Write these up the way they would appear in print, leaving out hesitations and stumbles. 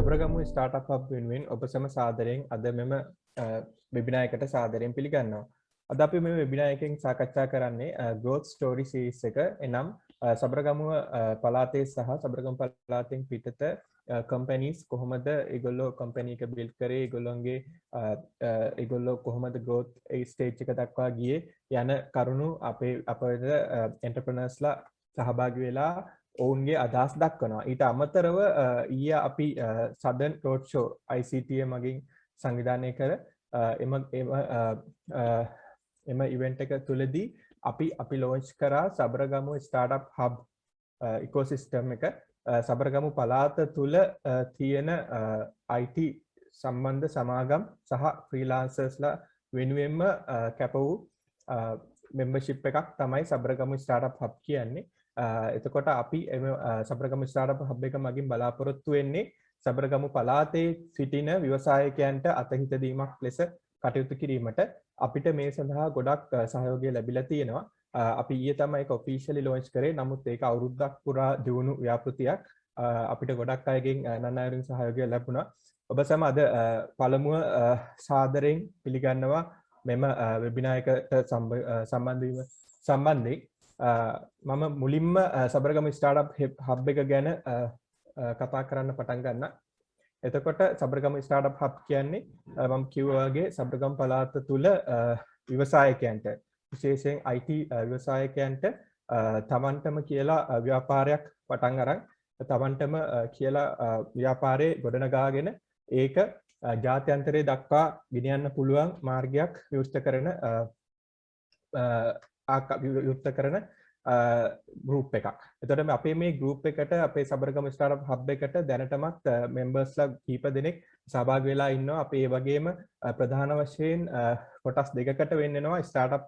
Sabaragamuwa startup hub වෙනුවෙන් ඔබ සැම සාදරයෙන් අද මෙම වෙබිනාර් එකට සාදරයෙන් පිළිගන්නවා. අද අපි මේ වෙබිනාර් එකෙන් සාකච්ඡා කරන්නේ growth story series එක. එනම් සබරගමුව පළාතේ සහ සබරගමු පළාතෙන් පිටත companies කොහොමද ඒගොල්ලෝ company එක build කරේ, ඒගොල්ලෝ කොහොමද growth stage එක දක්වා ගියේ යන කරුණු අපේ entrepreneursලා සහභාගී වෙලා ඔවුන්ගේ අදහස් දක්වනවා. ඊට අමතරව ඊයේ අපි Southern Road Show ICTA මගින් සංවිධානය කර එම ඉවෙන්ට් එක තුලදී අපි launch කරා සබරගමු startup hub ecosystem එක. සබරගමු පළාත තුල තියෙන IT සම්බන්ධ සමාගම් සහ freelancers-ලා වෙනුවෙන්ම කැප වූ membership එකක් තමයි සබරගමු startup hub කියන්නේ. එතකොට අපි සබරගමු ස්ටාර්ට්අප් හබ් එක මගින් බලාපොරොත්තු වෙන්නේ සබරගමු පළාතේ සිටින ව්‍යවසායකයන්ට අතහිත දීමක් ලෙස කටයුතු කිරීමට. අපිට මේ සඳහා ගොඩක් සහයෝගය ලැබිලා තියෙනවා. අපි ඊයේ තමයි ඒක ඔෆිෂියලි ලොන්ච් කරේ. නමුත් ඒක අවුරුද්දක් පුරා දියුණු ව්‍යාපෘතියක්. අපිට ගොඩක් අයගෙන් නන්නායරින් සහයෝගය ලැබුණා. ඔබ සැම අද පළමුව සාදරයෙන් පිළිගන්නවා මෙම වෙබිනාර් එකට සම්බන්ධයෙන්. මම මුලින්ම සබරගමු ස්ටාර්ට්අප් හබ් එක ගැන කතා කරන්න පටන් ගන්න. එතකොට සබරගමු ස්ටාර්ට්අප් හබ් කියන්නේ මම කිව්වා වගේ සබරගමු පළාත තුල ව්‍යවසායකයන්ට විශේෂයෙන් IT ව්‍යවසායකයන්ට තමන්ටම කියලා ව්‍යාපාරයක් පටන් අරන් තමන්ටම කියලා ව්‍යාපාරේ ගොඩනගාගෙන ඒක ජාත්‍යන්තරයේ දක්වා ගෙනියන්න පුළුවන් මාර්ගයක් විවෘත කරන ගෲප් එකක්. එතකොට අපේ මේ ගෲප් එකට අපේ සබරගමු ස්ටාර්ට්අප් හබ් එකට දැනටමත් මෙම්බර්ස්ලා කීප දෙනෙක් සහභාගී වෙලා ඉන්නවා. අපි ඒ වගේම ප්‍රධාන වශයෙන් කොටස් දෙකකට වෙන් වෙනවා ස්ටාර්ට්අප්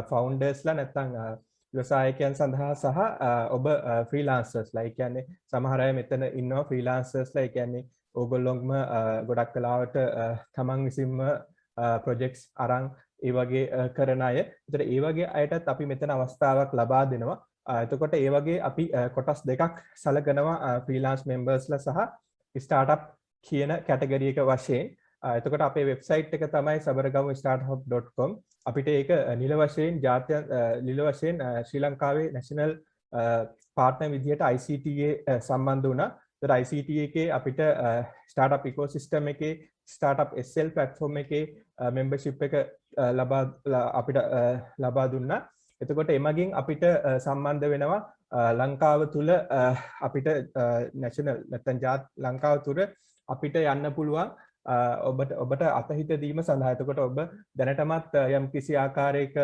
ෆවුන්ඩර්ස්ලා නැත්නම් ව්‍යවසායකයන් සඳහා සහ ඔබ ෆ්‍රීලාන්සර්ස්ලා. ඒ කියන්නේ සමහර අය මෙතන ඉන්නවා ෆ්‍රීලාන්සර්ස්ලා. ඒ කියන්නේ ඕගොල්ලෝම ගොඩක් වෙලාවට තමන් විසින්ම ප්‍රොජෙක්ට්ස් අරන් ඒ වගේ කරන අය. ඒතර ඒ වගේ අයටත් අපි මෙතන අවස්ථාවක් ලබා දෙනවා. එතකොට ඒ වගේ අපි කොටස් දෙකක් සලකනවා ෆ්‍රීලාන්ස් මෙම්බර්ස්ලා සහ ස්ටාර්ට්අප් කියන කැටගරි එක වශයෙන්. එතකොට අපේ වෙබ්සයිට් එක තමයි sabaragamu.startup.com. අපිට ඒක නිල වශයෙන් ශ්‍රී ලංකාවේ නැෂනල් පාර්ට්නර් විදියට ICTA සම්බන්ධ වුණා. ඒතර ICTA එකේ අපිට ස්ටාර්ට්අප් ඉකෝසිස්ටම් එකේ ස්ටාර්ට්අප් SL platform එකේ membership එක අපිට ලබා දුන්නා. එතකොට එමගින් අපිට සම්බන්ධ වෙනවා ලංකාව තුල අපිට නැෂනල් නැත්නම් ලංකාව තුර අපිට යන්න පුළුවන් ඔබට අතහිත දීම සඳහා. එතකොට ඔබ දැනටමත් යම් කිසි ආකාරයක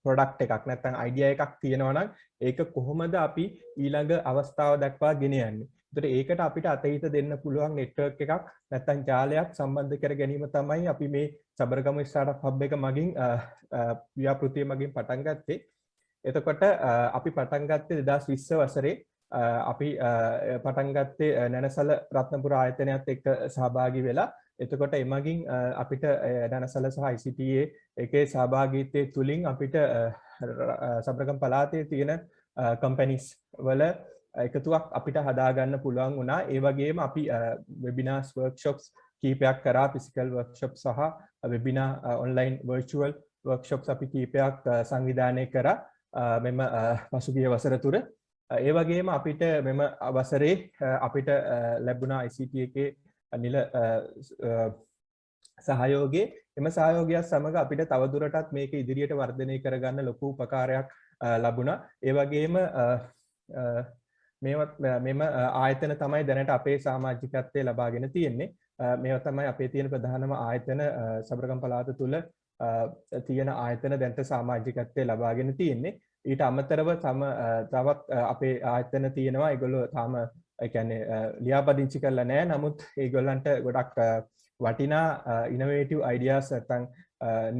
ප්‍රොඩක්ට් එකක් නැත්නම් අයිඩියා එකක් තියෙනවා නම් ඒක කොහොමද අපි ඊළඟ අවස්ථාව දක්වා ගෙන යන්නේ. ඒතර ඒකට අපිට අතහිත දෙන්න පුළුවන් නෙට්වර්ක් එකක් නැත්නම් ජාලයක් සම්බන්ධ කර ගැනීම තමයි අපි මේ සබරගමු ස්ටාර්ට්අප් හබ් එක මගින් ව්‍යාපෘතිය මගින් පටන් ගත්තේ. එතකොට අපි පටන් ගත්තේ 2020 වසරේ. අපි පටන් ගත්තේ නැනසල රත්නපුර ආයතනයත් එක්ක සහභාගී වෙලා. එතකොට එමගින් අපිට නැනසල සහ ICTA එකේ සහභාගීත්වයේ තුලින් අපිට සබරගමු පළාතේ තියෙන කම්පැනිස් වල එකතුවක් අපිට හදාගන්න පුළුවන් වුණා. ඒ වගේම අපි වෙබිනාර්ස් වර්ක්ෂොප්ස් කීපයක් කරා. ෆිසිකල් වර්ක්ෂොප් සහ වෙබිනාර් ඔන්ලයින් වර්චුවල් වර්ක්ෂොප්ස් අපි කීපයක් සංවිධානය කරා මෙම පසුගිය වසර තුර. ඒ වගේම අපිට මෙම වසරේ අපිට ලැබුණා ICTA එකේ නිල සහයෝගයේ. එම සහයෝගයත් සමග අපිට තවදුරටත් මේක ඉදිරියට වර්ධනය කරගන්න ලොකු උපකාරයක් ලැබුණා. ඒ වගේම මෙම ආයතන තමයි දැනට අපේ සමාජිකත්වයේ ලබාගෙන තියෙන්නේ. මේවා තමයි අපේ තියෙන ප්‍රධානම ආයතන. සබරගමු පළාත තුල තියෙන ආයතන දැනට සමාජිකත්වයේ ලබාගෙන තියෙන්නේ. ඊට අමතරව තවත් අපේ ආයතන තියෙනවා. ඒගොල්ලෝ තාම ඒ කියන්නේ ලියාපදිංචි කරලා නැහැ. නමුත් ඒගොල්ලන්ට ගොඩක් වටිනා ඉනොවේටිව් අයිඩියාස් නැත්නම්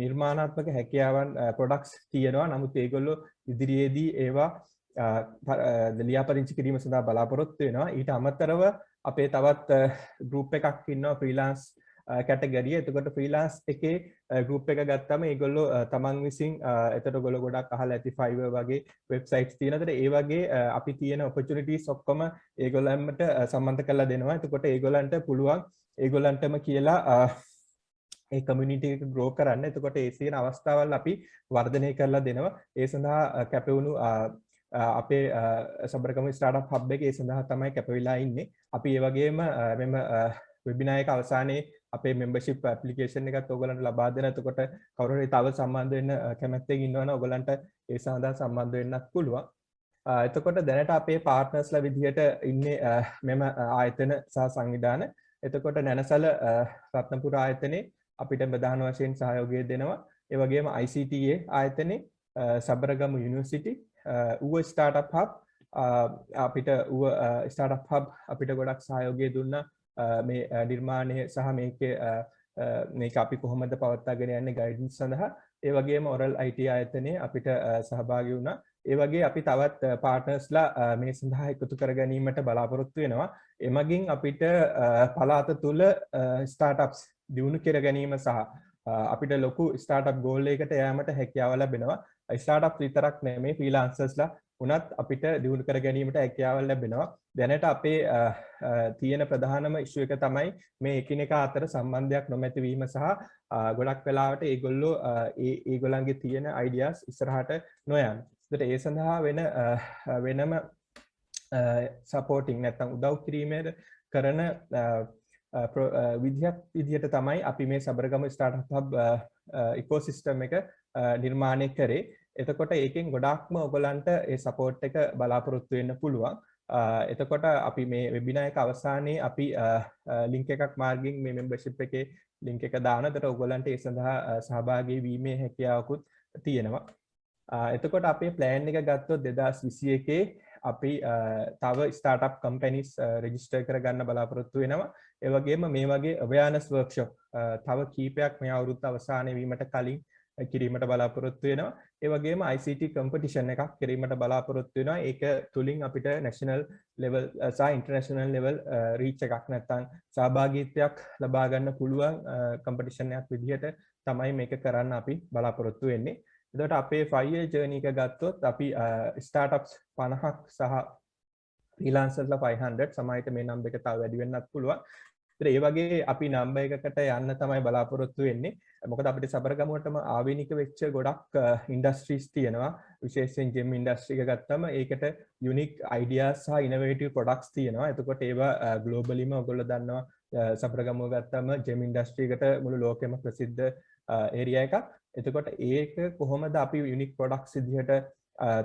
නිර්මාණාත්මක හැකියාවන් ප්‍රොඩක්ට්ස් තියෙනවා. නමුත් ඒගොල්ලෝ ඉදිරියේදී ඒවා ලියාපදිංචි කිරීම සඳහා බලාපොරොත්තු වෙනවා. ඊට අමතරව අපේ තවත් ගෲප් එකක් ඉන්නවා ෆ්‍රීලාන්ස් කැටගරිය. එතකොට ෆ්‍රීලාන්ස් එකේ ගෲප් එක ගත්තම ඒගොල්ලෝ තමන් විසින් එතකොට ඔයගොල්ලෝ ගොඩක් අහලා ඇති Fiverr වගේ වෙබ්සයිට්ස් තියෙනවා. ඒතර ඒ වගේ අපි තියෙන ඔපචුනිටිස් ඔක්කොම ඒගොල්ලන්ට සම්බන්ධ කරලා දෙනවා. එතකොට ඒගොල්ලන්ට පුළුවන් ඒගොල්ලන්ටම කියලා ඒ කමියුනිටි එක ග්‍රෝ කරන්න. එතකොට ඒ තියෙන අවස්ථාවල් අපි වර්ධනය කරලා දෙනවා. ඒ සඳහා කැපවුණු අපේ සබරගම ස්ටාර්ට්අප් හබ් එකේ ඒ සඳහා තමයි කැපවිලා ඉන්නේ. අපි ඒ වගේම මෙම වෙබිනාර් එක අවසානයේ අපේ membership application එකත් ඔයගලන්ට ලබා දෙන. එතකොට කවුරු හරි තව සම්බන්ධ වෙන්න කැමැත්තෙන් ඉන්නවනම් ඔයගලන්ට ඒ සඳහා සම්බන්ධ වෙන්නත් පුළුවන්. එතකොට දැනට අපේ පාර්ට්නර්ස්ලා විදිහට ඉන්නේ මෙම ආයතන සහ සංවිධාන. එතකොට නැනසල රත්නපුර ආයතනයේ අපිට ප්‍රධාන වශයෙන් සහයෝගය දෙනවා. ඒ වගේම ICTA ආයතනයේ සබරගමු යුනිවර්සිටි ඌව ස්ටාර්ට්අප් හබ් අපිට ඌව ස්ටාර්ට්අප් හබ් අපිට ගොඩක් සහයෝගය දුන්නා මේ නිර්මාණය සහ මේක අපි කොහොමද පවත්වාගෙන යන්නේ ගයිඩන්ස් සඳහා. ඒ වගේම ඔරල් IT ආයතනයේ අපිට සහභාගී වුණා. ඒ වගේ අපි තවත් පාර්ට්නර්ස්ලා මේ සඳහා එකතු කර ගැනීමට බලාපොරොත්තු වෙනවා. එමගින් අපිට පළාත තුල ස්ටාර්ට්අප්ස් දියුණු කර ගැනීම සහ අපිට ලොකු ස්ටාර්ට්අප් ගෝල් එකකට යෑමට හැකියාව ලැබෙනවා. ස්ටාර්ට්අප් විතරක් නෙමෙයි ෆ්‍රීලාන්සර්ස්ලා උනත් අපිට දියුණු කර ගැනීමට හැකියාව ලැබෙනවා. දැනට අපේ තියෙන ප්‍රධානම ඉෂුව එක තමයි මේ එකිනෙකා අතර සම්බන්ධයක් නොමැති වීම සහ ගොඩක් වෙලාවට ඒගොල්ලෝ ඒගොල්ලන්ගේ තියෙන අයිඩියාස් ඉස්සරහට නොයන. ඒකට ඒ සඳහා වෙනම සපෝටින් නැත්නම් උදව් කිරීමේ කරන විදිහට තමයි අපි මේ සබරගම ස්ටාර්ට්අප් හබ් ඉකෝසිස්ටම් එක නිර්මාණය කරේ. එතකොට ඒකෙන් ගොඩක්ම ඔයගලන්ට ඒ සපෝට් එක බලාපොරොත්තු වෙන්න පුළුවන්. එතකොට අපි මේ වෙබිනාර් එක අවසානයේ අපි ලින්ක් එකක් මාර්ගයෙන් මේ membership එකේ ලින්ක් එක දානවා. ඒකට ඔයගලන්ට ඒ සඳහා සහභාගී වීමේ හැකියාවකුත් තියෙනවා. එතකොට අපේ ප්ලෑන් එක ගත්තොත් 2021 අපි තව ස්ටාර්ට්අප් කම්පැනිස් රෙජිස්ටර් කරගන්න බලාපොරොත්තු වෙනවා. ඒ වගේම මේ වගේ අවේර්නස් වර්ක්ෂොප් තව කීපයක් මේ අවුරුද්ද අවසානයේ වීමට කලින් කිරීමට බලාපොරොත්තු වෙනවා. ඒ වගේම ICT කම්පිටිෂන් එකක් කිරීමට බලාපොරොත්තු වෙනවා. ඒක තුලින් අපිට නැෂනල් ලෙවල් සහ ඉන්ටර්නැෂනල් ලෙවල් රීච් එකක් නැත්නම් සහභාගීත්වයක් ලබා ගන්න පුළුවන් කම්පිටිෂන් එකක් විදිහට තමයි මේක කරන්න අපි බලාපොරොත්තු වෙන්නේ. එතකොට අපේ 5 year journey එක ගත්තොත් අපි ස්ටාර්ට්අප්ස් 50ක් සහ ෆ්‍රීලාන්සර්ස්ලා 500 සමහරවිට මේ නම්බර් එක තව වැඩි වෙන්නත් පුළුවන්. ඒ වගේ අපි නම්බර් එකකට යන්න තමයි බලාපොරොත්තු වෙන්නේ. මොකද අපිට සබරගමුවටම ආවේනික වෙච්ච ගොඩක් ඉන්ඩස්ට්‍රීස් තියෙනවා. විශේෂයෙන් ජෙම් ඉන්ඩස්ට්‍රි එක ගත්තම ඒකට යුනික් අයිඩියාස් සහ ඉනෝවේටිව් ප්‍රොඩක්ට්ස් තියෙනවා. එතකොට ඒවා ග්ලෝබලිම ඔයගොල්ලෝ දන්නවා සබරගමුව ගත්තම ජෙම් ඉන්ඩස්ට්‍රි එකට මුළු ලෝකෙම ප්‍රසිද්ධ ඒරියා එකක්. එතකොට ඒක කොහොමද අපි යුනික් ප්‍රොඩක්ට්ස් විදිහට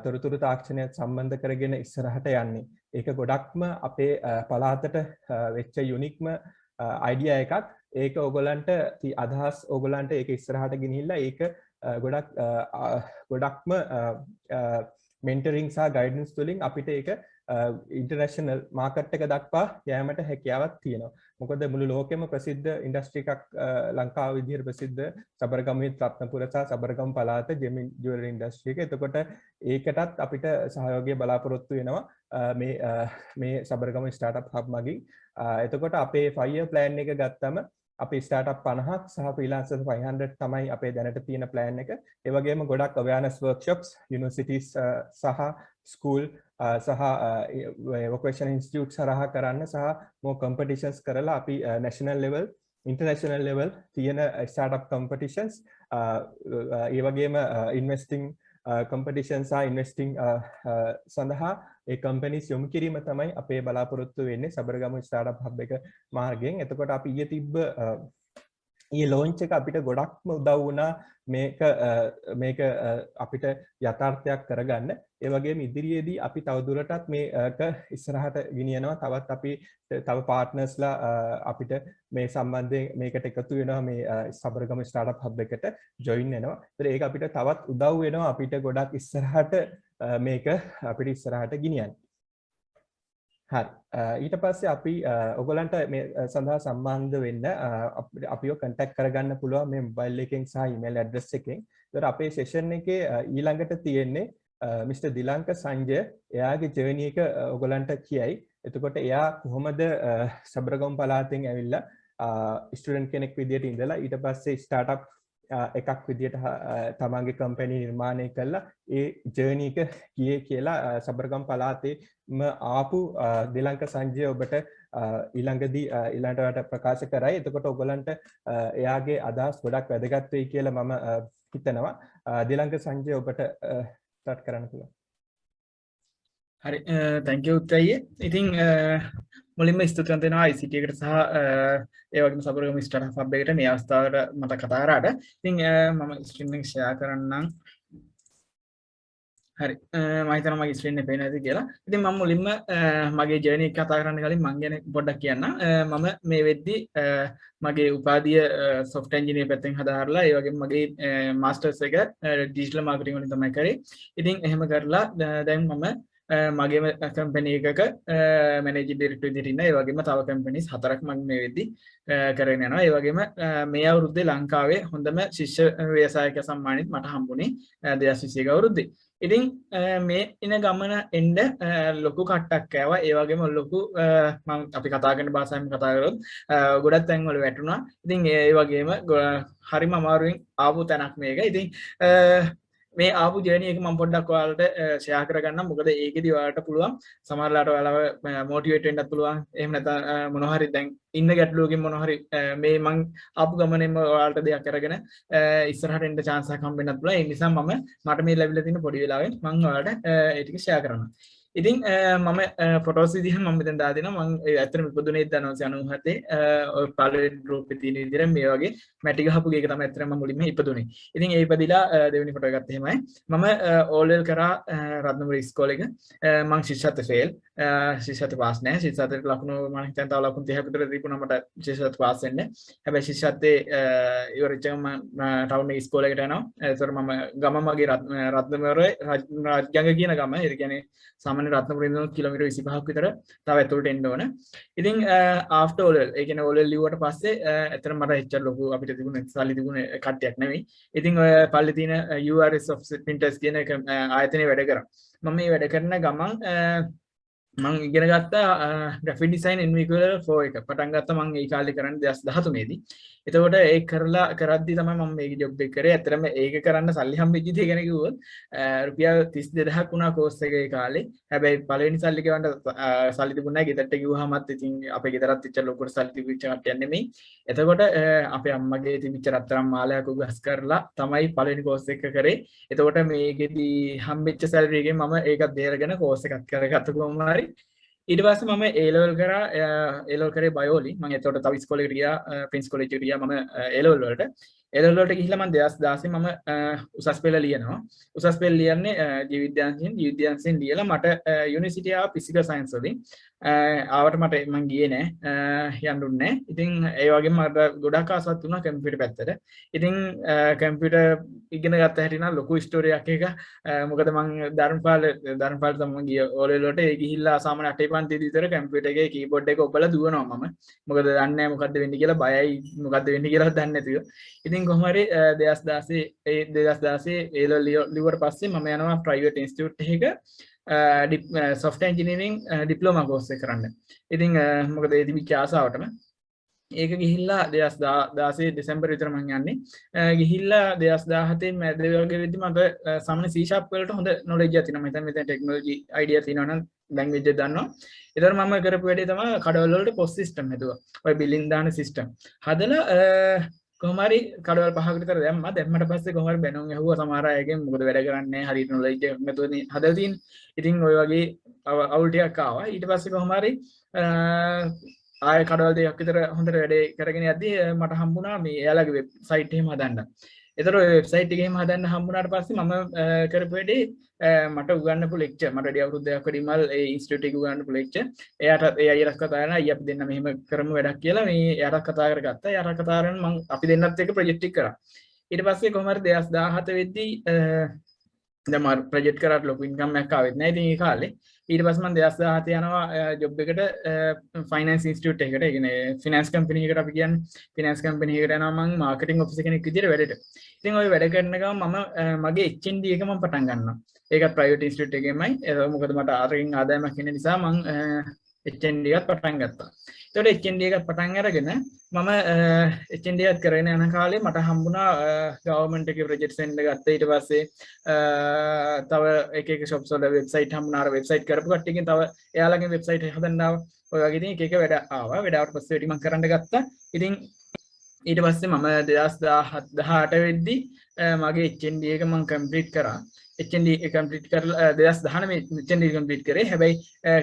තොරතුරු තාක්ෂණයත් සම්බන්ධ කරගෙන ඉස්සරහට යන්නේ. ඒක ගොඩක්ම අපේ පළාතට වෙච්ච යුනික්ම අයිඩියා එකක්. ඒක ඕගොල්ලන්ට අදහස් ඕගොල්ලන්ට ඒක ඉස්සරහට ගෙනිහිල්ලා ඒක ගොඩක්ම මෙන්ටරින් සහ ගයිඩන්ස් තුලින් අපිට ඒක ඉන්ටර්නැෂනල් මාකට් එක දක්වා යෑමට හැකියාවක් තියෙනවා. මොකද මුළු ලෝකෙම ප්‍රසිද්ධ ඉන්ඩස්ට්‍රි එකක් ලංකාව විදිහට ප්‍රසිද්ධ සබරගමුවේ රත්නපුර සහ සබරගමු පළාත ජෙමින් ජුවලරි ඉන්ඩස්ට්‍රි එක. එතකොට ඒකටත් අපිට සහයෝගය බලාපොරොත්තු වෙනවා මේ සබරගමු ස්ටාර්ට්අප් හබ් මගින්. එතකොට අපේ 5 year plan එක ගත්තම අපි ස්ටාර්ට්අප් 50ක් සහ ෆ්‍රීලාන්සර්ස් 500 තමයි අපේ දැනට තියෙන plan එක. ඒ වගේම ගොඩක් awareness workshops universities සහ school සහ vocational institute සරහා කරන්න සහ more competitions කරලා අපි national level international level තියෙන startup competitions ඒ වගේම investing competitions සහ investing සඳහා ඒ companies යොමු කිරීම තමයි අපේ බලාපොරොත්තු වෙන්නේ සබරගමු startup hub එක මාර්ගයෙන්. එතකොට අපි ඊයේ තිබ්බ ඊයේ launch එක අපිට ගොඩක්ම උදව් වුණා මේක අපිට යථාර්ථයක් කරගන්න. ඒ වගේම ඉදිරියේදී අපි තවදුරටත් මේක ඉස්සරහට ගෙනියනවා. තවත් අපි තව පාර්ට්නර්ස්ලා අපිට මේ සම්බන්ධයෙන් මේකට එකතු වෙනවා මේ සබරගමු ස්ටාර්ට්අප් හබ් එකට ජොයින් වෙනවා. ඒතර ඒක අපිට තවත් උදව් වෙනවා අපිට ගොඩක් ඉස්සරහට මේක අපිට ඉස්සරහට ගෙනියන්න. හරි. ඊට පස්සේ අපි ඔයගලන්ට මේ සඳහා සම්බන්ධ වෙන්න අපිව කන්ටැක්ට් කරගන්න පුළුවන් මේ මොබයිල් එකෙන් සහ ඊමේල් ඇඩ්‍රස් එකෙන්. ඒතර අපේ සෙෂන් එකේ ඊළඟට තියෙන්නේ මිස්ටර් දිලංක සංජය. එයාගේ ජර්නි එක ඔයගලන්ට කියයි. එතකොට එයා කොහොමද සබරගමු පළාතෙන් ඇවිල්ලා ස්ටුඩන්ට් කෙනෙක් විදියට ඉඳලා ඊට පස්සේ ස්ටාර්ට්අප් එකක් විදියට තමන්ගේ කම්පැනි නිර්මාණය කළා ඒ ජර්නි එක ගියේ කියලා සබරගම් පළාතේම ආපු දිලංක සංජය ඔබට ඊළඟදී ඊළඟට ප්‍රකාශ කරයි. එතකොට ඔයගලන්ට එයාගේ අදහස් ගොඩක් වැදගත් වෙයි කියලා මම හිතනවා. දිලංක සංජය ඔබට ස්ටාර්ට් කරන්න පුළුවන්. හරි thank you උත්තයියේ. ඉතින් මුලින්ම ස්තුතිවන්ත වෙනවා ICT එකට සහ ඒ වගේම සබරගම ස්ටාර්ට්අප් හබ් එකට මේ අවස්ථාවට මට කතා කරාට. ඉතින් මම ස්ක්‍රීන් එක ෂෙයා කරන්නම්. හරි මම හිතනවා මගේ ස්ක්‍රීන් එක පේන්නේ නැති කියලා. ඉතින් මම මුලින්ම මගේ ජර්නි එක කතා කරන්න කලින් මම ගැන පොඩ්ඩක් කියන්නම්. මම මේ වෙද්දි මගේ උපාධිය software engineer පැත්තෙන් හදාarලා ඒ වගේම මගේ masters එක digital marketing වලින් තමයි කරේ. ඉතින් එහෙම කරලා දැන් මම මගේම කම්පැනි එකක මැනේජින් ඩිරෙක්ටර් විදිහට ඉන්නවා. ඒ වගේම තව කම්පැනිස් 4ක් මම මේ වෙද්දි කරගෙන යනවා. ඒ වගේම මේ අවුරුද්දේ ලංකාවේ හොඳම ශිෂ්‍ය ව්‍යවසායක සම්මානෙත් මට හම්බුනේ 2021 අවුරුද්දේ. ඉතින් මේ ඉන ගමන එන්න ලොකු කට්ටක් කෑවා. ඒ වගේම ලොකු මම අපි කතා කරන භාෂාවෙන් කතා කරොත් ගොඩක් තැන් වල වැටුණා. ඉතින් ඒ වගේම හරිම අමාරුවෙන් ආපු තැනක් මේක. ඉතින් මේ ආපු ජර්නි එක මම පොඩ්ඩක් ඔයාලට ෂෙයා කරගන්නම්. මොකද ඒකෙදි ඔයාලට පුළුවන් සමහරලාට ඔයාලව මොටිවේට් වෙන්නත් පුළුවන්. එහෙම නැත්නම් මොනවා හරි දැන් ඉන්න ගැටලුවකින් මොනවා හරි මේ මං ආපු ගමනේම ඔයාලට දෙයක් අරගෙන ඉස්සරහට එන්න chance එකක් හම්බ වෙන්නත් පුළුවන්. ඒ නිසා මට මේ ලැබිලා තියෙන පොඩි වෙලාවෙන් මම ඔයාලට ඒ ටික ෂෙයා කරනවා. ඉතින් මම ෆොටෝස් විදිහට මම මෙතන දාලා දෙනවා. මම ඇත්තටම ඉපදුනේ 1997 ඔය පළවෙනි ගෲප් එකේ තියෙන විදිහට මේ වගේ මැටි ගහපු ගේක තමයි ඇත්තටම මම මුලින්ම ඉපදුනේ. ඉතින් ඒ ඉපදිලා දෙවෙනි ෆොටෝ එකත් එහෙමයි. මම ඕ ලෙවල් කරා රත්නපුර ඉස්කෝලේක. මම ශිෂ්‍යත්ව ෆේල්. ශිෂ්‍යත්ව පාස් නැහැ. ශිෂ්‍යත්වයට ලකුණු මම හිතන තව ලකුණු 30ක් විතර තිබුණා මට ශිෂ්‍යත්ව පාස් වෙන්න. හැබැයි ශිෂ්‍යත්වයේ ඉවරෙච්චම ටවුන් එකේ ඉස්කෝලේකට යනවා. ඒතර මම ගම මගේ රත්නපුර රාජ්‍යංග කියන ගම. ඒ කියන්නේ සාමාන්‍ය රත්නපුර ඉඳන් කිලෝමීටර් 25ක් විතර තව ඇතුළට එන්න ඕන. ඉතින් after O level ඒ කියන්නේ O level ලිව්වට පස්සේ ඇත්තට මට එච්චර ලොකු අපිට තිබුණ සල්ලි තිබුණ කට්ටියක් නෙවෙයි. ඉතින් ඔය පල්ලේ තියෙන URS of printers කියන එක ආයතනයේ වැඩ කරා. මම මේ වැඩ කරන ගමන් මම ඉගෙන ගත්තා graphic design NVQL 4 එක. පටන් ගත්තා මම ඒ කාලේ කරන්නේ 2013 දී. එතකොට ඒක කරද්දි තමයි මම මේක ජොබ් එක කරේ. ඇත්තටම ඒක කරන්න සල්ලි හම්බෙච්ච දේ ගැන කිව්වොත් රුපියල් 32000ක් වුණා කෝස් එකේ කාලේ. හැබැයි පළවෙනි සල්ලි ගෙවන්න සල්ලි තිබුණේ නැහැ. ගෙදරට ගිහුවාමත් ඉතින් අපේ ගෙදරත් ඉච්ච ලොකුට සල්ලි තිබිච්ච කට්ටියක් නෙමෙයි. එතකොට අපේ අම්මගේ තිබිච්ච රත්තරන් මාලයක් උගස් කරලා තමයි පළවෙනි කෝස් එක කරේ. එතකොට මේකෙදි හම්බෙච්ච සැලරි එකෙන් මම ඒකත් බේරගෙන කෝස් එකක් කරගත්ත කොහොම හරි. ඊට පස්සේ මම A level කරා A level කරේ බයෝලි. මම එතකොට තව ඉස්කෝලේකට ගියා ප්‍රින්ස් කොලෙජ් එකට ගියා මම A level වලට. A level වලට ගිහිල්ලා මම 2016 මම උසස් පෙළ ලියනවා. උසස් පෙළ ලියන්නේ ජීව විද්‍යාංශයෙන් ලියලා මට යුනිවර්සිටි ආව ෆිසිකල් සයන්ස් වලින් ආවට මට මං ගියේ නෑ යන්න දුන්නේ නෑ. ඉතින් ඒ වගේම මට ගොඩක් ආසාවක් වුණා කම්පියුටර් පැත්තට. ඉතින් කම්පියුටර් ඉගෙන ගත්ත හැටි නම් ලොකු ස්ටෝරියක් එක. මොකද මං ධර්මපාල තමයි ගියේ O level වලට. ඒ ගිහිල්ලා සාමාන්‍ය 8 පන්තියේදී විතර කම්පියුටර් එකේ කීබෝඩ් එක ඔබලා දුවනවා මම. මොකද දන්නේ නෑ මොකද්ද වෙන්නේ කියලා බයයි මොකද්ද වෙන්නේ කියලා දන්නේ නැතිව. ඉතින් කොහොම හරි 2016 A level ලිව්වට පස්සේ මම යනවා ප්‍රයිවට් ඉන්ස්ටිටියුට් එකක software engineering diploma course එක කරන්න. ඉතින් මොකද ඒ තිබිච්ච ආසාවටම ඒක ගිහිල්ලා 2016 දෙසැම්බර් විතර මම යන්නේ. ගිහිල්ලා 2017 මැද වගේ වෙද්දි මට සාමාන්‍ය C# වලට හොඳ knowledge එකක් තියෙනවා. මම හිතන්නේ මෙතන technology idea තියෙනවා නම් language එක දන්නවා. ඒතර මම කරපු වැඩේ තමයි කඩවල වලට POS system හදුවා. ඔය billing දාන system. හදලා කොහොම හරි කඩවල 5කට විතර දැම්මා. දැම්මට පස්සේ කොහොම හරි බැනුම් ඇහුවා සමහර අයගෙන්. මොකද වැඩ කරන්නේ නැහැ. හරියට knowledge එකක් නැතුව හදලා තියෙන්නේ. ඉතින් ඔය වගේ අවුල් ටිකක් ආවා. ඊට පස්සේ කොහොම හරි ආය කඩවල දෙකක් විතර හොඳට වැඩේ කරගෙන යද්දී මට හම්බුණා මේ එයාලගේ වෙබ්සයිට් එහෙම හදන්න. ඒතර ඔය වෙබ්සයිට් එක එහෙම හදන්න හම්බුණාට පස්සේ මම කරපු වැඩේ මට උගන්වපු ලෙක්චර් මට ඩි අවුරුද්දක් වැඩිමල් ඒ ඉන්ස්ටිටියුට් එකේ උගන්වපු ලෙක්චර් එයාට ඒ අයියට කතා කරලා අයියා අපි දෙන්න මෙහෙම කරමු වැඩක් කියලා මේ එයාට කතා කරගත්තා. එයාට කතා කරගෙන මම අපි දෙන්නත් එක්ක ප්‍රොජෙක්ට් එක කරා. ඊට පස්සේ කොහොම හරි 2017 වෙද්දී දැන් මම ප්‍රොජෙක්ට් කරාට ලොකු ඉන්කම් එකක් ආවෙත් නැහැ ඉතින් ඒ කාලේ. ඊට පස්සේ මම 2017 යනවා ජොබ් එකට ෆයිනෑන්ස් ඉන්ස්ටිටියුට් එකකට. ඒ කියන්නේ ෆිනෑන්ස් කම්පැනි එකකට අපි කියන්නේ ෆිනෑන්ස් කම්පැනි එකට යනවා මම මාකටිං ඔෆිසර් කෙනෙක් විදිහට වැඩට. ඉතින් ওই වැඩ කරන ගමන් මම මගේ HND එක මම පටන් ගන්නවා. ඒකත් ප්‍රයිවට් ඉන්ස්ටිටියුට් එකෙමයි. ඒක මොකද මට ආරකින් ආදායමක් ඉන්න නිසා මම HND එකත් පටන් ගත්තා. එතකොට HND එකත් පටන් අරගෙන මම HND එකත් කරගෙන යන කාලේ මට හම්බුණා ගවර්න්මන්ට් එකේ ප්‍රොජෙක්ට්ස් එන්න ගත්තා. ඊට පස්සේ තව එක shops වල වෙබ්සයිට් හම්බුණා. අර වෙබ්සයිට් කරපු කට්ටියකින් තව එයාලගේ වෙබ්සයිට් එක හදන්න ආවා. ඔය වගේ ඉතින් එක වැඩ ආවා. වැඩ ආවට පස්සේ මම කරන්න ගත්තා. ඉතින් ඊට පස්සේ මම 2018 වෙද්දි මගේ HND එක මම කම්ප්ලීට් කරා. HND එක කම්ප්ලීට් කරලා 2019 HND කම්ප්ලීට් කරේ. හැබැයි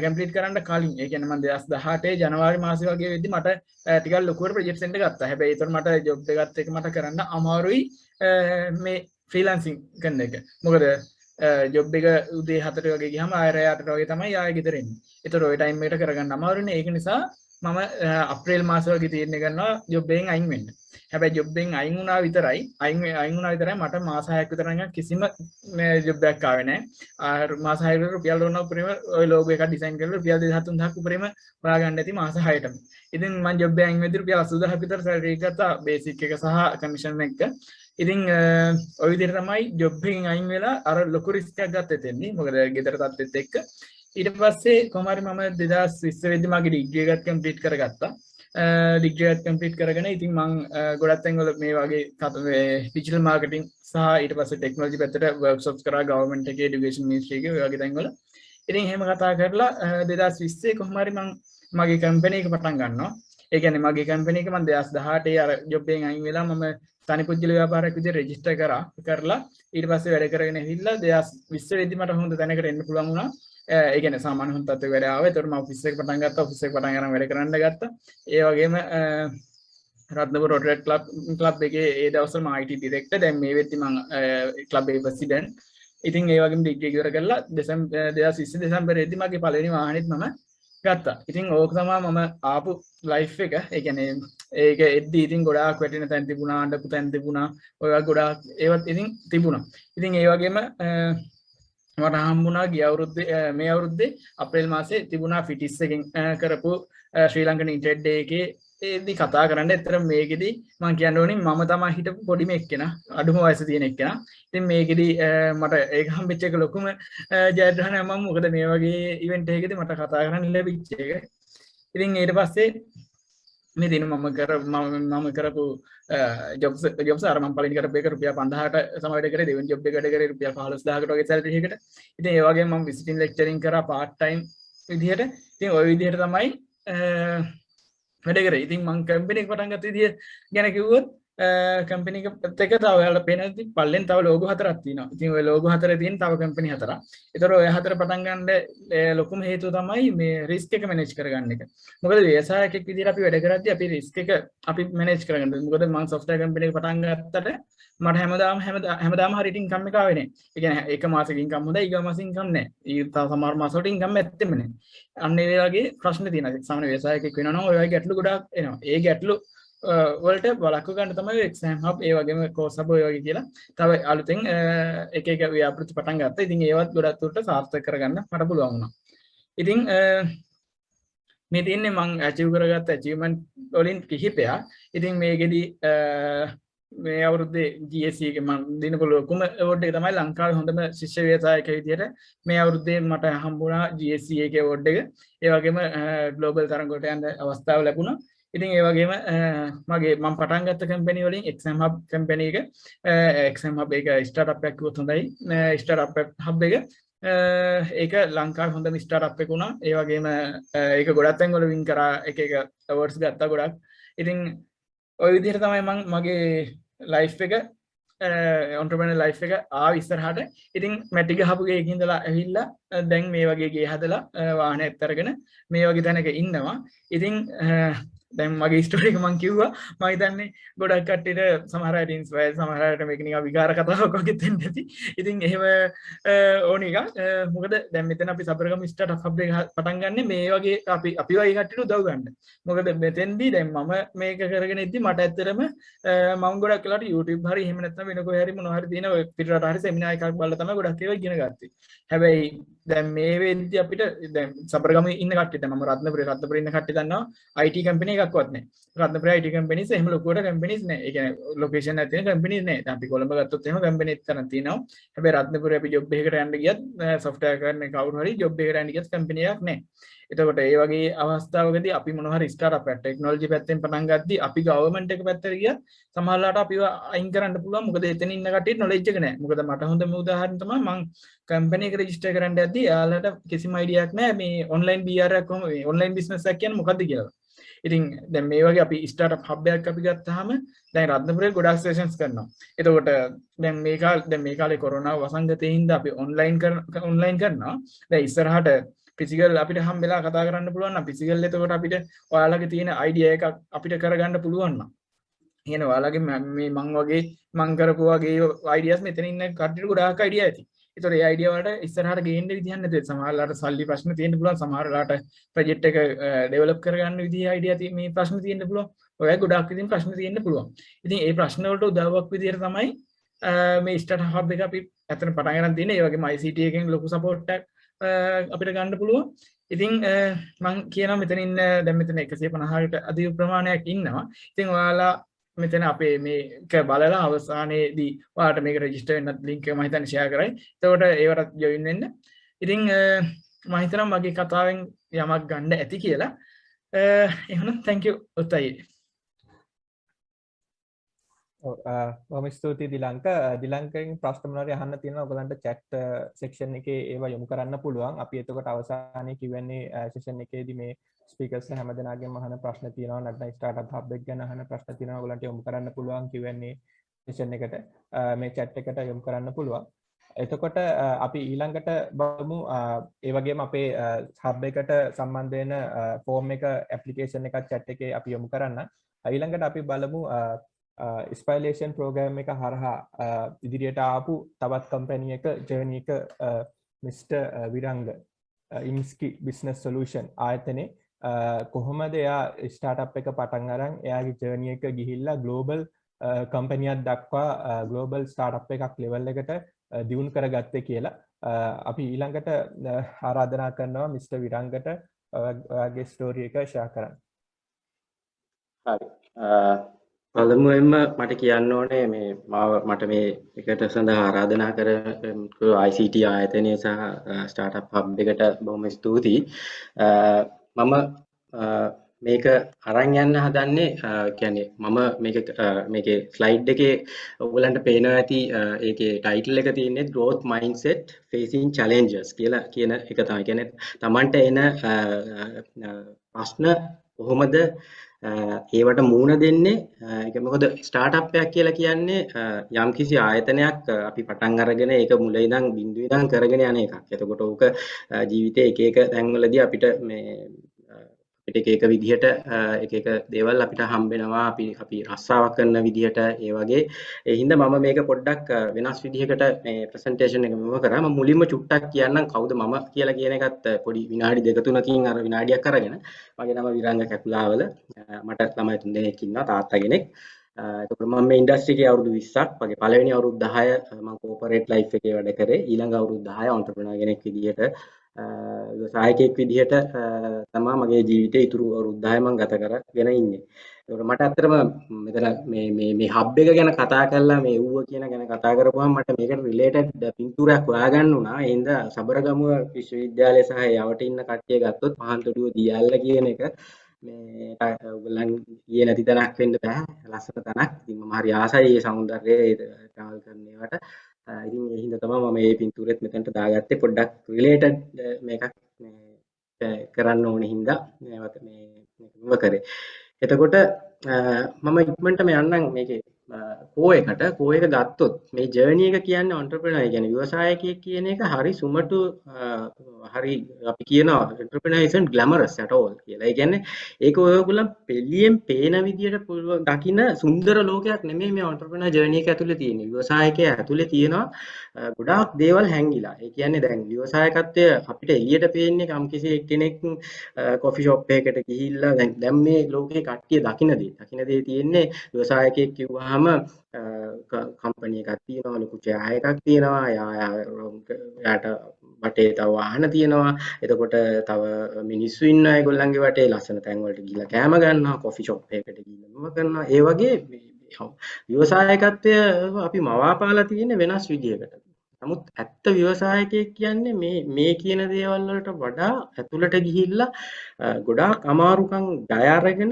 කම්ප්ලීට් කරන්න කලින් ඒ කියන්නේ මම 2018 ජනවාරි මාසේ වගේ වෙද්දි මට ටිකක් ලොකුවට ප්‍රොජෙක්ට්ස් එන්න ගත්තා. හැබැයි ඒතර මට ජොබ් එකත් එක මට කරන්න අමාරුයි මේ ෆ්‍රීලාන්සින් කරන එක. මොකද ජොබ් එක උදේ 4ට වගේ ගියාම ආයෙ රෑ 8ට වගේ තමයි ආයෙ ගෙදර එන්නේ. ඒතර ওই ටයිම් එකට කරගන්න අමාරුනේ. ඒක නිසා මම අප්‍රේල් මාසේ වගේ තීරණය කරනවා ජොබ් එකෙන් අයින් වෙන්න. හැබැයි ජොබ් එකෙන් අයින් වුණා විතරයි මට මාස 6ක් විතර නිකන් කිසිම ජොබ් එකක් ආවේ නැහැ. මාස 6කට රුපියල් ඕන උපරිම ওই ලෝගෝ එක ඩිසයින් කරලා රුපියල් 2000-3000ක් උපරිම හොයාගන්න ඇති මාස 6ටම. ඉතින් මම ජොබ් එකෙන් අයින් වෙද්දී රුපියල් 80000ක් විතර සැලරි එක ගත්තා බේසික් එක සහ කමිෂන් එක. ඉතින් ওই විදිහට තමයි ජොබ් එකෙන් අයින් වෙලා අර ලොකු රිස්ක් එකක් ගත්තේ තෙන්නේ. මොකද ගෙදර තත්ත්වෙත් එක්ක. ඊට පස්සේ කොහොම හරි මම 2020 වෙද්දි මගේ ඩිග්‍රී එකත් කම්ප්ලීට් කරගත්තා. ඩිග්‍රී එකත් කම්ප්ලීට් කරගෙන ඉතින් මම ගොඩක් තැන්වල මේ වගේ ඩිජිටල් මාකටිං සහ ඊට පස්සේ ටෙක්නොලොජි පැත්තට වර්ක්ෂොප්ස් කරා ගවර්න්මන්ට් එකේ এডুকেෂන් මිනිස්ට්‍රි එකේ ඔය වගේ තැන්වල. ඉතින් එහෙම කතා කරලා 2020 කොහොම හරි මම මගේ කම්පැනි එක පටන් ගන්නවා. ඒ කියන්නේ මගේ කම්පැනි එක මම 2018 අර ජොබ් එකෙන් අයින් වෙලා මම තනිපුද්ගල ව්‍යාපාරයක් විදිහට රෙජිස්ටර් කරලා ඊට පස්සේ වැඩ කරගෙන ඇවිල්ලා 2020 වෙද්දි මට හොඳ තැනකට එන්න පුළුවන් වුණා. ඒ කියන්නේ සාමාන්‍ය හොඳ තත්ත්වයක වැඩ ආවා. ඒතකොට මම ඔෆිස් එක පටන් ගත්තා. ඔෆිස් එක පටන් අරන් වැඩ කරන්න ගත්තා. ඒ වගේම රත්නපුර රොටරේට් ක්ලබ් එකේ ඒ දවස්වල මම IT ඩිරෙක්ටර්. දැන් මේ වෙද්දි මම ක්ලබ් එකේ ප්‍රෙසිඩන්ට්. ඉතින් ඒ වගේම ඩිග්‍රී ඉවර කරලා 2020 දෙසැම්බරේදී මගේ පළවෙනි වාහනේත් මම ගත්තා. ඉතින් ඕක තමයි මම ආපු ලයිෆ් එක. ඒ කියන්නේ ඒක එද්දි ඉතින් ගොඩාක් වැටෙන තැන් තිබුණා, අඬපු තැන් තිබුණා. ඔය වගේ ගොඩාක් ඒවත් ඉතින් තිබුණා. ඉතින් ඒ වගේම මට හම්බුණා ගිය අවුරුද්දේ මේ අවුරුද්දේ අප්‍රේල් මාසේ තිබුණා ෆිටිස් එකෙන් කරපු ශ්‍රී ලංකන් ඉන්ටර්නෙට් ඩේ එකේ ඒදි කතා කරන්න. ඇත්තට මේකෙදි මම කියන්න ඕනේ මම තමයි හිටපු පොඩිම එක්කෙනා, අඩුම වයස තියෙන එක්කෙනා. ඉතින් මේකෙදි මට ඒක හම්බෙච්ච එක ලොකුම ජයග්‍රහණයක්. මම මොකද මේ වගේ ඉවෙන්ට් එකකදී මට කතා කරන්න ලැබිච්ච එක. ඉතින් ඊට පස්සේ මේ දින මම කරපු ජොබ්ස් අර මම පළවෙනි කරපු එක රුපියල් 5000ට සම වැඩ කරේ. දෙවෙනි ජොබ් එක වැඩ කරේ රුපියල් 15000කට වගේ සැලරි එකකට. ඉතින් ඒ වගේම මම විසිටින් ලෙක්චරින් කරා පාර්ට් ටයිම් විදිහට. ඉතින් ওই විදිහට තමයි වැඩ කරේ. ඉතින් මම කම්පැනි එක පටන් ගත්ත විදිය ගැන කිව්වොත් කම්පැනි එක තව ඔයාලා පේනදි පල්ලෙන් තව ලෝගෝ හතරක් තියෙනවා. ඉතින් ওই ලෝගෝ හතරේ තියෙන තව කම්පැනි හතරක්. ඒතර ඔය හතර පටන් ගන්න ලොකුම හේතුව තමයි මේ රිස්ක් එක මැනේජ් කරගන්න එක. මොකද ව්‍යවසායකෙක් විදිහට අපි වැඩ කරද්දී අපි රිස්ක් එක අපි මැනේජ් කරගන්න ඕනේ. මොකද මම සොෆ්ට්වෙයාර් කම්පැනි එක පටන් ගත්තට මට හැමදාම හරියට ඉන්කම් එක ආවේ නැහැ. ඒ කියන්නේ එක මාසෙක ඉන්කම් හොඳයි, ඊගා මාසෙ ඉන්කම් නැහැ. ඊට සමහර මාසවල ඉන්කම් ඇත්තෙම නැහැ. අන්න ඒ වගේ ප්‍රශ්න තියෙනවා. සාමාන්‍ය ව්‍යවසායකෙක් වෙනවා නම් ඔය වගේ ගැටලු ගොඩාක් එනවා. ඒ ගැටලු වලට බලක්ව ගන්න තමයි එක්සෑම් හබ් ඒ වගේම කෝස් හබ් ඔය වගේ කියලා තව අලුතෙන් එක ව්‍යාපෘති පටන් ගත්තා. ඉතින් ඒවත් ගොඩක් දුරට සාර්ථක කරගන්න මට පුළුවන් වුණා. ඉතින් මේ තියෙන්නේ මම අචීව් කරගත්ත අචීව්මන්ට් වලින් කිහිපයක්. ඉතින් මේකෙදි මේ අවුරුද්දේ GSC එකේ මම දිනපු ලොකුම award එක තමයි ලංකාවේ හොඳම ශිෂ්‍ය ව්‍යවසායකයෙක් විදියට මේ අවුරුද්දේ මට හම්බුණා GSC එකේ award එක. ඒ වගේම ග්ලෝබල් තරඟ වලට යන්න අවස්ථාව ලැබුණා. ඉතින් ඒ වගේම මම පටන් ගත්ත කම්පැනි වලින් එක්සෑම් හබ් කම්පැනි එක එක්සෑම් හබ් එක ස්ටාර්ට්අප් එකක් කිව්වොත් හොඳයි. ස්ටාර්ට්අප් හබ් එක ඒක ලංකාවේ හොඳම ස්ටාර්ට්අප් එක වුණා. ඒ වගේම ඒක ගොඩක් තැන් වල වින් කරා එක අවර්ඩ්ස් ගත්තා ගොඩක්. ඉතින් ওই විදිහට තමයි මම මගේ ලයිෆ් එක ඔන්ටර්ප්‍රෙනර් ලයිෆ් එක ආව ඉස්සරහට. ඉතින් මැටි ගහපු ගේකින් ඉඳලා ඇවිල්ලා දැන් මේ වගේ ගේ හදලා වාහනයක් අරගෙන මේ වගේ තැනක ඉන්නවා. ඉතින් දැන් මගේ ස්ටෝරි එක මම කිව්වා. මම හිතන්නේ ගොඩක් කට්ටියට සමහර අය ඉන්ස්පයර්, සමහර අයට මේක නිකන් විකාර කතාවක් වගේ දෙන්න ඇති. ඉතින් එහෙම ඕන එක. මොකද දැන් මෙතන අපි සබරගම ස්ටාර්ට්අප් හබ් එක පටන් ගන්නෙ මේ වගේ අපි වගේ කට්ටියට උදව් ගන්න. මොකද මෙතෙන්දී දැන් මම මේක කරගෙන ඉද්දි මට ඇත්තටම මම ගොඩක් වෙලාවට YouTube හරි එහෙම නැත්නම් වෙන කොහේ හරි මොනවා හරි තියෙන ඔය පිටරට හරි සෙමිනාර් එකක් බලලා තමයි ගොඩක් ඒවා ඉගෙන ගත්තේ. හැබැයි දැන් මේ වෙද්දි අපිට දැන් සබරගම ඉන්න කට්ටියට මම රත්නපුරේ ඉන්න කට්ටිය දන්නවා IT කම්පැනි එකක් එකක්වත් නැහැ. රත්නපුර IT කම්පැනිස් එහෙම ලොකුවට කම්පැනිස් නැහැ. ඒ කියන්නේ ලොකේෂන් එකක් තියෙන කම්පැනිස් නැහැ. දැන් අපි කොළඹ ගත්තොත් එහෙම කම්පැනිස් තරම් තියෙනවා. හැබැයි රත්නපුරේ අපි ජොබ් එකකට යන්න ගියත් software කරන කවුරු හරි ජොබ් එකකට යන්න ගියත් කම්පැනි එකක් නැහැ. එතකොට ඒ වගේ අවස්ථාවකදී අපි මොන හරි ස්ටාර්ට්අප් එකක් ටෙක්නොලොජි පැත්තෙන් පටන් ගද්දී අපි ගවර්න්මන්ට් එක පැත්තට ගියත් සමහරවිට අපිව අයින් කරන්න පුළුවන්. මොකද එතන ඉන්න කට්ටියට නොලෙජ් එක නැහැ. මොකද මට හොඳම උදාහරණ තමයි මම කම්පැනි එක රෙජිස්ටර් කරන්න යද්දී එයාලට කිසිම අයිඩියාවක් නැහැ මේ ඔන්ලයින් BR එකක් කොහොම මේ ඔන්ලයින් බිස්නස් එකක් කියන්නේ මොකක්ද කියලා. ඉතින් දැන් මේ වගේ අපි ස්ටාර්ට්අප් හබ් එකක් අපි ගත්තාම දැන් රත්නපුරේ ගොඩාක් සෙෂන්ස් කරනවා. එතකොට දැන් මේ කාලේ කොරෝනා වසංගතයේ හින්දා අපි ඔන්ලයින් කරනවා. දැන් ඉස්සරහට ෆිසිකල් අපිට හම්බෙලා කතා කරන්න පුළුවන් නම් ෆිසිකල් එතකොට අපිට ඔයාලගේ තියෙන අයිඩියා එකක් අපිට කරගන්න පුළුවන් නම් එහෙනම් ඔයාලගේ මේ මං කරපු වගේ අයිඩියාස් මෙතන ඉන්න කට්ටියට ගොඩාක් අයිඩියා ඇති. ඒතකොට ඒ අයිඩියා වලට ඉස්සරහට ගේන්න විදිහක් නැතුව සමහරලාට සල්ලි ප්‍රශ්න තියෙන්න පුළුවන්, සමහරලාට ප්‍රොජෙක්ට් එක ඩෙවලොප් කරගන්න විදිහේ අයිඩියා මේ ප්‍රශ්න තියෙන්න පුළුවන්. ඔය ගොඩාක් ඉතින් ප්‍රශ්න තියෙන්න පුළුවන්. ඉතින් ඒ ප්‍රශ්න වලට උදව්වක් විදිහට තමයි මේ ස්ටාර්ට් හබ් එක අපි අතන පටන් ගන්න තියෙන්නේ. ඒ වගේම ICT එකෙන් ලොකු සපෝට් එකක් අපිට ගන්න පුළුවන්. ඉතින් මම කියනවා මෙතන ඉන්න දැන් මෙතන 150කට අධික ප්‍රමාණයක් ඉන්නවා. ඉතින් ඔයාලා මෙතන අපේ මේක බලලා අවසානයේදී ඔයාලට මේක රෙජිස්ටර් වෙන්නත් ලින්ක් එක මම හිතන්නේ ෂෙයා කරයි. එතකොට ඒවට ජොයින් වෙන්න. ඉතින් මම හිතනවා මගේ කතාවෙන් යමක් ගන්න ඇති කියලා. එහෙනම් thank you ඔතයි. බොහොම ස්තුතියි දිලංක. දිලංකෙන් ප්‍රශ්න මොනවාරි අහන්න තියෙනවා ඔයගලන්ට chat section එකේ ඒවා යොමු කරන්න පුළුවන්. අපි එතකොට අවසානයේ Q&A session එකේදී මේ ස්පීකර්ස් හැමදෙනාගේම අහන ප්‍රශ්න තියෙනවා නැත්නම් ස්ටාර්ට්අප් හබ් එක ගැන අහන ප්‍රශ්න තියෙනවා ඔයගලන්ට යොමු කරන්න පුළුවන් Q&A session එකට මේ chat එකට යොමු කරන්න පුළුවන්. එතකොට අපි ඊළඟට බලමු ඒ වගේම අපේ හබ් එකට සම්බන්ධ වෙන ෆෝම් එක ඇප්ලිකේෂන් එකක් chat එකේ අපි යොමු කරන්න. ඊළඟට අපි බලමු ස්පයිලේෂන් ප්‍රෝග්‍රෑම් එක හරහා ඉදිරියට ආපු තවත් කම්පැනි එක ජර්නි එක මිස්ටර් විරංග ඉම්ස්කි බිස්නස් සොලියුෂන් ආයතනයේ කොහොමද එයා ස්ටාර්ට්අප් එක පටන් අරන් එයාගේ ජර්නි එක ගිහිල්ලා ග්ලෝබල් කම්පැනියක් දක්වා ග්ලෝබල් ස්ටාර්ට්අප් එකක් ලෙවල් එකට දියුණු කරගත්තේ කියලා අපි ඊළඟට ආරාධනා කරනවා මිස්ටර් විරංගට ඔයාගේ ස්ටෝරි එක ෂෙයා කරන්න. හරි. පළමුවෙන්ම මට කියන්න ඕනේ මේ මට මේ එකට සඳහා ආරාධනා කර ICT ආයතනය සහ ස්ටාර්ට්අප් හබ් එකට බොහොම ස්තුතියි. මම මේක අරන් යන්න හදන්නේ කියන්නේ මම මේකේ ස්ලයිඩ් එකේ ඔයගලන්ට පේනවා ඇති ඒකේ ටයිටල් එක තියෙන්නේ growth mindset facing challenges කියලා කියන එක තමයි. කියන්නේ Tamanට එන ප්‍රශ්න කොහොමද ඒවට මුහුණ දෙන්නේ. ඒක මොකද ස්ටාර්ට්අප් එකක් කියලා කියන්නේ යම්කිසි ආයතනයක් අපි පටන් අරගෙන ඒක මුල ඉඳන් බිඳුව ඉඳන් කරගෙන යන එකක්. එතකොට ඕක ජීවිතේ එක එක තැන්වලදී අපිට එක විදිහට එක දේවල් අපිට හම්බ වෙනවා. අපි රස්සාවක් කරන විදිහට ඒ වගේ. ඒ හින්දා මම මේක පොඩ්ඩක් වෙනස් විදිහකට මේ ප්‍රසන්ටේෂන් එක මෙව කරා. මම මුලින්ම චුට්ටක් කියන්නම් කවුද මම කියලා කියන එකත් පොඩි විනාඩි දෙක තුනකින් අර විනාඩියක් අරගෙන. මගේ නම විරංග කැකුලාවල. මට ළමයි 3 දෙනෙක් ඉන්නවා තාත්තා කෙනෙක්. එතකොට මම මේ ඉන්ඩස්ට්‍රි එකේ අවුරුදු 20ක් වගේ පළවෙනි අවුරුදු 10 මම කෝපරේට් ලයිෆ් එකේ වැඩ කරේ. ඊළඟ අවුරුදු 10 ඔන්ටර්ප්‍රෙනර් කෙනෙක් විදිහට සායකයෙක් විදිහට තමයි මගේ ජීවිතේ ඉතුරු අවුරුදු 10 මම ගත කරගෙන ඉන්නේ. ඒකට මට ඇත්තටම මෙතන මේ හබ් එක ගැන කතා කරලා මේ ඌව කියන ගැන කතා කරපුවම මට මේකට රිලේටඩ් පින්තූරයක් හොයාගන්න උනා. ඒ හින්දා සබරගමුව විශ්වවිද්‍යාලය සහ යට ඉන්න කට්ටිය ගත්තොත් මහන්තොඩුව දියල්ල කියන එක මේ ඔයගොල්ලන් ගියේ නැති තැනක් වෙන්න බෑ. ලස්සන තැනක්. ඉතින් මම හරි ආසයි මේ සෞන්දර්යය ට්‍රැවල් කරන ඒවට. ඉතින් ඒ හින්දා තමයි මම මේ පින්තූරෙත් මෙතනට දාගත්තේ. පොඩ්ඩක් රිලේටඩ් මේකක් කරන්න ඕනේ හින්දා මේක කරේ. එතකොට මම ඉක්මනටම යන්නම් මේකේ කෝ එක ගත්තොත් මේ ජර්නි එක කියන්නේ ඔන්ටර්ප්‍රෙනර් කියන්නේ ව්‍යවසායකයෙක් කියන එක හරි සුමටු හරි අපි කියනවා ඔන්ටර්ප්‍රෙනර් isn't glamorous at all කියලා. ඒ කියන්නේ ඒක ඔයගොල්ලෝ පිළියෙන් පේන විදියට දකින්න සුන්දර ලෝකයක් නෙමෙයි මේ ඔන්ටර්ප්‍රෙනර් ජර්නි එක ඇතුලේ තියෙන්නේ. ව්‍යවසායකයා ඇතුලේ තියෙනවා ගොඩාක් දේවල් හැංගිලා. ඒ කියන්නේ දැන් ව්‍යවසායකත්වය අපිට එළියට පේන්නේ යම්කිසි කෙනෙක් කොෆි ෂොප් එකකට ගිහිල්ලා දැන් මේ ලෝකේ කට්ටිය දකින්න දේ තියෙන්නේ ව්‍යවසායකයෙක් කිව්වහම කම්පැනි එකක් තියෙනවා, ලොකු චෑ එකක් තියෙනවා, යාට වටේ තව වාහන තියෙනවා. එතකොට තව මිනිස්සු ඉන්නවා ඒගොල්ලන්ගේ වටේ ලස්සන තැන් වලට ගිහිල්ලා කෑම ගන්නවා, කොෆි ෂොප් එකකට ගිහිල්ලා මොකක් කරනවා. ඒ වගේ ව්‍යවසායකත්වය අපි මවාපාලා තියෙන වෙනස් විදියකට. නමුත් ඇත්ත ව්‍යවසායකයෙක් කියන්නේ මේ කියන දේවල් වලට වඩා ඇතුළට ගිහිල්ලා ගොඩාක් අමාරුකම් ජය අරගෙන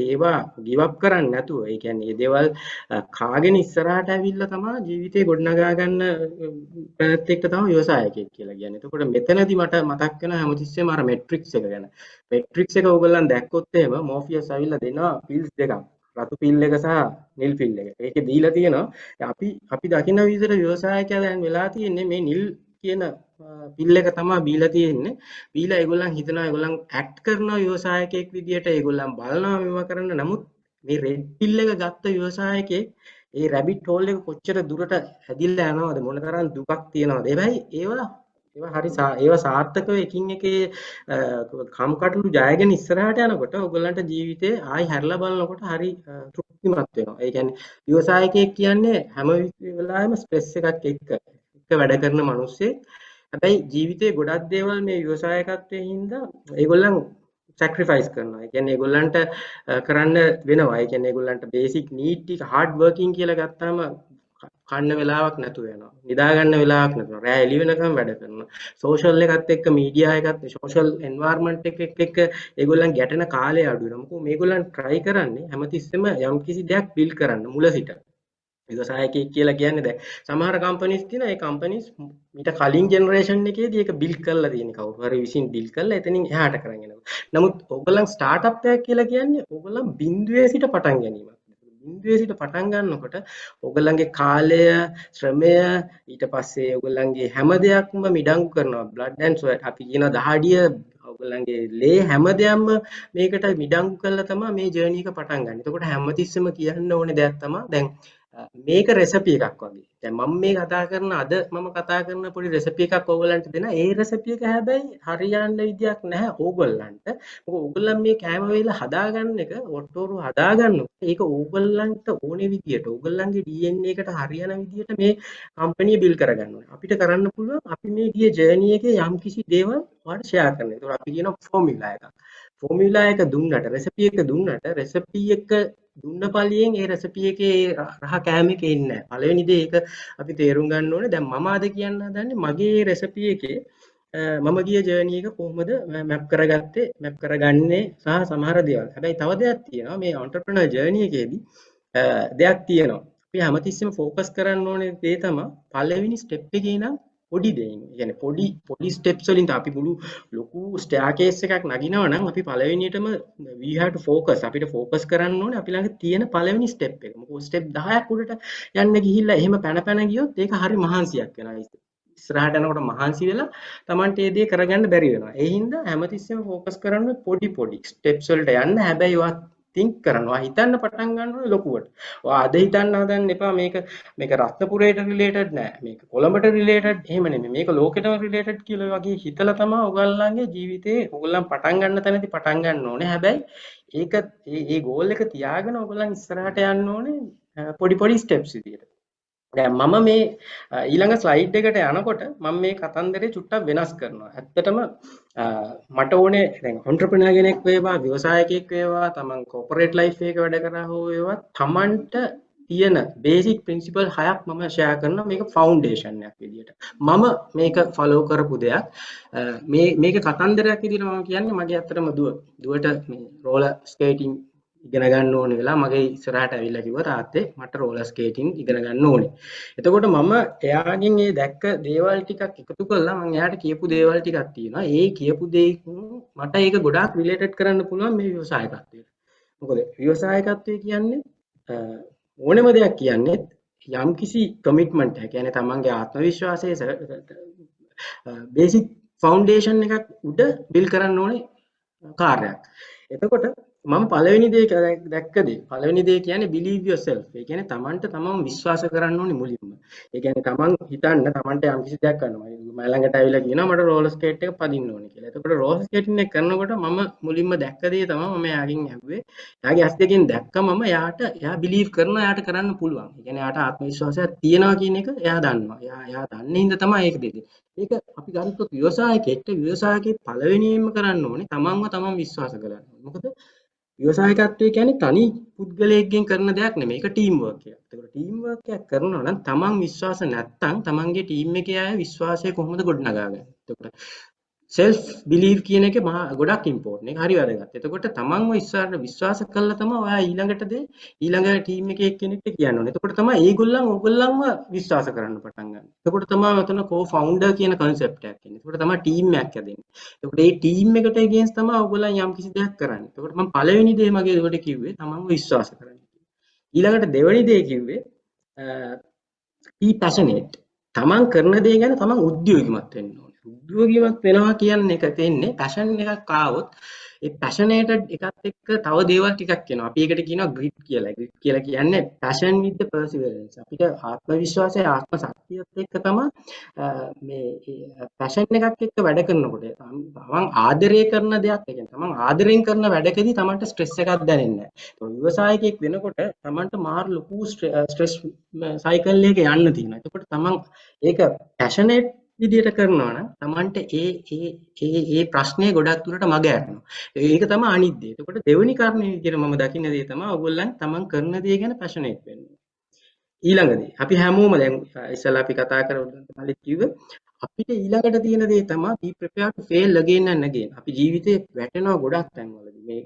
ඒවා give up කරන්නේ නැතුව ඒ කියන්නේ මේ දේවල් කාගෙන ඉස්සරහට ඇවිල්ලා තමයි ජීවිතේ ගොඩනගා ගන්න පැත්ත එක්ක තමයි ව්‍යවසායකයෙක් කියලා කියන්නේ. එතකොට මෙතනදී මට මතක් වෙන හැමතිස්සෙම අර මෙට්‍රික්ස් එක ගැන. මෙට්‍රික්ස් එක ඕගොල්ලන් දැක්කොත් එහෙම මෝෆියස් ඇවිල්ලා දෙනවා පිල්ස් දෙකක්. රතු පිල් එක සහ නිල් පිල් එක. ඒකේ දීලා තියෙනවා අපි දකින්න විදිහට ව්‍යවසායකයා දැන් වෙලා තියෙන්නේ මේ නිල් කියන පිල් එක තමයි බීලා තියෙන්නේ. බීලා ඒගොල්ලන් හිතනවා ඒගොල්ලන් ඇක්ට් කරනවා ව්‍යවසායකයෙක් විදිහට ඒගොල්ලන් බලනවා මේවා කරන්න. නමුත් මේ රෙඩ් පිල් එක ගත්ත ව්‍යවසායකයෙක් ඒ රැබිට් හෝල් එක කොච්චර දුරට හැදිලා යනවද මොන තරම් දුකක් තියනවද. හැබැයි ඒවා සාර්ථකව එකින් එකේ කම්කටොළු ජයගෙන ඉස්සරහට යනකොට ඔයගොල්ලන්ට ජීවිතේ ආයි හැරලා බලනකොට හරි තෘප්තිමත් වෙනවා. ඒ කියන්නේ ව්‍යවසායකයෙක් කියන්නේ හැම වෙලාවෙම ස්ට්‍රෙස් එකක් එක්ක වැඩ කරන මිනිස්සෙක්. හැබැයි ජීවිතේ ගොඩක් දේවල් මේ ව්‍යවසායකත්වයේ හින්දා ඒගොල්ලන් සැක්‍රිෆයිස් කරනවා. ඒ කියන්නේ ඒගොල්ලන්ට කරන්න වෙනවා. ඒ කියන්නේ ඒගොල්ලන්ට බේසික් නීඩ් ටික හાર્ඩ් වර්කින් කියලා ගත්තාම කන්න වෙලාවක් නැතුව යනවා. නිදා ගන්න වෙලාවක් නැතුව. රෑ එළි වෙනකම් වැඩ කරනවා. සෝෂල් එකත් එක්ක මීඩියා එකත් සෝෂල් එන්වයරන්මන්ට් එක්ක ඒගොල්ලන් ගැටෙන කාලය අඩු වෙනවා. මොකද මේගොල්ලන් try කරන්නේ හැමතිස්සෙම යම්කිසි දෙයක් build කරන්න මුල සිට. ව්‍යවසායකයෙක් කියලා කියන්නේ දැන් සමහර කම්පනීස් තියෙනවා. ඒ කම්පනීස් ඊට කලින් ජෙනරේෂන් එකේදී ඒක build කරලා තියෙන කවුරු හරි විසින් build කරලා එතනින් එහාට කරන් යනවා. නමුත් ඕගොල්ලන් ස්ටාර්ට්අප් එකක් කියලා කියන්නේ ඕගොල්ලන් බිඳුවේ සිට පටන් ගැනීමක්. බිඳුවේ සිට පටන් ගන්නකොට ඕගොල්ලන්ගේ කාලය, ශ්‍රමය, ඊට පස්සේ ඕගොල්ලන්ගේ හැම දෙයක්ම මිඩංගු කරනවා. blood and sweat අපි කියන දහඩිය ඔයගොල්ලන්ගේ ලේ හැම දෙයක්ම මේකට මිඩංගු කරලා තමයි මේ ජර්නි එක පටන් ගන්න. එතකොට හැමතිස්සෙම කියන්න ඕනේ දෙයක් තමයි දැන් මේක රෙසිපි එකක් වගේ. දැන් මම මේ කතා කරන පොඩි රෙසිපි එකක් ඕගොල්ලන්ට දෙන. ඒ රෙසිපි එක හැබැයි හරියන්න විදියක් නැහැ ඕගොල්ලන්ට. මොකද ඕගොල්ලන් මේ කෑම වේල හදාගන්න එක ඔට්ටෝරු හදාගන්නකොට ඒක ඕගොල්ලන්ට ඕනේ විදියට ඕගොල්ලන්ගේ DNA එකට හරියන විදියට මේ කම්පැනි බිල් කරගන්න ඕනේ. අපිට කරන්න පුළුවන් අපි මේ ගිය ජර්නි එකේ යම්කිසි දේවල් ඔයාලට ෂෙයා කරන්න. ඒතකොට අපි කියන ෆෝමියුලා එකක්. ෆෝමියුලා එක දුන්නට රෙසිපි එක දුන්නට රෙසිපි එක දුන්න පළියෙන් ඒ රෙසිපි එකේ රහ කෑම එක එන්නේ නැහැ. පළවෙනි දේ ඒක අපි තේරුම් ගන්න ඕනේ. දැන් මම අද කියන්න හදන්නේ මගේ රෙසිපි එකේ මම ගිය ජර්නි එක කොහොමද මැප් කරගන්නේ සහ සමහර දේවල්. හැබැයි තව දෙයක් තියෙනවා මේ entrepreneur ජර්නි එකේදී දෙයක් තියෙනවා. අපි හැමතිස්සෙම ફોකස් කරන්න ඕනේ දේ තමයි පළවෙනි ස්ටෙප් එකේ නම් පොඩි දෙයින්. يعني පොඩි ස්ටෙප්ස් වලින් අපි මුළු ලොකු ස්ටෑර්කේස් එකක් නගිනවා නම් අපි පළවෙනියටම we have to focus. අපිට ફોකස් කරන්න ඕනේ අපි ළඟ තියෙන පළවෙනි ස්ටෙප් එක. මොකද ස්ටෙප් 10ක් උඩට යන්න ගිහිල්ලා එහෙම පැන ගියොත් ඒක හරි මහන්සියක් වෙනවා. ඉස්සරහට යනකොට මහන්සි වෙලා Tamante ඒ දේ කරගන්න බැරි වෙනවා. ඒ හින්දා හැමතිස්සෙම ફોකස් කරන්න පොඩි ස්ටෙප්ස් වලට යන්න. හැබැයි ඒවා think කරනවා හිතන්න පටන් ගන්න ඕනේ ලොකුවට. ඔයා අද හිතන්න හදන්න එපා මේක රත්නපුරේට රිලේටඩ් නෑ. මේක කොළඹට රිලේටඩ් එහෙම නෙමෙයි. මේක ලෝකෙටම රිලේටඩ් කියලා වගේ හිතලා තමයි ඔයගොල්ලන්ගේ ජීවිතේ ඔයගොල්ලන් පටන් ගන්න තැනදී පටන් ගන්න ඕනේ. හැබැයි ඒක ඒ ගෝල් එක තියාගෙන ඔයගොල්ලන් ඉස්සරහට යන්න ඕනේ පොඩි ස්ටෙප්ස් විදියට. දැන් මම මේ ඊළඟ ස්ලයිඩ් එකට යනකොට මම මේ කතන්දරේ චුට්ටක් වෙනස් කරනවා. ඇත්තටම මට ඕනේ දැන් entrepreneur කෙනෙක් වේවා, ව්‍යවසායකයෙක් වේවා, තමන් corporate life එකක වැඩ කරා හෝ වේවා, තමන්ට තියෙන basic principle 6ක් මම share කරනවා මේක foundation එකක් විදියට. මම මේක follow කරපු දෙයක්. මේක කතන්දරයක් විදියට මම කියන්නේ මගේ ඇත්තටම දුවට මේ roller skating ඉගෙන ගන්න ඕනේ වෙලා මගේ ඉස්සරහට ඇවිල්ලා කිව්වා තාත්තේ මට රෝලර් ස්කේටිං ඉගෙන ගන්න ඕනේ. එතකොට මම එයාගෙන් මේ දැක්ක දේවල් ටිකක් එකතු කරලා මම එයාට කියපු දේවල් ටිකක් තියෙනවා. ඒ කියපු දේ මට ඒක ගොඩාක් රිලේටඩ් කරන්න පුළුවන් මේ ව්‍යවසායකත්වයට. මොකද ව්‍යවසායකත්වය කියන්නේ ඕනෙම දෙයක් කියන්නේ යම්කිසි කමිට්මන්ට් එකක්. කියන්නේ තමන්ගේ ආත්ම විශ්වාසයේ බේසික් ෆවුන්ඩේෂන් එකක් උඩ බිල් කරන්න ඕනේ කාර්යයක්. එතකොට මම පළවෙනි දේ පළවෙනි දේ කියන්නේ believe yourself. ඒ කියන්නේ තමන්ට තමන් විශ්වාස කරන්න ඕනේ මුලින්ම. ඒ කියන්නේ තමන් හිතන්න තමන්ට යම්කිසි දෙයක් කරනවා. මම ළඟට ඇවිල්ලා කියනවා මට රෝලර් ස්කේට් එක පදින්න ඕනේ කියලා. එතකොට රෝලර් ස්කේටින් එක කරනකොට මම මුලින්ම දැක්ක දේ තමයි මම එයාගෙන් ඇහුවේ. එයාගේ ඇස් දෙකෙන් දැක්කම එයා believe කරනවා එයාට කරන්න පුළුවන්. ඒ කියන්නේ එයාට ආත්ම විශ්වාසයක් තියෙනවා කියන එක එයා දන්නවා. එයා දන්නේ හින්දා තමයි ඒක දෙන්නේ. ඒක අපි ගත්තොත් ව්‍යවසායකයෙක්ට ව්‍යවසායකේ පළවෙනියෙන්ම කරන්න ඕනේ තමන්ව තමන් විශ්වාස කරගන්න. මොකද ව්‍යවසායකත්වය කියන්නේ තනි පුද්ගලයෙක්ගෙන් කරන දෙයක් නෙමෙයි. ඒක ටීම් වර්ක් එකක්. ඒකට ටීම් වර්ක් එකක් කරනවා නම් තමන් විශ්වාස නැත්තම් තමන්ගේ ටීම් එකේ අය විශ්වාසය කොහොමද ගොඩනගාගන්නේ? එතකොට self belief කියන එක ගොඩක් ඉම්පෝර්ටන්ට්. ඒක හරි වැදගත්. එතකොට තමන්ව ඉස්සරහට විශ්වාස කළා තමයි ඔයා ඊළඟ ටීම් එකේ එක්කෙනෙක්ට කියන්න ඕනේ. එතකොට තමයි ඕගොල්ලන්ව විශ්වාස කරන්න පටන් ගන්න. එතකොට තමයි ඔතන කෝ-ෆවුන්ඩර් කියන concept එකක් එන්නේ. එතකොට තමයි ටීම් එකක් හැදෙන්නේ. එතකොට මේ ටීම් එකට against තමයි ඔයගොල්ලන් යම් කිසි දෙයක් කරන්නේ. එතකොට මම පළවෙනි දේ මගේ ඒකට කිව්වේ තමන්ව විශ්වාස කරන්න. ඊළඟට දෙවෙනි දේ කිව්වේ be passionate. තමන් කරන දේ ගැන තමන් උද්‍යෝගිමත් වෙන්න ඕනේ. උද්‍යෝගිමත් වෙනවා කියන්නේ එක තෙන්නේ පැෂන් එකක් ආවොත් ඒ පැෂනේටඩ් එකත් එක්ක තව දේවල් ටිකක් එනවා. අපි ඒකට කියනවා ග්‍රිට් කියලා. ග්‍රිට් කියලා කියන්නේ passion with the perseverance. අපිට ආත්ම විශ්වාසය ආත්ම ශක්තියත් එක්ක තමයි මේ පැෂන් එකක් එක්ක වැඩ කරනකොට තමන් ආදරය කරන දෙයක් ඒ කියන්නේ තමන් ආදරෙන් කරන වැඩකදී තමන්ට ස්ට්‍රෙස් එකක් දැනෙන්නේ නැහැ. ව්‍යවසායකයෙක් වෙනකොට තමන්ට මාර ලොකු ස්ට්‍රෙස් සයිකල් එකක යන්න තියෙනවා. එතකොට තමන් ඒක පැෂනේට් විදියට කරනවා නම් තමන්ට ඒ ප්‍රශ්නේ ගොඩක් දුරට මග ඇරෙනවා. ඒක තමයි අනිත් දේ. එතකොට දෙවෙනි කාරණේ විදියට මම දකින්න දේ තමයි ඔයගොල්ලන් තමන් කරන දේ ගැන පැෂනේට් වෙන්න. ඊළඟ දේ අපි හැමෝම දැන් ඉස්සලා අපි කතා කරලා කලින් කිව්වේ අපිට ඊළඟට තියෙන දේ තමයි be prepared to fail again and again. අපි ජීවිතේ වැටෙනවා ගොඩක් තැන්වලදී.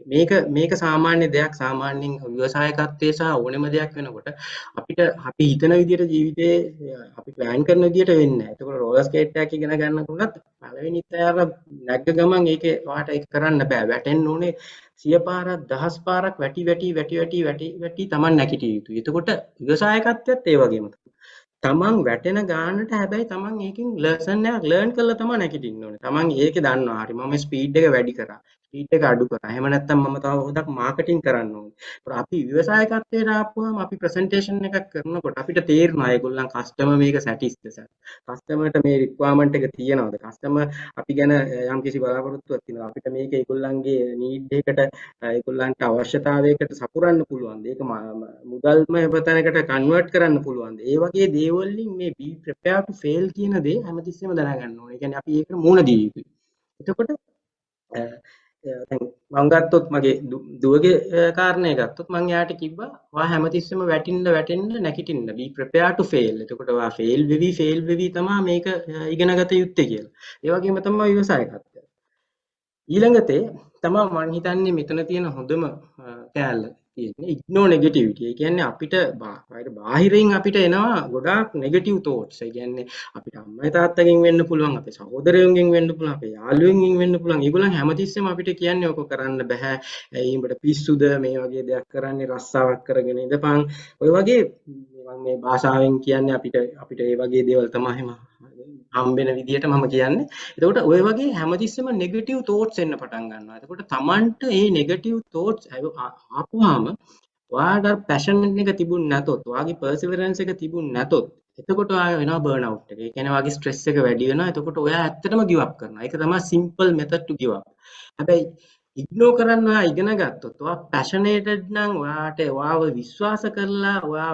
මේක සාමාන්‍ය දෙයක්. සාමාන්‍යයෙන් ව්‍යවසායකත්වයේ සහ ඕනෙම දෙයක් වෙනකොට අපි හිතන විදිහට ජීවිතේ අපි ප්ලෑන් කරන විදිහට වෙන්නේ නැහැ. ඒකෝර රෝලර් ස්කේට් එකක් ඉගෙන ගන්නකොටත් පළවෙනි තෑර නැග්ග ගමන් ඒකේ වාට ඒක කරන්න බෑ. වැටෙන්න ඕනේ 100 පාරක් 1000 පාරක් වැටි තමන් නැගිටිය යුතුයි. එතකොට ව්‍යවසායකත්වයත් ඒ වගේම තමයි. තමන් වැටෙන ගානට හැබැයි තමන් ඒකෙන් ලර්න් එකක් ලර්න් කරලා තමයි නැගිටින්න ඕනේ. තමන් ඒකේ දන්නවා. හරි මම ස්පීඩ් එක වැඩි කරා. ස්පීඩ් එක අඩු කරා. එහෙම නැත්නම් මම තව පොඩක් මාකටිං කරන්න ඕනේ. ඒත් අපි ව්‍යවසායකත්වයට ආපුවාම අපි ප්‍රසන්ටේෂන් එකක් කරනකොට අපිට තේරෙනවා ඒගොල්ලන් කස්ටමර් මේක සැටිස්ද සර්. කස්ටමර්ට මේ රික්වයර්මන්ට් එක තියෙනවද? කස්ටමර් අපි ගැන යම්කිසි බලාපොරොත්තුවක් තියෙනවා. අපිට මේක ඒගොල්ලන්ගේ නීඩ් එකකට ඒගොල්ලන්ට අවශ්‍යතාවයකට සපුරන්න පුළුවන්ද? ඒක මුදල්ම එපතැනකට කන්වර්ට් කරන්න පුළුවන්ද? ඒ වගේ දේවල් වලින් මේ be prepared to fail කියන දේ හැමතිස්සෙම දැනගන්න ඕනේ. ඒ කියන්නේ අපි ඒකට මුහුණ දිය යුතුයි. එතකොට දැන් මම ගත්තොත් මගේ දුවගේ කාරණේ ගත්තොත් මම එයාට කිව්වා ඔයා හැමතිස්සෙම වැටෙන්න නැගිටින්න be prepared to fail. එතකොට ඔයා fail වෙවි තමයි මේක ඉගෙන ගත යුත්තේ කියලා. ඒ වගේම තමයි ව්‍යවසායකත්වය. ඊළඟතේ තමයි මම හිතන්නේ මෙතන තියෙන හොඳම කෑල්ල තියෙන්නේ ignore negativity. ඒ කියන්නේ අපිට බාහිරින් අපිට එනවා ගොඩාක් negative thoughts. ඒ කියන්නේ අපිට අම්මයි තාත්තගෙන් වෙන්න පුළුවන්, අපේ සහෝදරයන්ගෙන් වෙන්න පුළුවන්, අපේ යාළුවෙන්ගෙන් වෙන්න පුළුවන්. ඒගොල්ලන් හැමතිස්සෙම අපිට කියන්නේ ඔක කරන්න බෑ. ඒ උඹට පිස්සුද මේ වගේ දෙයක් කරන්නේ රස්සාවක් කරගෙන ඉඳපන්. ඔය වගේ මම මේ භාෂාවෙන් කියන්නේ අපිට ඒ වගේ දේවල් තමයි හම්බෙන විදියට මම කියන්නේ. එතකොට ඔය වගේ හැමතිස්සෙම නෙගටිව් තෝට්ස් එන්න පටන් ගන්නවා. එතකොට Tamanට මේ නෙගටිව් තෝට්ස් ආපුවාම ඔයාට පැෂන් එක තිබුණ නැතොත්, ඔයාගේ පර්සිවරන්ස් එක තිබුණ නැතොත්, එතකොට ඔයා වෙනවා බර්න් අවුට් එක. ඒ කියන්නේ ඔයාගේ ස්ට්‍රෙස් එක වැඩි වෙනවා. එතකොට ඔයා ඇත්තටම give up කරනවා. ඒක තමයි simple method to give up. හැබැයි ඉග්නෝර් කරන්න ඔයා ඉගෙන ගත්තොත් ඔයා පැෂනේටඩ් නම් ඔයාව විශ්වාස කරලා ඔයා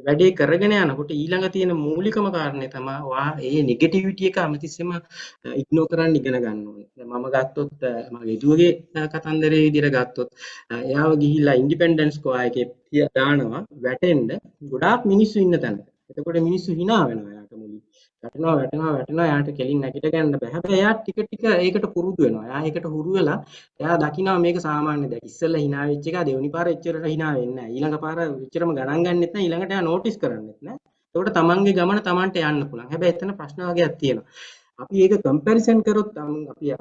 වැඩේ කරගෙන යනකොට ඊළඟ තියෙන මූලිකම කාරණේ තමයි ඔයා ඒ නෙගටිවිටි එක අමතිස්සෙම ඉග්නෝර් කරන්න ඉගෙන ගන්න ඕනේ. දැන් මම ගත්තොත් මගේ දුවගේ කතන්දරේ විදිහට ගත්තොත් එයාව ගිහිල්ලා ඉන්ඩිපෙන්ඩන්ස් කෝයා එකේ දානවා වැටෙන්න ගොඩාක් මිනිස්සු ඉන්න තැන. එතකොට මිනිස්සු hina වෙනවා එයාට මුලින්. වැටෙනවා එයාට කෙලින් නැගිට ගන්න බෑ. හැබැයි එයා ටික ඒකට පුරුදු වෙනවා. එයා ඒකට හුරු වෙලා එයා දකිනවා මේක සාමාන්‍ය දෙයක්. ඉස්සෙල්ලා hina වෙච්ච එක දෙවෙනි පාර එච්චරට hina වෙන්නේ නැහැ. ඊළඟ පාර එච්චරම ගණන් ගන්නෙත් නැහැ. ඊළඟට එයා නෝටිස් කරන්නෙත් නැහැ. එතකොට තමන්ගේ ගමන තමන්ට යන්න පුළුවන්. හැබැයි එතන ප්‍රශ්න වගේක් තියෙනවා. අපි ඒක කම්පැරිසන් කරොත් අපි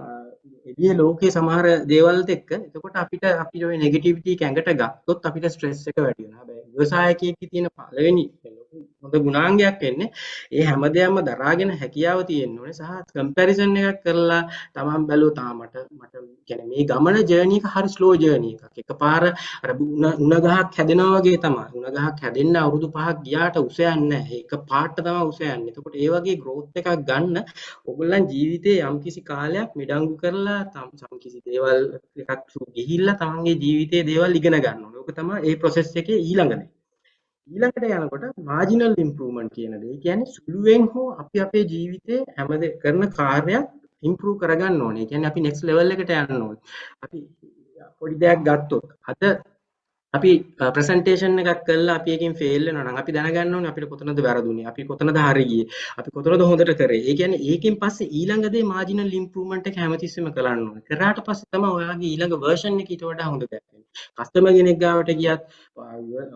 එළිය ලෝකයේ සමහර දේවල්ත් එක්ක එතකොට අපිට ওই නෙගටිවිටි එක ඇඟට ගත්තොත් අපිට ස්ට්‍රෙස් එක වැඩි වෙනවා. හැබැයි ව්‍යවසායකයෙක්ගේ තියෙන පළවෙනි හොඳ ගුණාංගයක් වෙන්නේ ඒ හැමදේම දරාගෙන හැකියාව තියෙන්න ඕනේ සහ කම්පැරිසන් එකක් කරලා තමන් බැලුවා මට කියන්නේ මේ ගමන ජර්නි එක හරි ස්ලෝ ජර්නි එකක්. එකපාර අර උණ ගහක් හැදෙනවා වගේ තමයි. උණ ගහක් හැදෙන්න අවුරුදු 5ක් ගියාට උස යන්නේ නැහැ. ඒක පාට තමයි උස යන්නේ. එතකොට ඒ වගේ growth එකක් ගන්න ඔයගොල්ලන් ජීවිතේ යම්කිසි කාලයක් මිඩංගු කරලා යම්කිසි දේවල් එකක් ගිහිල්ලා තමන්ගේ ජීවිතයේ දේවල් ඉගෙන ගන්න ඕනේ. ඕක තමයි මේ process එකේ ඊළඟ දේ. ඊළඟට යනකොට මාජිනල් ඉම්ප්‍රූව්මන්ට් කියන දේ. ඒ කියන්නේ සුළුවෙන් හෝ අපි අපේ ජීවිතේ හැමදේ කරන කාර්යයක් ඉම්ප්‍රූව් කරගන්න ඕනේ. ඒ කියන්නේ අපි නෙක්ස්ට් ලෙවල් එකට යන්න ඕනේ. අපි පොඩි දෙයක් ගත්තොත් අද අපි ප්‍රසන්ටේෂන් එකක් කළා අපි එකකින් ෆේල් වෙනවා නම් අපි දැනගන්න ඕනේ අපිට කොතනද වැරදුනේ අපි කොතනද හරි ගියේ අපි කොතනද හොඳට කරේ. ඒ කියන්නේ ඒකෙන් පස්සේ ඊළඟ දේ මාජිනල් ඉම්ප්‍රූව්මන්ට් එක හැමතිස්සෙම කරන්න ඕනේ. කරාට පස්සේ තමයි ඔයාගේ ඊළඟ version එක ඊට වඩා හොඳ දෙයක් වෙන්නේ. කස්ටමර් කෙනෙක් ගාවට ගියත්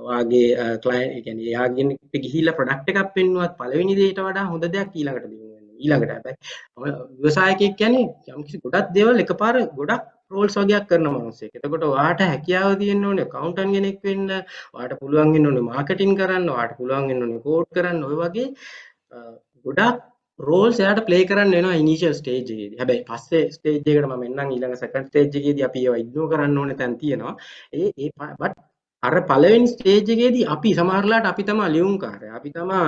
ඔයාගේ ක්ලයන්ට් ඒ කියන්නේ එයාගෙන් ගිහිල්ලා ප්‍රොඩක්ට් එකක් පෙන්නුවත් පළවෙනි දේට වඩා හොඳ දෙයක් ඊළඟට දෙන්න වෙනවා. ඊළඟට හැබැයි ව්‍යවසායකයෙක් කියන්නේ යම්කිසි ගොඩක් දේවල් එකපාර ගොඩක් රෝල්ස් වගේක් කරන මිනිස්සෙක්. එතකොට ඔයාට හැකියාව තියෙන්න ඕනේ accountant කෙනෙක් වෙන්න, ඔයාට පුළුවන් වෙන්න ඕනේ marketing කරන්න, ඔයාට පුළුවන් වෙන්න ඕනේ code කරන්න. ඔය වගේ ගොඩක් රෝල්ස් එයාට ප්ලේ කරන්න වෙනවා ඉනිෂියල් ස්ටේජ් එකේදී. හැබැයි පස්සේ ස්ටේජ් එකට මම එන්නම් ඊළඟ සෙකන්ඩ් ස්ටේජ් එකේදී අපි ඒවා ඉග්නෝර් කරන්න ඕනේ තැන් තියෙනවා. බට් අර පළවෙනි ස්ටේජ් එකේදී අපි සමහරලාට අපි තමයි ලියුම්කාරයා, අපි තමයි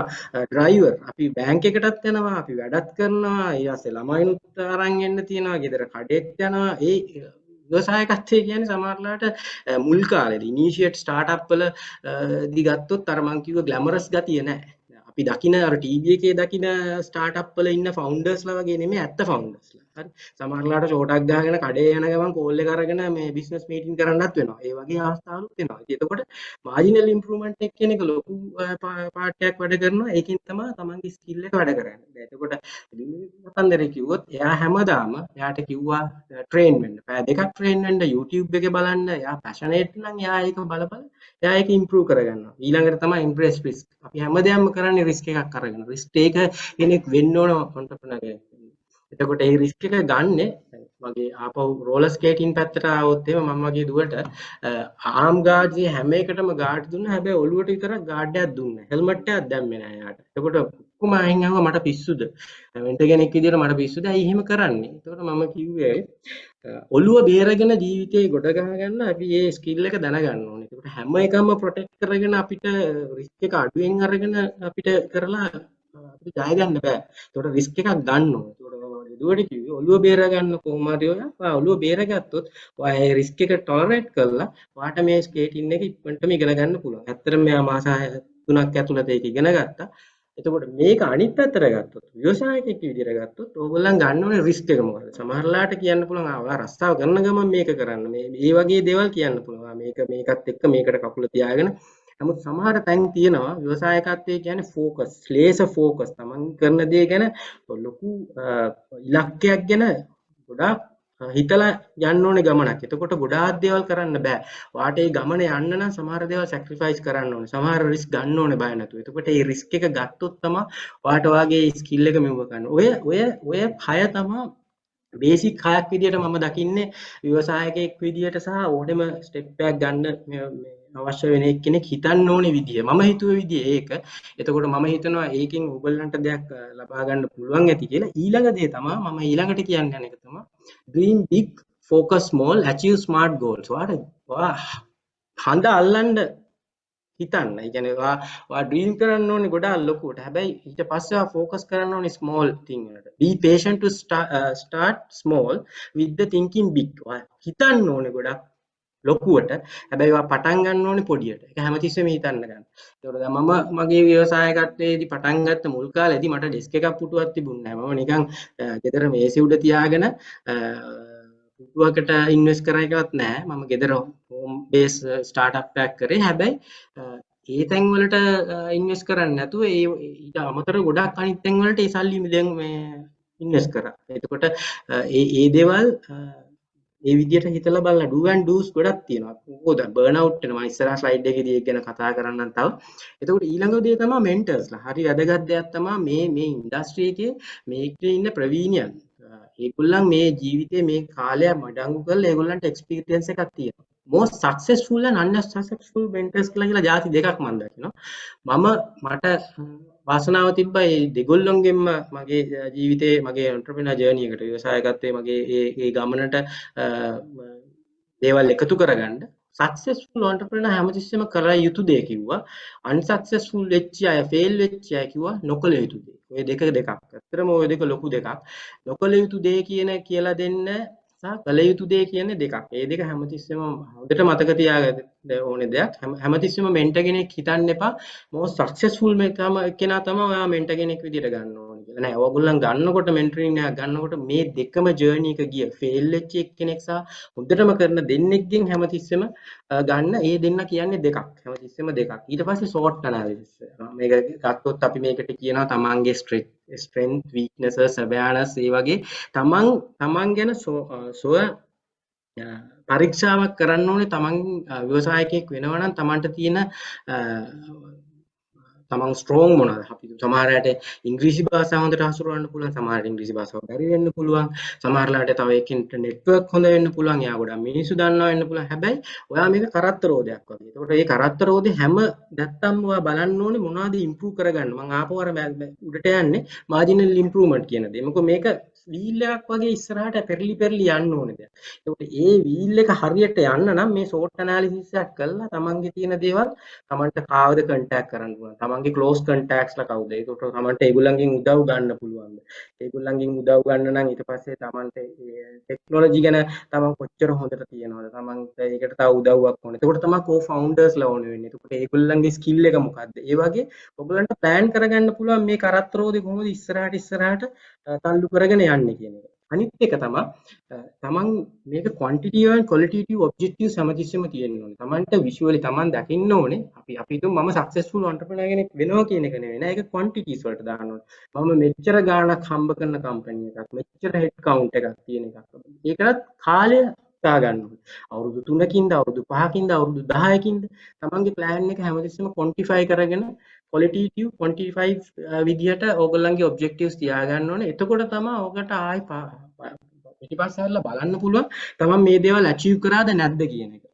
ඩ්‍රයිවර්, අපි බැංක් එකටත් යනවා, අපි වැඩත් කරනවා, ඊට පස්සේ ළමයිනුත් අරන් එන්න තියෙනවා, ගෙදර කඩේත් යනවා. ඒ ව්‍යවසායකත්වය කියන්නේ සමහරලාට මුල් කාලේදී ඉනිෂියේට් ස්ටාර්ට්අප් වල දී ගත්තොත් අර මං කිව්ව ග්ලැමරස් ගතිය නැහැ. අපි දකින අර ටීවී එකේ දකින ස්ටාර්ට්අප් වල ඉන්න ෆවුන්ඩර්ස්ලා වගේ නෙමෙයි ඇත්ත ෆවුන්ඩර්ස්ලා. හරි. සමහරලාට ෂෝටක් ගහගෙන කඩේ යන ගමන් කෝල් එක අරගෙන මේ බිස්නස් මීටින් කරන්නත් වෙනවා. ඒ වගේ අවස්ථාවලුත් වෙනවා. ඉතින් එතකොට මාජිනල් ඉම්ප්‍රූව්මන්ට් එක කියන එක ලොකු පාර්ට් එකක් වැඩ කරනවා. ඒකෙන් තමයි තමන්ගේ ස්කිල් එක වැඩ කරන්නේ. එතකොට මතන්දරේ කිව්වොත් එයා හැමදාම එයාට කිව්වා ට්‍රේන් වෙන්න. පැය දෙකක් ට්‍රේන් වෙන්න YouTube එකේ බලන්න. එයා පැෂනේට් නම් එයා ඒක බල එයා ඒක ඉම්ප්‍රූව් කරගන්නවා. ඊළඟට තමයි ඉම්ප්‍රෙස් රිස්ක්. අපි හැමදේම කරන්නේ රිස්ක් එකක් අරගෙන. රිස්ක් ටේකර් කෙනෙක් වෙන්න ඕන ඔන්ටර්ප්‍රනර් කෙනෙක්. එතකොට මේ රිස්ක් එක ගන්නෙ මගේ ආපහු රෝලර් ස්කේටින් පැත්තට ආවොත් එහෙම මම මගේ දුවට ආම් ගාඩ්ස් හැම එකටම ගාඩ් දුන්නා. හැබැයි ඔළුවට විතරක් ගාඩ් එකක් දුන්නා. හෙල්මට් එකක් දැම්මේ නැහැ යාට. එතකොට ඔක්කොම අයින් ආවා මට පිස්සුද? වෙන්ට කෙනෙක් විදියට මට පිස්සුද? ඇයි එහෙම කරන්නේ? එතකොට මම කිව්වේ ඔළුව බේරගෙන ජීවිතේ ගොඩ ගන්න අපි මේ ස්කිල් එක දැනගන්න ඕනේ. ඒකට හැම එකම ප්‍රොටෙක්ට් කරගෙන අපිට රිස්ක් එක අඩුවෙන් අරගෙන අපිට කරලා අපිට ජය ගන්න බෑ. ඒකට රිස්ක් එකක් ගන්න ඕනේ. ඒකට දුවට කිව්වේ ඔළුව බේර ගන්න කොහොම හරි ඔයා ඔළුව බේරගත්තොත් ඔයා මේ රිස්ක් එක ටොලරේට් කරලා ඔයාට මේ ස්කේටින් එක ඉක්මනටම ඉගෙන ගන්න පුළුවන්. ඇත්තටම මෙයා මාස 3ක් ඇතුළත ඒක ඉගෙන ගත්තා. එතකොට මේක අනිත් පැත්තට ගත්තොත් ව්‍යවසායකයෙක් විදියට ගත්තොත් ඕගොල්ලන් ගන්න ඕනේ රිස්ක් එක මොකද? සමහරලාට කියන්න පුළුවන් ඔයා රස්සාව කරන ගමන් මේක කරන්න. මේ වගේ දේවල් කියන්න පුළුවන්. මේකත් එක්ක මේකට කකුල තියාගෙන නමුත් සමහර තැන් තියෙනවා ව්‍යවසායකත්වයේ කියන්නේ ફોකස්, ශ්ලේෂ ફોකස්. තමන් කරන දේ ගැන ලොකු ඉලක්කයක් ගැන ගොඩාක් හිතලා යන්න ඕනේ ගමනක්. එතකොට ගොඩාක් දේවල් කරන්න බෑ. වාට ඒ ගමන යන්න නම් සමහර දේවල් සැක්‍රිෆයිස් කරන්න ඕනේ. සමහර රිස්ක් ගන්න ඕනේ බය නැතුව. එතකොට මේ රිස්ක් එක ගත්තොත් තමයි වාට වාගේ ස්කිල් එක මෙව ගන්න. ඔය හය තමයි බේසික් හයක් විදියට මම දකින්නේ ව්‍යවසායකයෙක් විදියට සහ ඕනෙම ස්ටෙප් එකක් ගන්න අවශ්‍ය වෙන කෙනෙක් හිතන්න ඕනේ විදිය. මම හිතුවේ විදිය ඒක. එතකොට මම හිතනවා ඒකෙන් ඔයගලන්ට දෙයක් ලබා ගන්න පුළුවන් ඇති කියලා. ඊළඟ දේ තමයි මම ඊළඟට කියන්න යන එක තමයි dream big, focus small, achieve smart goals. ඔයා හඳ අල්ලන්න හිතන්න. ඒ කියන්නේ ඔයා ඩ්‍රීම් කරන්න ඕනේ ගොඩාක් ලොකුවට. හැබැයි ඊට පස්සේ ඔයා ફોකස් කරන්න ඕනේ ස්මෝල් thing වලට. Be patient to start small with the thinking big. ඔයා හිතන්න ඕනේ ගොඩක් ලොකුවට. හැබැයි ඔයා පටන් ගන්න ඕනේ පොඩියට. ඒක හැමතිස්සෙම හිතන්න ගන්න. ඒකට දැන් මම මගේ ව්‍යවසායකත්වයේදී පටන් ගත්ත මුල් කාලේදී මට ඩෙස්ක් එකක් පුටුවක් තිබුණේ නැහැ. මම නිකන් ගෙදර මේසෙ උඩ තියාගෙන පුටුවකට ඉන්වෙස්ට් කරා එකවත් නැහැ. මම ගෙදර හෝම් බේස් ස්ටාර්ට්අප් එකක් කරේ. හැබැයි ඒ තැන් වලට ඉන්වෙස්ට් කරන්නේ නැතුව ඊට අමතරව ගොඩක් අනිත් තැන් වලට ඒ සල්ලි දැන් මේ ඉන්වෙස්ට් කරා. එතකොට ඒ දේවල් ඒ විදිහට හිතලා බලලා do and do's ගොඩක් තියෙනවා. ඕක බර්න් අවුට් වෙනවා. මම ඉස්සරහා ස්ලයිඩ් එකේදී ඒක ගැන කතා කරන්නම් තව. එතකොට ඊළඟ දේ තමයි මෙන්ටර්ස්ලා. හරි වැදගත් දෙයක් තමයි මේ ඉන්ඩස්ට්‍රි එකේ මේකේ ඉන්න ප්‍රවීණයන්. ඒගොල්ලන් මේ ජීවිතේ මේ කාලය මඩංගු කරලා ඒගොල්ලන්ට එක්ස්පීරියන්ස් එකක් තියෙනවා. most successful and unsuccessful mentors කියලා ಜಾති දෙකක් මම දකිනවා. මට වාසනාව තිබ්බා මේ දෙගොල්ලොන්ගෙන්ම මගේ ජීවිතේ මගේ entrepreneur journey එකට ව්‍යවසායකත්වයේ මගේ ඒ ගමනට දේවල් එකතු කරගන්න successful entrepreneur හැමතිස්සෙම කරලා යුතු දේ කිව්වා. unsuccessful වෙච්ච අය fail වෙච්ච අය කිව්වා නොකළ යුතු දේ. ඔය දෙක. ඇත්තටම ඔය දෙක ලොකු දෙකක්. නොකළ යුතු දේ කියලා දෙන්න සහ කළ යුතු දේ කියන්නේ දෙකක්. ඒ දෙක හැමතිස්සෙම හොඳට මතක තියාගන්න ඕනේ දෙයක්. හැමතිස්සෙම මෙන්ටර් කෙනෙක් හිතන්න එපා. most successful කෙනා තමයි ඔයා මෙන්ටර් කෙනෙක් විදිහට ගන්න ඕනේ කියලා. නෑ, ඔයගොල්ලන් ගන්නකොට මෙන්ටරින් එකක් ගන්නකොට මේ දෙකම ජර්නි එක ගිය ෆේල් වෙච්ච එක්කෙනෙක් සහ හොඳටම කරන දෙන්නෙක්ගෙන් හැමතිස්සෙම ගන්න. ඒ දෙන්න කියන්නේ දෙකක්. හැමතිස්සෙම දෙකක්. ඊට පස්සේ SWOT analysis. මේක ගත්තොත් අපි මේකට කියනවා තමන්ගේ strength, weaknesses, awareness ඒ වගේ තමන් ගැන සොය පරීක්ෂාවක් කරන්න ඕනේ. තමන් ව්‍යවසායකයෙක් වෙනවා නම් තමන්ට තියෙන තමන් ස්ට්‍රෝං මොනවාද? අපි සමහරකට ඉංග්‍රීසි භාෂාව හොඳට හසුරවන්න පුළුවන්, සමහරට ඉංග්‍රීසි භාෂාව බැරි වෙන්න පුළුවන්, සමහරලාට තව එකිනෙට නෙට්වර්ක් හොඳ වෙන්න පුළුවන්, එයා ගොඩක් මිනිස්සු දන්නවා වෙන්න පුළුවන්. හැබැයි ඔයා මේක කරත්තරෝදයක් වගේ. ඒකට මේ කරත්තරෝදේ හැම නැත්තම් ඔයා බලන්න ඕනේ මොනවද ඉම්ප්‍රූව් කරගන්න. මම ආපහු අර උඩට යන්නේ මාජිනල් ඉම්ප්‍රූව්මන්ට් කියන දේ. මොකද මේක වීල් එකක් වගේ ඉස්සරහට පෙරලි යන්න ඕනේ දැන්. ඒකට ඒ වීල් එක හරියට යන්න නම් මේ SWOT analysis එකක් කරලා තමන්ගේ තියෙන දේවල් තමන්ට කාවද කන්ටැක්ට් කරන්න පුළුවන්. තමන්ගේ ක්ලෝස් කන්ටැක්ට්ස්ලා කවුද? ඒකට තමන්ට ඒගොල්ලන්ගෙන් උදව් ගන්න පුළුවන්ද? ඒගොල්ලන්ගෙන් උදව් ගන්න නම් ඊට පස්සේ තමන්ට ටෙක්නොලොජි ගැන තමන් කොච්චර හොඳට තියනවද? තමන්ට ඒකට තව උදව්වක් ඕනේ. ඒකට තමයි කෝ-ෆවුන්ඩර්ස්ලා ඕනේ වෙන්නේ. ඒකට ඒගොල්ලන්ගේ ස්කිල් එක මොකද්ද? ඒ වගේ ඔයගොල්ලන්ට ප්ලෑන් කරගන්න පුළුවන් මේ කරත්තරෝදේ කොහොමද ඉස්සරහට තල්ලු කරගෙන යන්නේ කියන එක. අනිත් එක තමයි තමන් මේක ක්වොන්ටිටිව් and ක්වොලිටේටිව් ඔබ්ජෙක්ටිව්ස් හැමතිස්සෙම තියෙන්න ඕනේ. තමන්ට විෂුවලි තමන් දකින්න ඕනේ. අපි හිතමු මම සක්සස්ෆුල් එන්ටර්ප්‍රෙනර් කෙනෙක් වෙනවා කියන එක නෙවෙයි නෑ. ඒක ක්වොන්ටිටිස් වලට දාන්න ඕනේ. මම මෙච්චර ගාණක් හම්බ කරන කම්පැනි එකක්, මෙච්චර හෙඩ් කවුන්ට් එකක් තියෙන එකක්. ඒකටත් කාලය තා ගන්න ඕනේ. අවුරුදු 3කින්ද, අවුරුදු 5කින්ද, අවුරුදු 10කින්ද තමන්ගේ ප්ලෑන් එක හැමතිස්සෙම ක්වොන්ටිෆයි කරගෙන ක්වොලිටේටිව් ක්වොන්ටිෆයි විදියට ඕගොල්ලන්ගේ ඔබ්ජෙක්ටිව්ස් තියාගන්න ඕනේ. එතකොට තමයි ඕකට ආයි පිටිපස්ස හැරලා බලන්න පුළුවන් තමන් මේ දේවල් අචීව් කරාද නැද්ද කියන එක.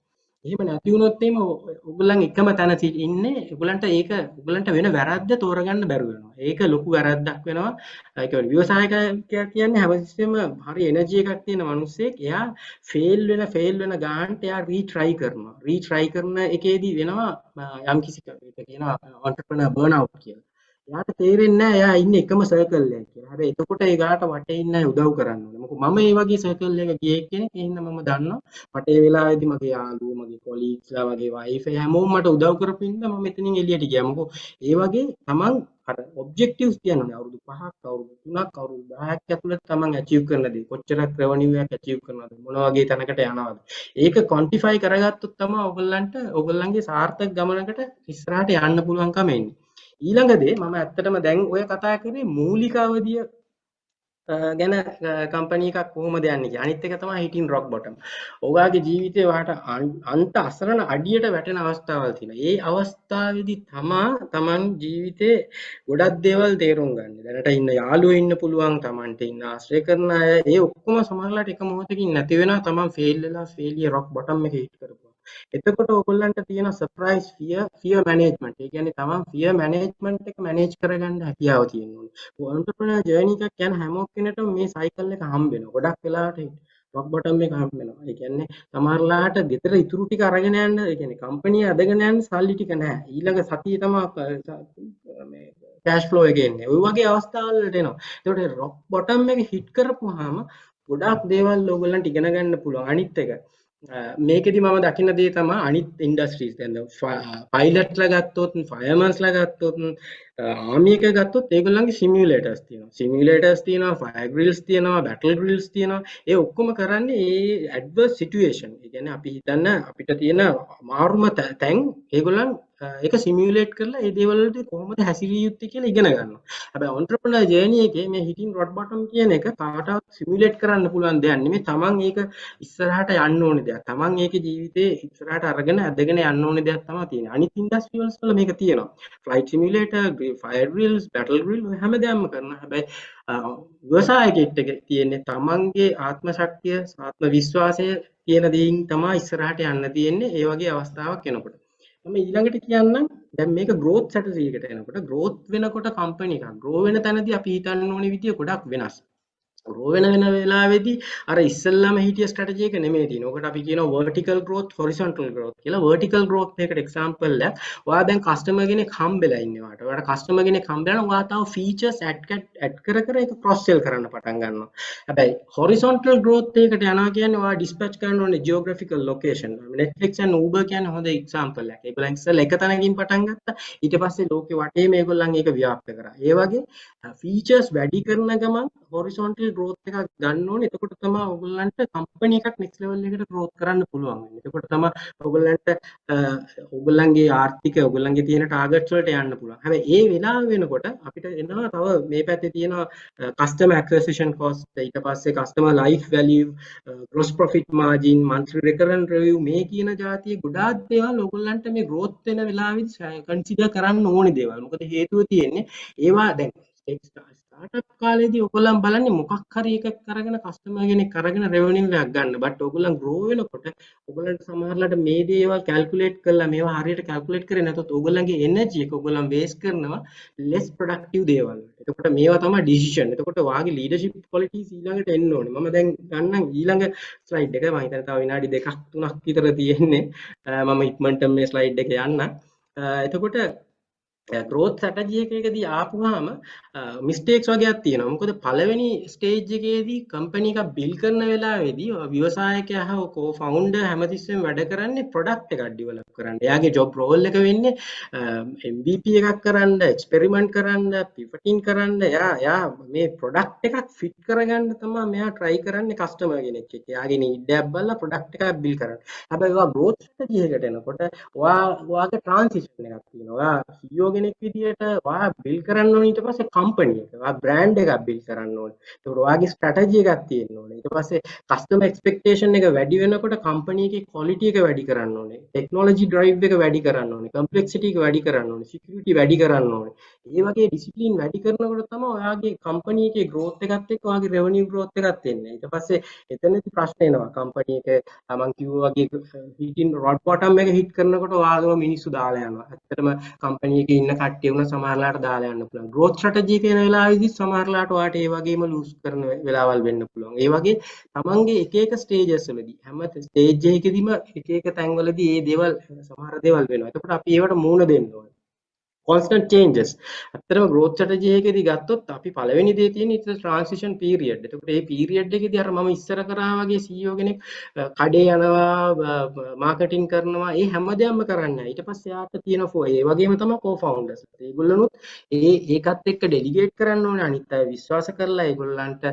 එහෙම නැති වුණොත් එimhe ඕගොල්ලන් එකම තැන ඉන්නේ. ඕගොල්ලන්ට වෙන වැරද්ද තෝරගන්න බැරුව වෙනවා. ඒක ලොකු වැරද්දක් වෙනවා. ඒ කියන්නේ ව්‍යවසායකයා කියන්නේ හැමතිස්සෙම හරි එනර්ජි එකක් තියෙන මිනිස්සෙක්. එයා ෆේල් වෙන ගානට එයා රීට්‍රයි කරනවා. රීට්‍රයි කරන එකේදී වෙනවා යම් කිසි ඒක කියනවා එන්ටර්ප්‍රෙනර් බර්න්අවුට් කියලා. එයාට තේරෙන්නේ නැහැ එයා ඉන්නේ එකම සර්කල් එකක කියලා. හැබැයි එතකොට ඒ ගාට වටේ ඉන්න අය උදව් කරන්න ඕනේ. මොකද මම මේ වගේ සර්කල් එකක ගියේ කෙනෙක්. ඒ හින්දා මම දන්නවා මට ඒ වෙලාවේදී මගේ යාළුවෝ, මගේ කොලීග්ස්ලා, මගේ වයිෆ් හැමෝම මට උදව් කරපු හින්දා මම එතනින් එළියට ගියා. මොකද ඒ වගේ තමන් අර ඔබ්ජෙක්ටිව්ස් තියන්නේ අවුරුදු 5ක්, අවුරුදු 3ක්, අවුරුදු 10ක් ඇතුළත තමන් අචීව් කරන දේ. කොච්චරක් රෙවෙනියු එකක් අචීව් කරනවද? මොන වගේ තැනකට යනවද? ඒක ක්වොන්ටිෆයි කරගත්තොත් තමයි ඔයගොල්ලන්ගේ සාර්ථක ගමනකට ඉස්සරහට යන්න පුළුවන්කම එන්නේ. ඊළඟ දේ මම ඇත්තටම දැන් ඔය කතා කරේ මූලික අවධිය ගැන කම්පැනි එකක් කොහොමද යන්නේ කියලා. අනිත් එක තමයි හිටින් රොක් බොටම්. ඔයාගේ ජීවිතේ වාට අන්ත අසරණ අඩියට වැටෙන අවස්ථාවල් තියෙනවා. ඒ අවස්ථාවේදී තමන් ජීවිතේ ගොඩක් දේවල් තේරුම් ගන්න. දැනට ඉන්න යාළුවෝ ඉන්න පුළුවන්, තමන්ට ඉන්න ආශ්‍රය කරන අය, ඒ ඔක්කොම සමහරලාට එක මොහොතකින් නැති වෙනවා. තමන් ෆේල් වෙලා ෆේලියර් රොක් බොටම් එකේ හිට කරපුවා. එතකොට ඔයගොල්ලන්ට තියෙන සර්ප්‍රයිස් ෆියර් මැනේජ්මන්ට්. ඒ කියන්නේ තමන් ෆියර් මැනේජ්මන්ට් එක මැනේජ් කරගන්න හැකියාව තියෙන්න ඕනේ. එන්ටර්ප්‍රෙනර් ජර්නි එකක් යන හැම කෙනෙකුටම මේ සයිකල් එක හම්බ වෙනවා. ගොඩක් වෙලාවට රොක් බොටම් එක හම්බ වෙනවා. ඒ කියන්නේ සමහරලාට ගෙදර ඉතුරු ටික අරගෙන යන්න, ඒ කියන්නේ කම්පැනි අදගෙන යන්න සල්ලි ටික නැහැ. ඊළඟ සතියේ තමයි මේ කෑෂ් ෆ්ලෝ එක එන්නේ. ওই වගේ අවස්ථාවල් වලට එනවා. ඒකට රොක් බොටම් එක හිට් කරපුවාම ගොඩාක් දේවල් ඕගොල්ලන්ට ඉගෙන ගන්න පුළුවන්. අනිත් එක මේකෙදි මම දකින්න දේ තමයි අනිත් ඉන්ඩස්ට්‍රීස් දැන් පයිලට්ලා ගත්තොත්, ෆයර්මන්ස්ලා ගත්තොත්, ආමි එක ගත්තොත් ඒගොල්ලන්ගේ සිමියුලේටර්ස් තියෙනවා, ෆයර් ග්‍රිල්ස් තියෙනවා, බැටල් ග්‍රිල්ස් තියෙනවා. ඒ ඔක්කොම කරන්නේ ඒ ඇඩ්වර්ස් සිටුේෂන්. ඒ කියන්නේ අපි හිතන්න අපිට තියෙන මාරුම තැන් ඒගොල්ලන් ඒක සිමියුලේට් කරලා ඒ දේවල් වලට කොහොමද හැසිරිය යුත්තේ කියලා ඉගෙන ගන්නවා. හැබැයි එන්ටර්ප්‍රෙනර් ජර්නි එකේ මේ හිටින් රොක් බොටම් කියන එක කාටවත් සිමියුලේට් කරන්න පුළුවන් දෙයක් නෙමෙයි. තමන් ඒක ඉස්සරහට යන්න ඕනේ දෙයක්. තමන් ඒකේ ජීවිතේ ඉස්සරහට අරගෙන ඇදගෙන යන්න ඕනේ දෙයක් තමයි තියෙන්නේ. අනිත් ඉන්ඩස්ට්‍රියල්ස් වල මේක තියෙනවා. ෆ්ලයිට් සිමියුලේටර්, ෆයර් ග්‍රිල්ස්, බැටල් ග්‍රිල් හැමදේම කරනවා. හැබැයි ව්‍යවසායකෙක්ට තියෙන්නේ තමන්ගේ ආත්ම ශක්තිය, ආත්ම විශ්වාසය කියන දේකින් තමයි ඉස්සරහට යන්න තියෙන්නේ. ඒ වගේ අවස්ථාවක් එනකොට මම ඊළඟට කියන්නම් දැන් මේක growth strategy එකට එනකොට growth වෙනකොට කම්පැනි එකක් grow වෙන තැනදී අපි හිතන්න ඕනේ විදිය ගොඩක් වෙනස්. grow වෙන වෙලාවේදී අර ඉස්සෙල්ලාම හිටිය ස්ට්‍රැටජි එක නෙමෙයි තියෙන්නේ. ඔකට අපි කියනවා vertical growth, horizontal growth කියලා. vertical growth එකකට example එකක් ඔයා දැන් customer කෙනෙක් හම්බෙලා ඉන්නේ වාට. ඔයාට customer කෙනෙක් හම්බෙලා නම් ඔයා තව features add කර කර ඒක cross sell කරන්න පටන් ගන්නවා. හැබැයි horizontal growth එකකට යනවා කියන්නේ ඔයා dispatch කරන්න ඕනේ geographical location. Netflix and Uber කියන්නේ හොඳ example එකක්. ඒගොල්ලන් ඉස්සෙල්ලා එක තැනකින් පටන් ගත්තා. ඊට පස්සේ ලෝකෙ වටේම ඒගොල්ලන් ඒක ව්‍යාප්ත කරා. ඒ වගේ features වැඩි කරන ගමන් horizontal growth එකක් ගන්න ඕනේ. එතකොට තමයි ඔයගොල්ලන්ට company එකක් next level එකට growth කරන්න පුළුවන් වෙන්නේ. එතකොට තමයි ඔයගොල්ලන්ට ඔයගොල්ලන්ගේ ආර්ථිකය ඔයගොල්ලන්ගේ තියෙන targets වලට යන්න පුළුවන්. හැබැයි ඒ වෙලාව වෙනකොට අපිට එනවා තව මේ පැත්තේ තියෙනවා customer acquisition cost, ඊට පස්සේ customer life value, gross profit margin, monthly recurrent revenue මේ කියන જાතිය ගොඩාක් දේවල් ඔයගොල්ලන්ට මේ growth වෙන වෙලාවෙදි consider කරන්න ඕනේ දේවල්. මොකද හේතුව තියෙන්නේ ඒවා දැන් ස්ටාර්ට්අප් කාලේදී ඔයගොල්ලන් බලන්නේ මොකක් හරි එකක් අරගෙන කස්ටමර් කෙනෙක් අරගෙන රෙවෙනියු එකක් ගන්න. බට් ඔයගොල්ලන් ග්‍රෝ වෙනකොට ඔයගොල්ලන්ට සමහරලාට මේ දේවල් කැල්කියුලේට් කරලා මේවා හරියට කැල්කියුලේට් කරේ නැතොත් ඔයගොල්ලන්ගේ එනර්ජි එක ඔයගොල්ලන් වේස්ට් කරනවා less productive දේවල් වලට. එතකොට මේවා තමයි ඩිසිෂන්. එතකොට වාගේ ලීඩර්ෂිප් ක්වොලිටිස් ඊළඟට එන්න ඕනේ. මම දැන් ගන්නම් ඊළඟ ස්ලයිඩ් එක. මම හිතන්නේ තව විනාඩි 2ක් 3ක් විතර තියෙන්නේ. මම ඉක්මනට මේ ස්ලයිඩ් එක යන්න. එතකොට growth strategy එකකදී ආපුවාම mistakes වගේක් තියෙනවා. මොකද පළවෙනි stage එකේදී company එකක් build කරන වෙලාවේදී ව්‍යවසායකයා හව co-founder හැමතිස්සෙම වැඩ කරන්නේ product එකක් develop කරන්න. එයාගේ job role එක වෙන්නේ MVP එකක් කරන්න, experiment කරන්න, pivoting කරන්න. එයා මේ product එකක් fit කරගන්න තමයි මෙයා try කරන්නේ customer කෙනෙක් එක්ක. එයාගේ need එකක් බලලා product එකක් build කරන්න. හැබැයි ඔයා growth strategy එකට එනකොට ඔයාගේ transition එකක් තියෙනවා. ඔයා CEO කෙනෙක් විදියට ඔයා build කරන්න ඕනේ ඊට පස්සේ company එක. ඔයා brand එකක් build කරන්න ඕනේ. ඒකට ඔයාගේ strategy එකක් තියෙන්න ඕනේ. ඊට පස්සේ customer expectation එක වැඩි වෙනකොට company එකේ quality එක වැඩි කරන්න ඕනේ. technology drive එක වැඩි කරන්න ඕනේ. complexity එක වැඩි කරන්න ඕනේ. security වැඩි කරන්න ඕනේ. ඒ වගේ discipline වැඩි කරනකොට තමයි ඔයාගේ company එකේ growth එකත් එක්ක ඔයාගේ revenue growth එකත් එන්නේ. ඊට පස්සේ එතනදී ප්‍රශ්න එනවා. company එක මම කිව්වා වගේ hitting rock bottom එක hit කරනකොට ඔයාගම මිනිස්සු දාලා යනවා. ඇත්තටම company එකේ ඉන්න කට්ටිය වුණා සමහරලාට දාලා යන්න පුළුවන්. growth strategy කියන වෙලාවෙදි සමහරලාට ඔයාට ඒ වගේම lose කරන වෙලාවල් වෙන්න පුළුවන්. ඒ වගේ තමන්ගේ එක එක stages වලදී හැම stage එකකදීම එක එක තැන්වලදී මේ දේවල් සමහර දේවල් වෙනවා. එතකොට අපි ඒවට මුහුණ දෙන්න ඕනේ. constant changes. ඇත්තටම growth strategy එකේදී ගත්තොත් අපි පළවෙනි දේ තියෙන්නේ it's a transition period. එතකොට මේ period එකේදී අර මම ඉස්සර කරා වගේ CEO කෙනෙක් කඩේ යනවා, marketing කරනවා, ඒ හැමදේම කරන්නේ නැහැ. ඊට පස්සේ යාට තියෙන ඒ වගේම තමයි co-founders. ඒගොල්ලොනුත් ඒකත් එක්ක delegate කරන්න ඕනේ. අනිත් අය විශ්වාස කරලා ඒගොල්ලන්ට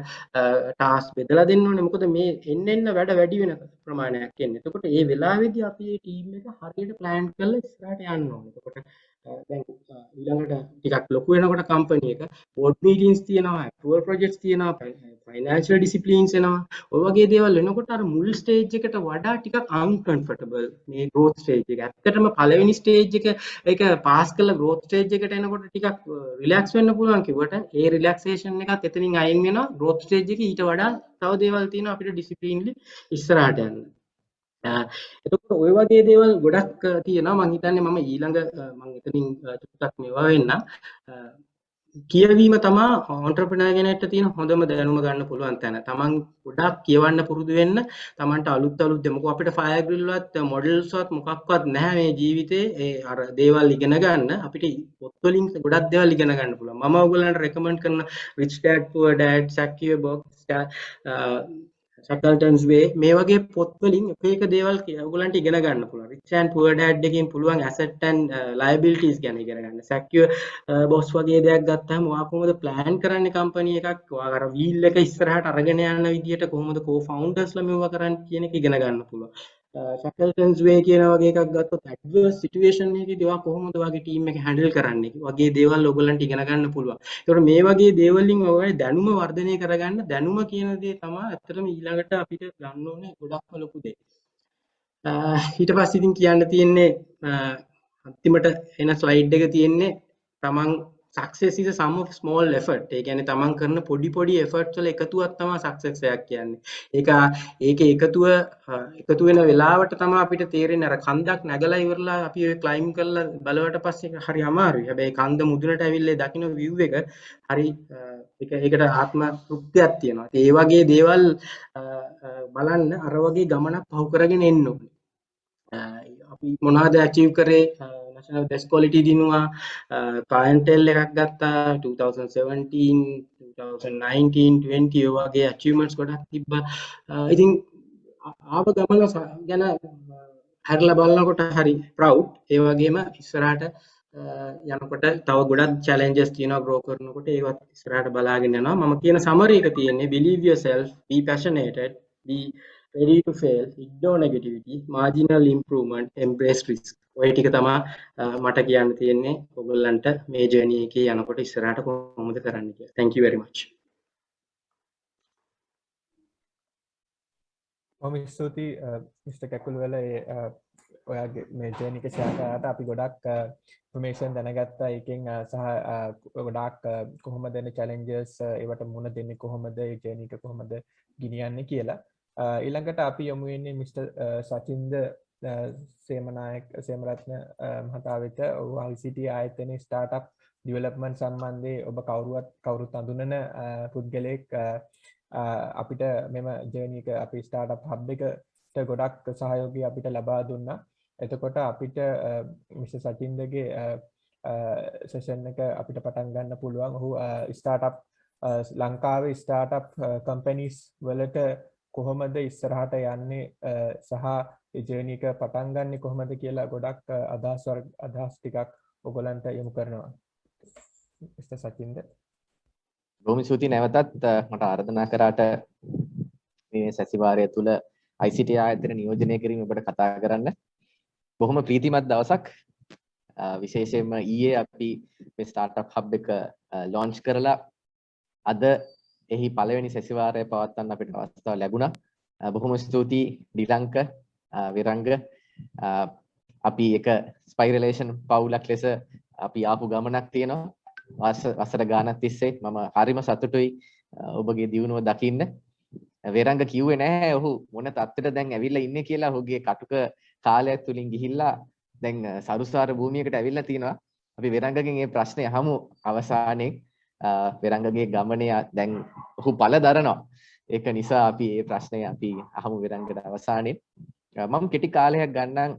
task බෙදලා දෙන්න ඕනේ. මොකද මේ එන්න වැඩ වැඩි වෙන ප්‍රමාණයක් එන්නේ. එතකොට මේ වෙලාවේදී අපි මේ team එක හරියට plan කරලා ඉස්සරහට යන්න ඕනේ. එතකොට දැන් ඊළඟට ටිකක් ලොකු වෙනකොට company එක board meetings තියෙනවා, approval projects තියෙනවා, financial disciplines එනවා. ඔය වගේ දේවල් වෙනකොට අර මුල් stage එකට වඩා ටිකක් uncomfortable මේ growth stage එක. ඇත්තටම පළවෙනි stage එක ඒක pass කරලා growth stage එකට එනකොට ටිකක් relax වෙන්න පුළුවන් කිව්වට ඒ relaxation එකත් එතනින් අයින් වෙනවා. growth stage එකේ ඊට වඩා තව දේවල් තියෙනවා අපිට disciplinely ඉස්සරහට යන්න. එතකොට ඔය වගේ දේවල් ගොඩක් තියෙනවා. මම හිතන්නේ මම ඊළඟ මම එතනින් චුට්ටක් මේවා වෙන්න කියවීම තමයි entrepreneur කෙනෙක්ට තියෙන හොඳම දැනුම ගන්න පුළුවන් තැන. තමන් ගොඩක් කියවන්න පුරුදු වෙන්න. තමන්ට අලුත් දෙමක අපිට fire grill වත් models වත් මොකක්වත් නැහැ මේ ජීවිතේ. ඒ අර දේවල් ඉගෙන ගන්න අපිට පොත් වලින් ගොඩක් දේවල් ඉගෙන ගන්න පුළුවන්. මම ඔයගොල්ලන්ට recommend කරන Rich Dad Poor Dad, Sackey Box, Shackleton's Way මේ වගේ පොත් වලින් එක දේවල් ඔයගොල්ලන්ට ඉගෙන ගන්න පුළුවන්. Rich and Poor Dad එකකින් පුළුවන් asset and liabilities ගැන ඉගෙන ගන්න. Secure boss වගේ දෙයක් ගත්තාම ඔයා කොහොමද plan කරන්නේ company එකක්? ඔයා අර wheel එක ඉස්සරහට අරගෙන යන විදියට කොහොමද co-foundersලා මේවා කරන්නේ කියන එක ඉගෙන ගන්න පුළුවන්. Shackleton's Way කියන වගේ එකක් ගත්තොත් adverse situation එකේදී ඔයා කොහොමද ඔයාගේ team එක handle කරන්නේ වගේ දේවල් ඔයගොල්ලන්ට ඉගෙන ගන්න පුළුවන්. ඒකට මේ වගේ දේවල් වලින් ඔයගොල්ලෝ දැනුම වර්ධනය කරගන්න. දැනුම කියන දේ තමයි ඇත්තටම ඊළඟට අපිට ගන්න ඕනේ ගොඩක්ම ලොකු දෙයක්. ඊට පස්සේ ඉතින් කියන්න තියෙන්නේ අන්තිමට එන ස්ලයිඩ් එක තියෙන්නේ තමන් success is a sum of small effort. ඒ කියන්නේ තමන් කරන පොඩි efforts වල එකතුවක් තමයි success එකක් කියන්නේ. ඒකේ එකතු වෙන වෙලාවට තමයි අපිට තේරෙන්නේ අර කන්දක් නැගලා ඉවරලා අපි ඔය climb කරලා බලවට පස්සේ හරි අමාරුයි. හැබැයි කන්ද මුදුනට ඇවිල්ලා දකින්න view එක හරි ඒකට ආත්ම තෘප්තියක් තියෙනවා. ඒ වගේ දේවල් බලන්න අර වගේ ගමනක් පහු කරගෙන එන්න ඕනේ. අපි මොනවද achieve කරේ national best quality දිනුවා clientele එකක් ගත්තා 2017 2019 20 ඔය වගේ achievements ගොඩක් තිබ්බා. ඉතින් ආව ගමන ගැන හැරලා බලනකොට හරි proud. ඒ වගේම ඉස්සරහට යනකොට තව ගොඩක් challenges තියෙනවා grow කරනකොට ඒවත් ඉස්සරහට බලාගෙන යනවා. මම කියන summary එක තියෙන්නේ believe yourself, be passionate, be ready to fail, ignore negativity, marginal improvement, embrace risk. ඔය ටික තමයි මට කියන්න තියෙන්නේ ඔයගොල්ලන්ට මේ ජර්නි එකේ යනකොට ඉස්සරහට කොහොමද කරන්න කියලා. Thank you very much. මම ස්තුතියි මිස්ටර් කැකුල්වල ඔයාගේ මේ ජර්නි එක ෂෙයා කරාට අපි ගොඩක් ඉන්ෆර්මේෂන් දැනගත්තා. ඒකෙන් සහ ගොඩක් කොහොමද එන චැලෙන්ජස් ඒවට මුහුණ දෙන්නේ කොහොමද, ඒ ජර්නි එක කොහොමද ගෙනියන්නේ කියලා. ඊළඟට අපි යමු වෙන්නේ මිස්ටර් සචින්ද සේමරත්න මහතා වෙත. ඔහු ICT ආයතනයේ ස්ටාර්ට්අප් ඩෙවලොප්මන්ට් සම්බන්ධයෙන් ඔබ කවුරුත් අඳුනන පුද්ගලයෙක්. අපිට මෙම ජර්නි එක අපි ස්ටාර්ට්අප් හබ් එකට ගොඩක් සහයෝගය අපිට ලබා දුන්නා. එතකොට අපිට මිස්ටර් සචින්දගේ සෙෂන් එක අපිට පටන් ගන්න පුළුවන්. ඔහු ස්ටාර්ට්අප් ලංකාවේ ස්ටාර්ට්අප් කම්පැනිස් වලට කොහොමද ඉස්සරහට යන්නේ සහ ඒ ජර්නි එක පටන් ගන්න කොහොමද කියලා ගොඩක් අදහස් ටිකක් ඔයගලන්ට යොමු කරනවා. මිස්ටර් සචින්ද. බොහොම ස්තුතියි නැවතත් මට ආරාධනා කරාට මේ සැසිවාරය තුල ICT ආයතන නියෝජනය කිරීම ඔබට කතා කරන්න. බොහොම ප්‍රීතිමත් දවසක්. විශේෂයෙන්ම ඊයේ අපි මේ ස්ටාර්ට්අප් හබ් එක ලොන්ච් කරලා අද එහි පළවෙනි සැසිවාරය පවත්වන්න අපිට අවස්ථාව ලැබුණා. බොහොම ස්තුතියි ඩිලංක විරංග. අපි එක ස්පයිරලේෂන් පවුලක් ලෙස අපි ආපු ගමනක් තියෙනවා. වසර ගානක් තිස්සේ මම හරිම සතුටුයි ඔබගේ දියුණුව දකින්න. විරංග කිව්වේ නැහැ ඔහු මොන තත්ත්වෙට දැන් ඇවිල්ලා ඉන්නේ කියලා. ඔහුගේ කටුක කාලයක් තුලින් ගිහිල්ලා දැන් සරුසාර භූමියකට ඇවිල්ලා තිනවා. අපි විරංගගෙන් මේ ප්‍රශ්නේ අහමු අවසානයේ. විරංගගේ ගමනේ දැන් ඔහු පළ දරනවා. ඒක නිසා අපි මේ ප්‍රශ්නේ අපි අහමු විරංගට අවසානයේ. මම කෙටි කාලයක් ගන්නම්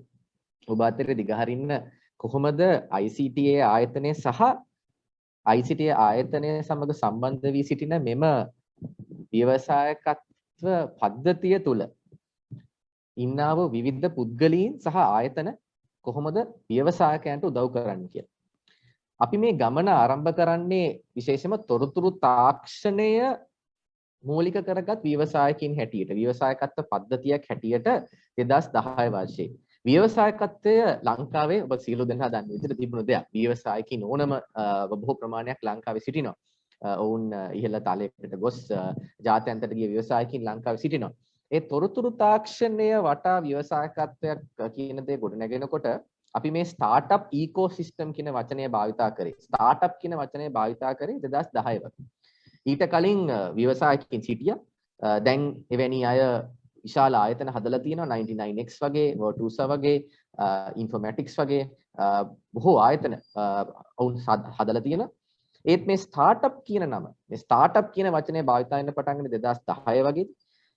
ඔබ අතරේ දිගහරින්න කොහොමද ICT ආයතනය සහ ICT ආයතනය සමග සම්බන්ධ වී සිටින මෙම ව්‍යවසායකත්ව පද්ධතිය තුළ ඉන්නා වූ විවිධ පුද්ගලයන් සහ ආයතන කොහොමද ව්‍යවසායකයන්ට උදව් කරන්නේ කියලා. අපි මේ ගමන ආරම්භ කරන්නේ විශේෂයෙන්ම තොරතුරු තාක්ෂණය මූලික කරගත් ව්‍යවසායකින් හැටියට, ව්‍යවසායකත්ව පද්ධතියක් හැටියට 2010 වර්ෂයේ. ව්‍යවසායකත්වය ලංකාවේ ඔබ සියලු දෙනා දන්න විදිහට තිබුණු දෙයක්. ව්‍යවසායකින් ඕනම බොහෝ ප්‍රමාණයක් ලංකාවේ සිටිනවා. ඔවුන් ඉහළ තලයකට ගොස් ජාත්‍යන්තරට ගිය ව්‍යවසායකින් ලංකාවේ සිටිනවා. ඒ තොරතුරු තාක්ෂණය වටා ව්‍යවසායකත්වයක් කියන දේ ගොඩනගෙනකොට අපි මේ ස්ටාර්ට්අප් ඉකෝසිස්ටම් කියන වචනය භාවිතා කරේ. ස්ටාර්ට්අප් කියන වචනය භාවිතා කරේ 2010 වගේ. ඊට කලින් ව්‍යවසායකින් සිටියා. දැන් එවැනි අය විශාල ආයතන හදලා තියෙනවා. 99X වගේ, Virtusa වගේ, Informatics වගේ බොහෝ ආයතන ඔවුන් හදලා තියෙනවා. ඒත් මේ ස්ටාර්ට්අප් කියන නම, මේ ස්ටාර්ට්අප් කියන වචනේ භාවිතා වෙන්න පටන් ගන්නේ 2010 වගේ.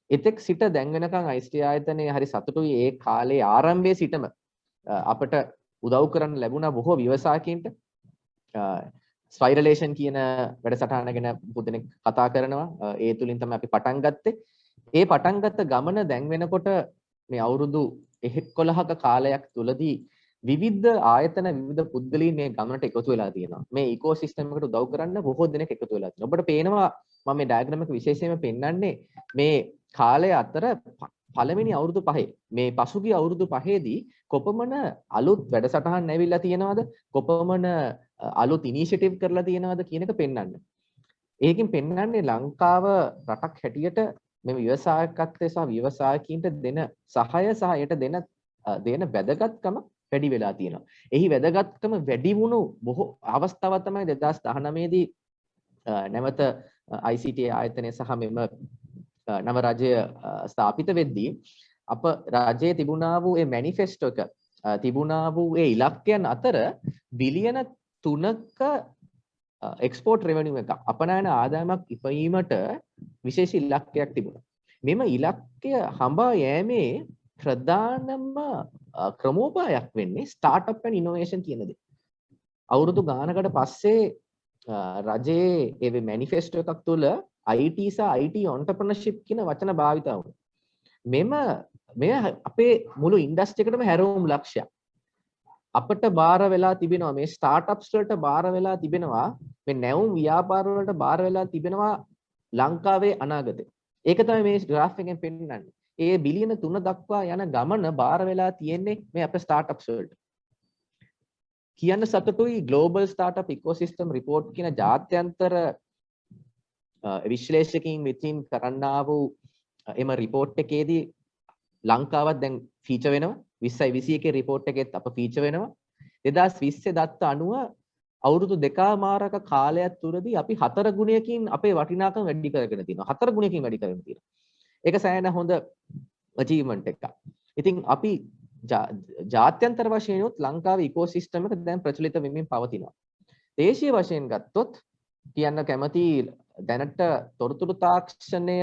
එතෙක් සිට දැන් වෙනකන් ICT ආයතනයේ හරි සතුටුයි. ඒ කාලේ ආරම්භයේ සිටම අපට උදව් කරන්න ලැබුණා බොහෝ ව්‍යවසායකින්ට. ස්පයිරලේෂන් කියන වැඩසටහන ගැන බොහෝ දෙනෙක් කතා කරනවා. ඒ තුලින් තමයි අපි පටන් ගත්තේ. ඒ පටන් ගත්ත ගමන දැන් වෙනකොට මේ අවුරුදු 11ක කාලයක් තුලදී විවිධ ආයතන විවිධ පුද්ගලයන් මේ ගමනට එකතු වෙලා තියෙනවා. මේ ඉකෝසිස්ටම් එකට උදව් කරන්න බොහෝ දෙනෙක් එකතු වෙලා තියෙනවා. ඔබට පේනවා මම මේ ඩයග්‍රෑම් එක විශේෂයෙන්ම පෙන්වන්නේ මේ කාලය අතර පළවෙනි අවුරුදු 5 මේ පසුගිය අවුරුදු 5දී කොපමණ අලුත් වැඩසටහන් ඇවිල්ලා තියෙනවද, කොපමණ අලුත් ඉනිෂියටිව් කරලා තියෙනවද කියන එක පෙන්වන්න. ඒකෙන් පෙන්වන්නේ ලංකාව රටක් හැටියට මේ ව්‍යවසායකත්වයේ සහ ව්‍යවසායකින්ට දෙන සහාය සහ යට දෙන වැදගත්කම වැඩි වෙලා තියෙනවා. එහි වැදගත්කම වැඩි වුණු බොහෝ අවස්ථාවක් තමයි 2019 දී නැවත ICT ආයතනය සහ මෙම නව රජය ස්ථාපිත වෙද්දී අප රජයේ තිබුණා වූ ඒ මැනිෆෙස්ටෝ එක තිබුණා වූ ඒ ඉලක්කයන් අතර බිලියන 3ක එක්ස්පෝර්ට් රෙවෙනියු එක අපනයන ආදායමක් ඉපයීමට විශේෂ ඉලක්කයක් තිබුණා. මෙම ඉලක්කය හඹා යෑමේ ප්‍රධානම ක්‍රමෝපායක් වෙන්නේ ස්ටාර්ට්අප් ඇන්ඩ් ඉනෝවේෂන් කියන දේ. අවුරුදු ගානකට පස්සේ රජයේ ඒ මැනිෆෙස්ටෝ එකක් තුළ IT සහ IT entrepreneurship කියන වචන භාවිත වුණා. මෙය අපේ මුළු ඉන්ඩස්ට්‍රි එකටම හැරවුම් ලක්ෂයක්. අපිට බාර වෙලා තිබෙනවා මේ ස්ටාර්ට්අප්ස් වලට බාර වෙලා තිබෙනවා මේ නැවුම් ව්‍යාපාර වලට බාර වෙලා තිබෙනවා ලංකාවේ අනාගතය. ඒක තමයි මේ graph එකෙන් පෙන්නන්නේ. ඒ බිලියන 3 දක්වා යන ගමන බාර වෙලා තියෙන්නේ මේ අපේ ස්ටාර්ට්අප්ස් වලට. කියන්න සතුටුයි Global Startup Ecosystem Report කියන ජාත්‍යන්තර විශ්ලේෂකයින් විසින් කරන්නා වූ එම රිපෝට් එකේදී ලංකාවත් දැන් ෆීචර් වෙනවා. 2021 රිපෝට් එකෙත් අප ෆීචර් වෙනවා. 2020 දත්ත අනුව අවුරුදු දෙකමාරක කාලයක් තුරදී අපි 4 ගුණයකින් අපේ වටිනාකම වැඩි කරගෙන තියෙනවා. 4 ගුණයකින් වැඩි කරගෙන තියෙනවා. ඒක සෑහෙන හොඳ අචීව්මන්ට් එකක්. ඉතින් අපි ජාත්‍යන්තර වශයෙන් උත් ලංකාවේ ඉකෝසිස්ටම් එක දැන් ප්‍රචලිත වෙමින් පවතිනවා. දේශීය වශයෙන් ගත්තොත් කියන්න කැමති දැනට තොරතුරු තාක්ෂණය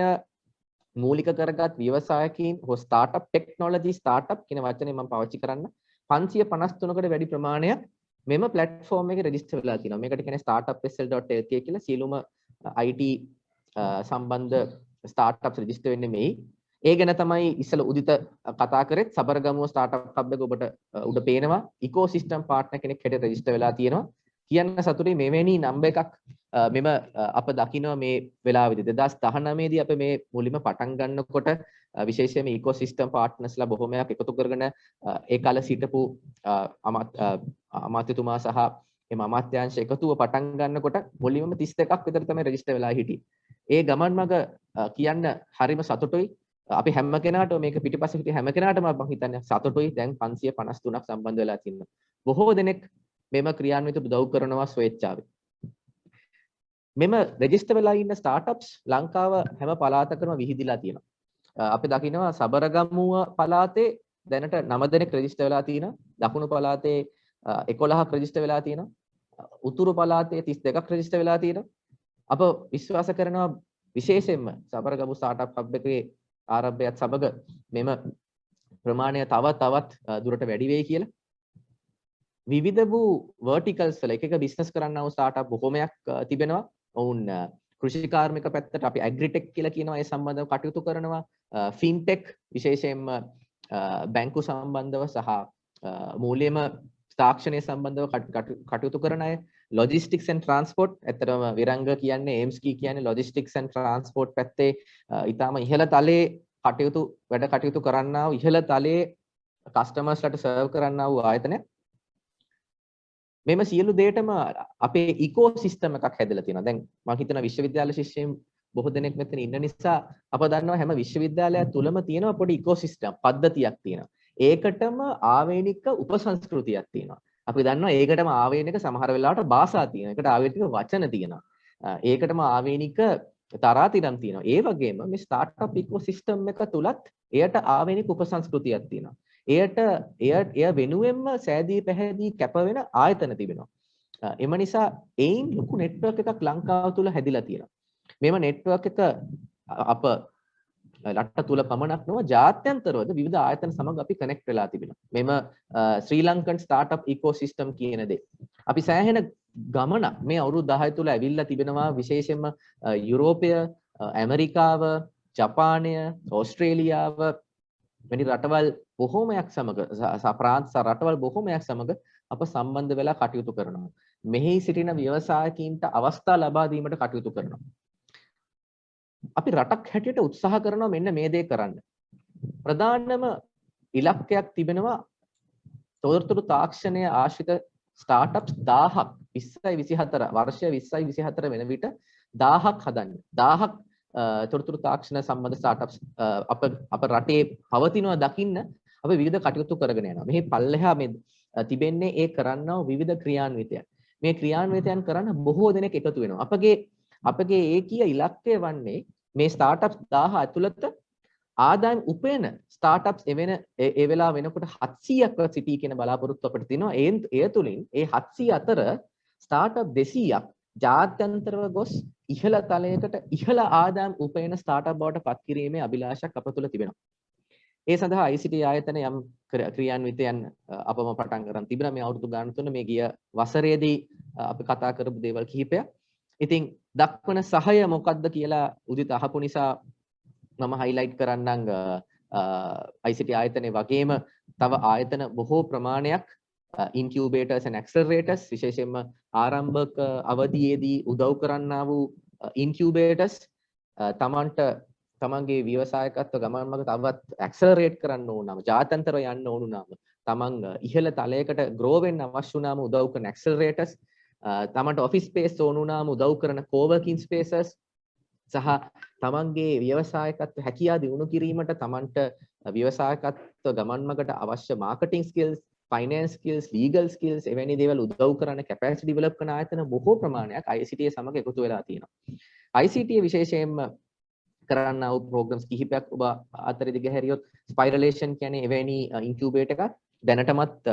මූලික කරගත් ව්‍යවසායකයින් හෝ ස්ටාර්ට්අප් ටෙක්නොලොජි ස්ටාර්ට්අප් කියන වචනේ මම පාවිච්චි කරන්න 553කට වැඩි ප්‍රමාණයක් මෙම platform එකේ රෙජිස්ටර් වෙලා තියෙනවා. මේකට කියන්නේ startupsl.lk කියලා සියලුම IT සම්බන්ධ ස්ටාර්ට්අප්ස් රෙජිස්ටර් වෙන්නේ මෙයි. ඒ ගැන තමයි ඉස්සල උදිත කතා කරෙත්. සබරගමුව ස්ටාර්ට්අප් හබ් එක ඔබට උඩ පේනවා. ඉකෝසිස්ටම් පාර්ට්නර් කෙනෙක් හැටියට රෙජිස්ටර් වෙලා තියෙනවා. කියන්න සතුටුයි මෙවැනි නම්බර් එකක් මෙම අප දකිනවා මේ වෙලාවේදී 2019 දී අපි මේ මුලින්ම පටන් ගන්නකොට විශේෂයෙන්ම ඉකෝසිස්ටම් පාර්ට්නර්ස්ලා බොහොමයක් එකතු කරගෙන ඒ කාලේ සිටපු අමාත්‍යතුමා සහ එම අමාත්‍යාංශ එකතුව පටන් ගන්නකොට මුලින්ම 32ක් විතර තමයි රෙජිස්ටර් වෙලා හිටියේ. ඒ ගමන් මග කියන්න හරිම සතුටුයි. අපි හැම කෙනාටම මේක පිටිපස්සේ හිටිය හැම කෙනාටම මම හිතන්නේ සතුටුයි. දැන් 553ක් සම්බන්ධ වෙලා තියෙනවා. බොහෝ දෙනෙක් මෙම ක්‍රියාන්විත උදව් කරනවා ස්වේච්ඡාවෙන්. මෙම රෙජිස්ටර් වෙලා ඉන්න ස්ටාර්ට්අප්ස් ලංකාව හැම පළාතකම විහිදිලා තියෙනවා. අපි දකිනවා සබරගමුව පළාතේ දැනට 9 දෙනෙක් රෙජිස්ටර් වෙලා තියෙනවා. දකුණු පළාතේ 11ක් රෙජිස්ටර් වෙලා තියෙනවා. උතුරු පළාතේ 32ක් රෙජිස්ටර් වෙලා තියෙනවා. අප විශ්වාස කරනවා විශේෂයෙන්ම සබරගමු ස්ටාර්ට්අප් හබ් එකේ ආරම්භයත් සමග මෙම ප්‍රමාණය තවත් දුරට වැඩි වෙයි කියලා. විවිධ වූ verticals වල එක බිස්නස් කරන්නා වූ ස්ටාර්ට්අප් බොහොමයක් තිබෙනවා. ඔවුන් කෘෂි කාර්මික පැත්තට අපි ඇග්‍රිටෙක් කියලා කියනවා ඒ සම්බන්ධව කටයුතු කරනවා. ෆින්ටෙක් විශේෂයෙන්ම බැංකු සම්බන්ධව සහ මූල්‍යම තාක්ෂණය සම්බන්ධව කටයුතු කරන අය. logistics and transport ඇත්තටම විරංග කියන්නේ AIMSකි කියන්නේ logistics and transport පැත්තේ ඊටාම ඉහළ තලයේ වැඩ කටයුතු කරන්නා වූ ඉහළ තලයේ කස්ටමර්ස්ලාට සර්ව් කරන්නා වූ ආයතනයක්. මෙම සියලු දේටම අපේ ඉකෝසිස්ටම් එකක් හැදලා තියෙනවා. දැන් මම හිතනවා විශ්වවිද්‍යාල ශිෂ්‍යයන් බොහෝ දෙනෙක් මෙතන ඉන්න නිසා අප දන්නවා හැම විශ්වවිද්‍යාලයක් තුලම තියෙනවා පොඩි ඉකෝසිස්ටම් පද්ධතියක් තියෙනවා. ඒකටම ආවේනික උපසංස්කෘතියක් තියෙනවා. අපි දන්නවා ඒකටම ආවේනික සමහර වෙලාවට භාෂා තියෙනවා. ඒකට ආවේනික වචන තියෙනවා. ඒකටම ආවේනික තරාතිරම් තියෙනවා. ඒ වගේම මේ ස්ටාර්ට්අප් ඉකෝසිස්ටම් එක තුලත් එයට ආවේනික උපසංස්කෘතියක් තියෙනවා. එය වෙනුවෙන්ම සෑදී පැහැදී කැප වෙන ආයතන තිබෙනවා. එම නිසා ඒයින් ලොකු නෙට්වර්ක් එකක් ලංකාව තුල හැදිලා තියෙනවා. මේව නෙට්වර්ක් එක අප රට තුල පමණක් නොව ජාත්‍යන්තරවද විවිධ ආයතන සමග අපි කනෙක්ට් වෙලා තිබෙනවා. මෙම ශ්‍රී ලංකන් ස්ටාර්ට්අප් ඉකෝසිස්ටම් කියන දේ. අපි සෑහෙන ගමනක් මේ අවුරුදු 10 තුල ඇවිල්ලා තිබෙනවා විශේෂයෙන්ම යුරෝපය, ඇමරිකාව, ජපානය, ඕස්ට්‍රේලියාව වැනි රටවල් බොහෝමයක් සමග ප්‍රාන්ත රටවල් බොහෝමයක් සමග අප සම්බන්ධ වෙලා කටයුතු කරනවා. මෙහි සිටින ව්‍යවසායකයින්ට අවස්ථා ලබා දීමට කටයුතු කරනවා. අපි රටක් හැටියට උත්සාහ කරනවා මෙන්න මේ දේ කරන්න. ප්‍රධානම ඉලක්කයක් තිබෙනවා තොරතුරු තාක්ෂණය ආශ්‍රිත ස්ටාර්ට්අප්ස් 1000ක් 2024 වර්ෂය 2024 වෙන විට 1000ක් හදන්න. 1000ක් තොරතුරු තාක්ෂණ සම්බන්ධ ස්ටාර්ට්අප්ස් අප රටේ පවතිනවා දකින්න අපි විවිධ කටයුතු කරගෙන යනවා. මෙහි පල්ලෙහා මේ තිබෙන්නේ ඒ කරන්නා වූ විවිධ ක්‍රියාන්විතයන්. මේ ක්‍රියාන්විතයන් කරන්න බොහෝ දෙනෙක් එකතු වෙනවා. අපගේ ඒකීය ඉලක්කය වන්නේ මේ ස්ටාර්ට්අප්ස් 1000 ඇතුළත ආදායම් උපයන ස්ටාර්ට්අප්ස් ඒ වෙලාව වෙනකොට 700ක්ව සිටී කියන බලාපොරොත්තු අපිට තියෙනවා. ඒ තුලින් ඒ 700 අතර ස්ටාර්ට්අප් 200ක් ජාත්‍යන්තරව ගොස් ඉහළ තලයකට ඉහළ ආදායම් උපයන ස්ටාර්ට්අප් බවට පත් කිරීමේ අභිලාෂයක් අප තුළ තිබෙනවා. ඒ සඳහා ICT ආයතන යම් ක්‍රියාන්විතයන් අපම පටන් ගන්න තිබෙනවා. මේ අවුරුදු ගාන තුන මේ ගිය වසරේදී අපි කතා කරපු දේවල් කිහිපයක්. ඉතින් දක්වන සහය මොකක්ද කියලා උදිත අහපු නිසා මම highlight කරන්නම් ICT ආයතනයේ වගේම තව ආයතන බොහෝ ප්‍රමාණයක් incubators and accelerators විශේෂයෙන්ම ආරම්භක අවධියේදී උදව් කරන්නා වූ incubators තමන්ගේ ව්‍යවසායකත්ව ගමන් මඟ තවත් accelerate කරන්න ඕන නම් ජාත්‍යන්තරව යන්න ඕන නම් තමන් ඉහළ තලයකට grow වෙන්න අවශ්‍ය වුණාම උදව් කරන accelerators තමන්ට office space ඕන වුණාම උදව් කරන co-working spaces සහ තමන්ගේ ව්‍යවසායකත්ව හැකියාව දියුණු කිරීමට තමන්ට ව්‍යවසායකත්ව ගමන් මඟට අවශ්‍ය marketing skills, finance skills, legal skills එවැනි දේවල් උදව් කරන capacity develop කරන ආයතන බොහෝ ප්‍රමාණයක් ICT සමග එකතු වෙලා තියෙනවා. ICT විශේෂයෙන්ම කරන්නා වූ programs කිහිපයක් ඔබ අතරේ දිගහැරියොත් Spiralation කියන්නේ එවැනි incubator එකක් දැනටමත්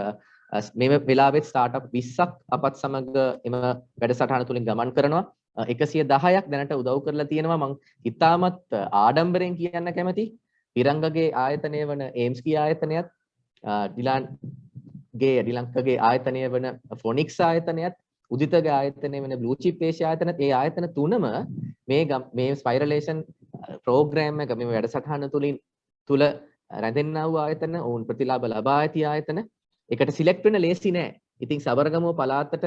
මේ වෙලාවෙත් startup 20ක් අපත් සමග එම වැඩසටහන තුලින් ගමන් කරනවා. 110ක් දැනට උදව් කරලා තියෙනවා. මම ඉතාමත් ආඩම්බරෙන් කියන්න කැමති විරංගගේ ආයතනය වන ඒම්ස්කී ආයතනයත් ඩිලංකගේ ආයතනය වන ෆොනික්ස් ආයතනයත් උදිතගේ ආයතනය වන බ්ලූ චිප් ඒෂියා ආයතනත් ඒ ආයතන තුනම මේ ස්පයිරලේෂන් ප්‍රෝග්‍රෑම් එක මේ වැඩසටහන තුල රැඳෙන්නා වූ ආයතන ඔවුන් ප්‍රතිලාභ ලබා ඇති ආයතන. ඒකට සිලෙක්ට් වෙන්න ලේසි නෑ. ඉතින් සබරගමුව පළාතට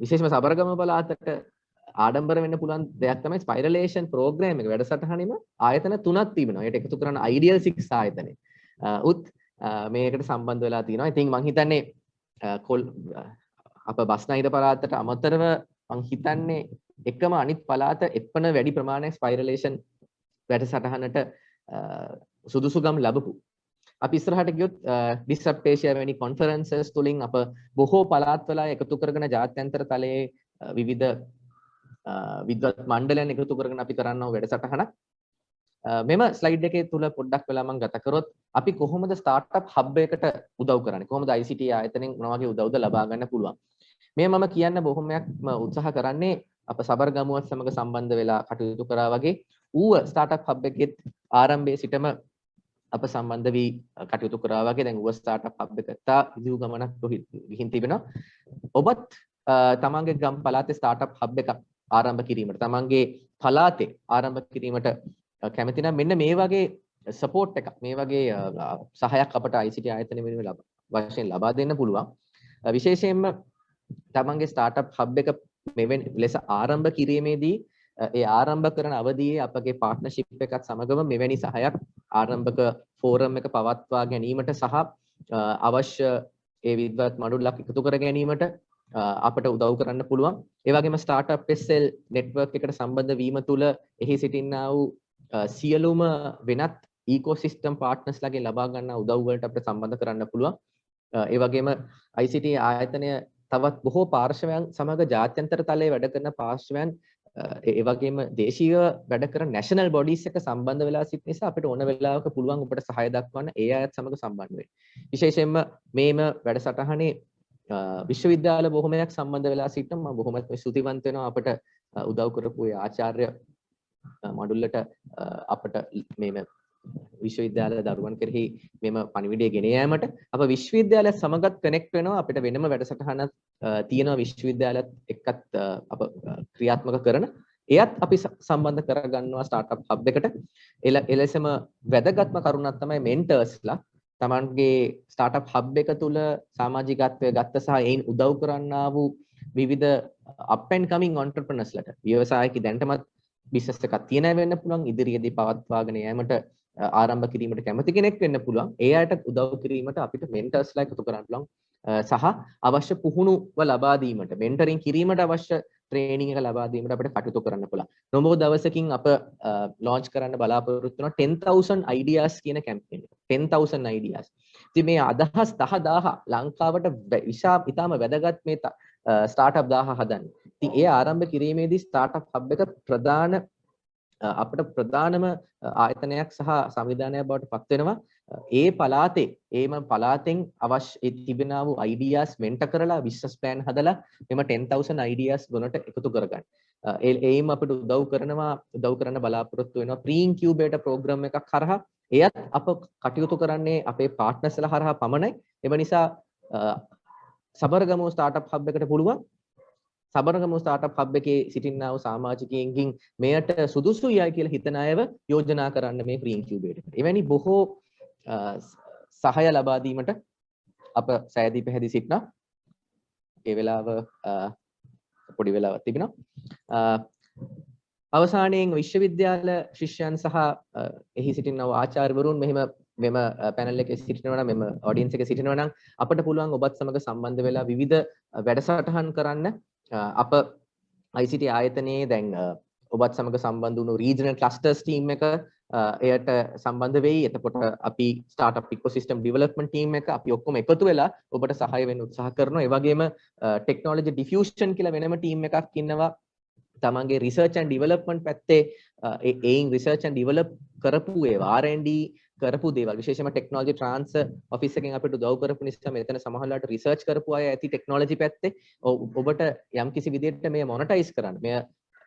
විශේෂම සබරගමුව පළාතට ආඩම්බර වෙන්න පුළුවන් දෙයක් තමයි ස්පයිරලේෂන් ප්‍රෝග්‍රෑම් එක වැඩසටහනෙම ආයතන තුනක් තිබෙනවා. ඒකට එකතු කරන අයිඩියල් 6 ආයතනය උත් මේකට සම්බන්ධ වෙලා තියෙනවා. ඉතින් මම හිතන්නේ අප බස්නාහිර පළාතට අමතරව මම හිතන්නේ එකම අනිත් පළාත එපමණ වැඩි ප්‍රමාණයක් ස්පයිරලේෂන් වැඩසටහනට සුදුසුකම් ලැබපු. අපි ඉස්සරහට ගියොත් Disrupt Asia වැනි conferences තුලින් අප බොහෝ පළාත්වල එකතු කරගෙන ජාත්‍යන්තර තලයේ විවිධ විද්වත් මණ්ඩලයන් එකතු කරගෙන අපි කරන්නා වැඩසටහනක්. මෙම ස්ලයිඩ් එකේ තුල පොඩ්ඩක් වෙලා මම ගත කරොත් අපි කොහොමද ස්ටාර්ට්අප් හබ් එකකට උදව් කරන්නේ? කොහොමද ICT ආයතනෙන් මොන වගේ උදව්ද ලබා ගන්න පුළුවන්? මේ මම කියන්න බොහොමයක්ම උත්සාහ කරන්නේ අප සබරගමුවත් සමග සම්බන්ධ වෙලා කටයුතු කරා වගේ ඌව ස්ටාර්ට්අප් හබ් එකෙත් ආරම්භයේ සිටම අප සම්බන්ධ වී කටයුතු කරා වගේ දැන් ඌව ස්ටාර්ට්අප් හබ් එක තා ඉදිරි ගමනක් ගිහින් තිබෙනවා. ඔබත් තමන්ගේ ගම් පළාතේ ස්ටාර්ට්අප් හබ් එකක් ආරම්භ කිරීමට තමන්ගේ පළාතේ ආරම්භ කිරීමට කැමති නම් මෙන්න මේ වගේ සපෝට් එකක් මේ වගේ සහයක් අපට ICT ආයතන වෙනුවෙන් වශයෙන් ලබා දෙන්න පුළුවන්. විශේෂයෙන්ම තමන්ගේ ස්ටාර්ට්අප් හබ් එක මෙවැනි ලෙස ආරම්භ කිරීමේදී ඒ ආරම්භ කරන අවධියේ අපගේ පාර්ට්නර්ෂිප් එකත් සමගම මෙවැනි සහයක් ආරම්භක ෆෝරම් එක පවත්වා ගැනීමට සහ අවශ්‍ය ඒ විද්වත් මඩුල්ලක් එකතු කර ගැනීමට අපට උදව් කරන්න පුළුවන්. ඒ වගේම ස්ටාර්ට්අප් SL නෙට්වර්ක් එකට සම්බන්ධ වීම තුළ එහි සිටින්නා වූ සියලුම වෙනත් ecosystem partners ලගෙන් ලබා ගන්නා උදව් වලට අපිට සම්බන්ධ කරන්න පුළුවන්. ඒ වගේම ICT ආයතනය තවත් බොහෝ පාර්ශවයන් සමග ජාත්‍යන්තර තලයේ වැඩ කරන පාර්ශවයන් ඒ වගේම දේශීය වැඩ කරන national bodies එක සම්බන්ධ වෙලා සිටින නිසා අපිට ඕන වෙලාවක පුළුවන් ඔබට සහාය දක්වන්න ඒ අයත් සමග සම්බන්ධ වෙන්න. විශේෂයෙන්ම මේම වැඩසටහනේ විශ්වවිද්‍යාල බොහොමයක් සම්බන්ධ වෙලා සිටින මම බොහොමත් ස්තුතිවන්ත වෙනවා අපට උදව් කරපු ඒ ආචාර්ය මඩුල්ලට අපට මේම විශ්වවිද්‍යාල දරුවන් කෙරෙහි මෙම පණිවිඩය ගෙන යාමට අප විශ්වවිද්‍යාලය සමගත් කනෙක්ට් වෙනවා. අපිට වෙනම වැඩසටහනක් තියෙනවා විශ්වවිද්‍යාලයත් එක්කත් අප ක්‍රියාත්මක කරන. එයත් අපි සම්බන්ධ කරගන්නවා ස්ටාර්ට්අප් හබ් එකට. එලෙසම වැදගත්ම කරුණක් තමයි මෙන්ටර්ස්ලා තමන්ගේ ස්ටාර්ට්අප් හබ් එක තුල සමාජිකත්වය ගත්ත සහ එයින් උදව් කරන්නා වූ විවිධ up and coming entrepreneursලට ව්‍යවසායකි දැනටමත් බිස්නස් එකක් තියෙන අය වෙන්න පුළුවන්. ඉදිරියේදී පවත්වාගෙන යාමට ආරම්භ කිරීමට කැමති කෙනෙක් වෙන්න පුළුවන්. ඒ අයට උදව් කිරීමට අපිට මෙන්ටර්ස්ලා එකතු කරන්න පුළුවන්. සහ අවශ්‍ය පුහුණුව ලබා දීමට මෙන්ටරින් කිරීමට අවශ්‍ය ට්‍රේනින් එක ලබා දීමට අපිට කටයුතු කරන්න පුළුවන්. නොබෝ දවසකින් අප launch කරන්න බලාපොරොත්තු වෙනවා 10000 ideas කියන campaign එක. 10000 ideas. ඉතින් මේ අදහස් 10000 ලංකාවට ඉතාම වැදගත් මේ startup 1000 හදන්න. ඉතින් ඒ ආරම්භ කිරීමේදී startup hub එක අපිට ප්‍රධානම ආයතනයක් සහ සංවිධානයක් බවට පත් වෙනවා. ඒ පළාතේ පළාතෙන් අවශ්‍ය තිබෙනා වූ ideas මෙන්ට කරලා business plan හදලා එම 10000 ideas ගොනට එකතු කරගන්න. ඒයිම අපිට උදව් කරන්න බලාපොරොත්තු වෙනවා pre incubator program එකක් කරහා. එයත් අප කටයුතු කරන්නේ අපේ partnersලා හරහා පමණයි. එම නිසා සබරගමුව startup hub එකට පුළුවන් සබරගමුව startup hub එකේ සිටින්නා වූ සමාජිකයින්ගෙන් මෙයට සුදුසුයි කියලා හිතන අයව යෝජනා කරන්න මේ pre incubator එකට. එවැනි බොහෝ සහාය ලබා දීමට අප සෑදී පැහැදී සිටිනවා. ඒ වෙලාව පොඩි වෙලාවක් තිබෙනවා. අවසානයෙන් විශ්වවිද්‍යාල ශිෂ්‍යයන් සහ එහි සිටින ආචාර්යවරුන් මෙම පැනල් එකේ සිටිනවා නම් මෙම ඔඩියන්ස් එකේ සිටිනවා නම් අපිට පුළුවන් ඔබත් සමග සම්බන්ධ වෙලා විවිධ වැඩසටහන් කරන්න. අප ICT ආයතනයේ දැන් ඔබත් සමග සම්බන්ධ වුණු regional clusters team එක එයට සම්බන්ධ වෙයි. එතකොට අපි startup ecosystem development team එක අපි ඔක්කොම එකතු වෙලා ඔබට සහාය වෙන්න උත්සාහ කරනවා. ඒ වගේම technology diffusion කියලා වෙනම team එකක් ඉන්නවා. තමන්ගේ research and development පැත්තේ ඒයින් research and develop කරපු ඒවා R&D කරපු දේවල් විශේෂයෙන්ම technology transfer office එකෙන් අපිට උදව් කරපු නිසා මෙතන සමහරවිට research කරපු අය ඇති technology පැත්තේ ඔබට යම්කිසි විදිහට මේ monetize කරන්න